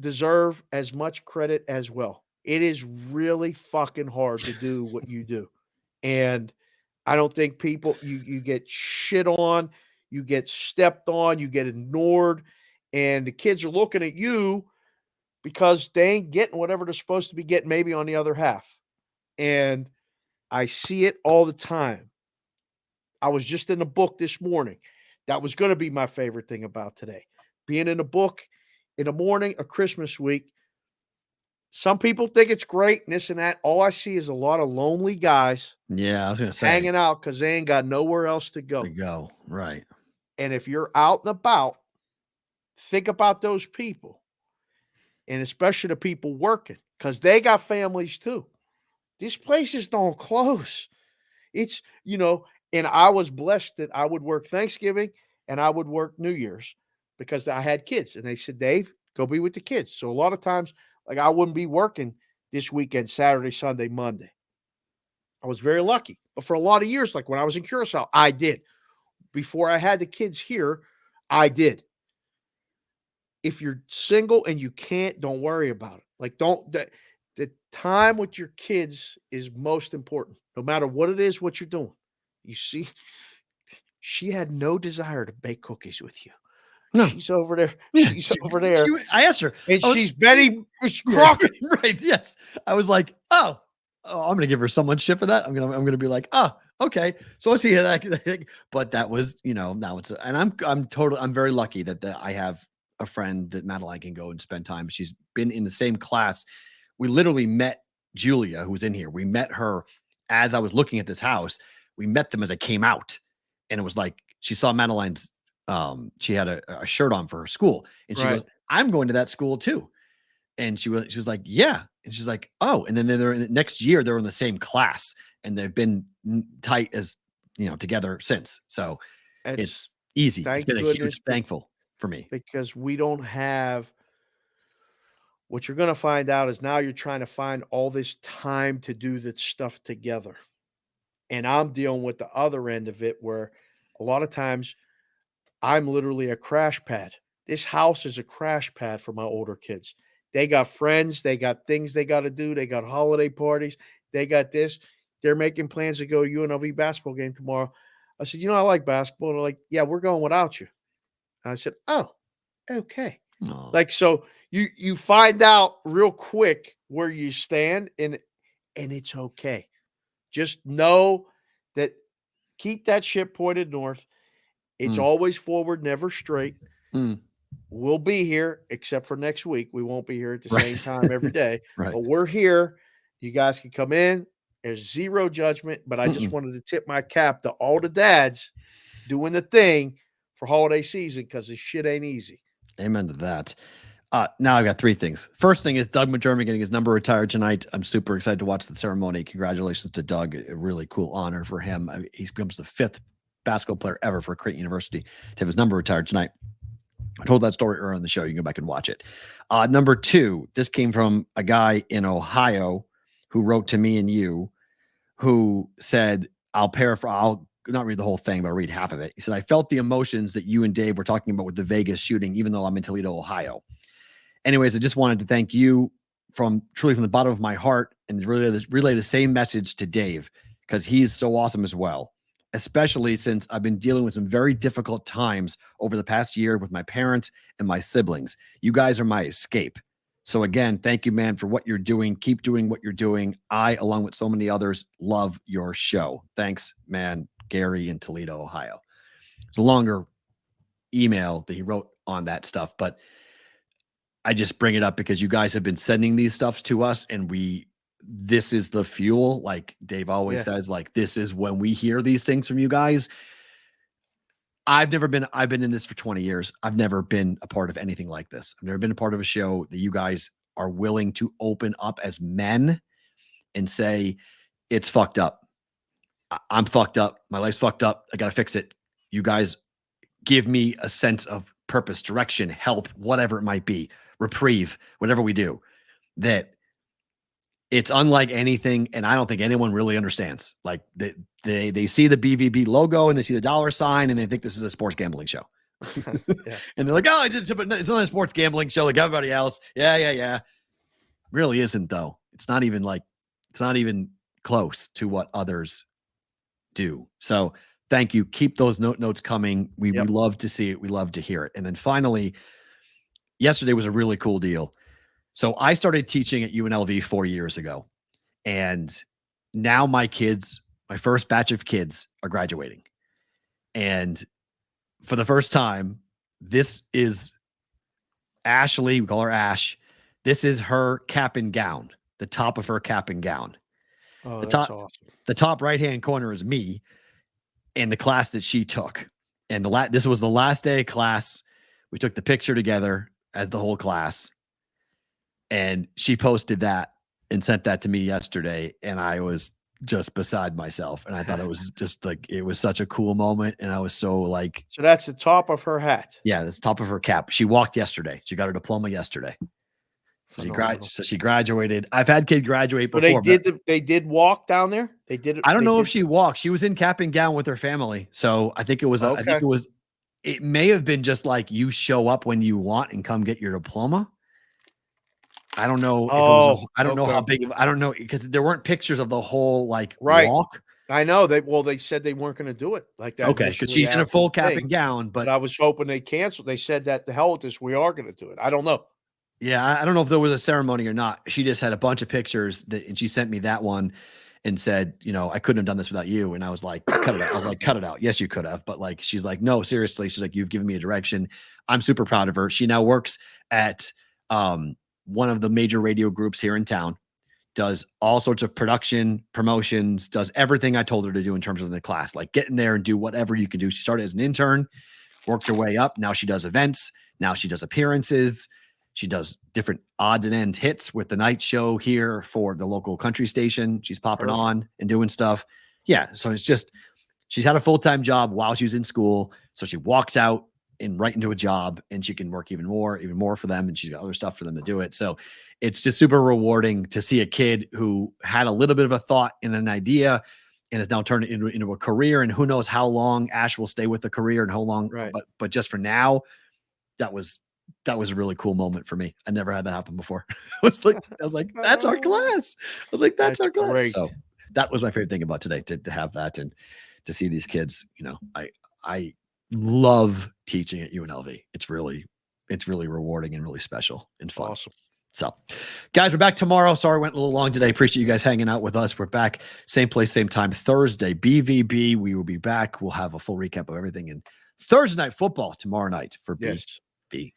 deserve as much credit as well. It is really fucking hard to do what you do. And I don't think people you get shit on, you get stepped on, you get ignored, and the kids are looking at you because they ain't getting whatever they're supposed to be getting maybe on the other half. And I see it all the time. I was just in a book this morning. That was going to be my favorite thing about today. Being in a book in the morning of Christmas week. Some people think it's great and this and that. All I see is a lot of lonely guys Yeah, I was going to say. hanging out because they ain't got nowhere else to go. Right. And if you're out and about, think about those people. And especially the people working because they got families too. These places don't close. It's, and I was blessed that I would work Thanksgiving and I would work New Year's because I had kids. And they said, Dave, go be with the kids. So a lot of times, like I wouldn't be working this weekend, Saturday, Sunday, Monday. I was very lucky. But for a lot of years, like when I was in Curacao, I did. Before I had the kids here, I did. If you're single and you can't, don't worry about it. Like the time with your kids is most important, no matter what it is, what you're doing. You see, she had no desire to bake cookies with you. No. She's over there. She's over there. I asked her. And she's Betty Crocker. Right. Yes. I was like, I'm going to give her so much shit for that. I'm going to be like, okay. So I see that. But that was, now it's, and I'm very lucky that I have a friend that Madeline can go and spend time. She's been in the same class. We literally met Julia, who was in here. We met her as I was looking at this house. We met them as I came out. And it was like, she saw Madeline's, she had a shirt on for her school. And she goes, I'm going to that school too. And she was like, yeah. And she's like, oh, and then they're next year, they're in the same class and they've been tight as, together since. So it's easy. It's been a huge thankful for me because we don't have, what you're going to find out is now you're trying to find all this time to do that stuff together. And I'm dealing with the other end of it where a lot of times I'm literally a crash pad. This house is a crash pad for my older kids. They got friends. They got things they got to do. They got holiday parties. They got this. They're making plans to go to UNLV basketball game tomorrow. I said, I like basketball. They're like, yeah, we're going without you. And I said, oh, okay. Aww. Like, so you find out real quick where you stand and it's okay. Just know that keep that ship pointed north. It's always forward, never straight. We'll be here except for next week. We won't be here at the same time every day. But we're here. You guys can come in. There's zero judgment, but I just wanted to tip my cap to all the dads doing the thing for holiday season because this shit ain't easy. Amen to that. Now I've got 3 things. First thing is Doug McDermott getting his number retired tonight. I'm super excited to watch the ceremony. Congratulations to Doug. A really cool honor for him. He becomes the 5th basketball player ever for Creighton University to have his number retired tonight. I told that story earlier on the show. You can go back and watch it. Number 2, this came from a guy in Ohio who wrote to me and you who said, I'll not read the whole thing, but I'll read half of it. He said, I felt the emotions that you and Dave were talking about with the Vegas shooting, even though I'm in Toledo, Ohio. Anyways, I just wanted to thank you truly from the bottom of my heart and relay the same message to Dave because he's so awesome as well, especially since I've been dealing with some very difficult times over the past year with my parents and my siblings. You guys are my escape. So again, thank you, man, for what you're doing. Keep doing what you're doing. I, along with so many others, love your show. Thanks, man. Gary in Toledo, Ohio. It's a longer email that he wrote on that stuff, but I just bring it up because you guys have been sending these stuffs to us and this is the fuel. Like Dave always says, like, this is when we hear these things from you guys. I've been in this for 20 years. I've never been a part of anything like this. I've never been a part of a show that you guys are willing to open up as men and say, it's fucked up. I'm fucked up. My life's fucked up. I got to fix it. You guys give me a sense of purpose, direction, help, whatever it might be, reprieve, whatever we do, that it's unlike anything. And I don't think anyone really understands. Like they see the BvB logo and they see the dollar sign and they think this is a sports gambling show. Yeah. And they're like, oh, it's not a sports gambling show like everybody else. Yeah. Really isn't, though. It's not even close to what others do. So thank you. Keep those notes coming. We love to see it. We love to hear it. And then finally, yesterday was a really cool deal. So I started teaching at UNLV 4 years ago. And now my first batch of kids are graduating. And for the first time, this is Ashley. We call her Ash. This is her cap and gown, the top of her cap and gown. Oh, that's awesome. The top right-hand corner is me and the class that she took. And this was the last day of class. We took the picture together as the whole class. And she posted that and sent that to me yesterday. And I was just beside myself. And I thought it was just like, it was such a cool moment. And I was so like. So that's the top of her hat. Yeah, that's the top of her cap. She walked yesterday. She got her diploma yesterday. So she graduated. I've had kids graduate before. They did walk down there. They did. I don't know if she walked. She was in cap and gown with her family. So I think it was. Okay. It may have been just like you show up when you want and come get your diploma. I don't know. I don't know how big. I don't know because there weren't pictures of the whole walk. I know they said they weren't going to do it like that. Okay, because she's in a full cap and gown, but I was hoping they canceled. They said that the hell with this, we are going to do it. I don't know. Yeah, I don't know if there was a ceremony or not. She just had a bunch of pictures and she sent me that one and said, I couldn't have done this without you. And I was like, cut it out. I was like, cut it out. Yes, you could have. But she's like, no, seriously. She's like, you've given me a direction. I'm super proud of her. She now works at one of the major radio groups here in town, does all sorts of production, promotions, does everything I told her to do in terms of the class, like get in there and do whatever you can do. She started as an intern, worked her way up. Now she does events. Now she does appearances. She does different odds and end hits with the night show here for the local country station. She's popping on and doing stuff. Yeah. So it's just, she's had a full-time job while she was in school. So she walks out and right into a job and she can work even more for them. And she's got other stuff for them to do it. So it's just super rewarding to see a kid who had a little bit of a thought and an idea and has now turned it into a career. And who knows how long Ash will stay with the career and how long, but just for now, that was a really cool moment for me. I never had that happen before. I was like, that's our class. I was like, that's our class. Great. So that was my favorite thing about today, to have that and to see these kids. I love teaching at UNLV. It's really rewarding and really special and fun. Awesome. So guys, we're back tomorrow. Sorry, went a little long today. Appreciate you guys hanging out with us. We're back same place, same time, Thursday, BvB. We will be back. We'll have a full recap of everything and Thursday night football tomorrow night for BvB.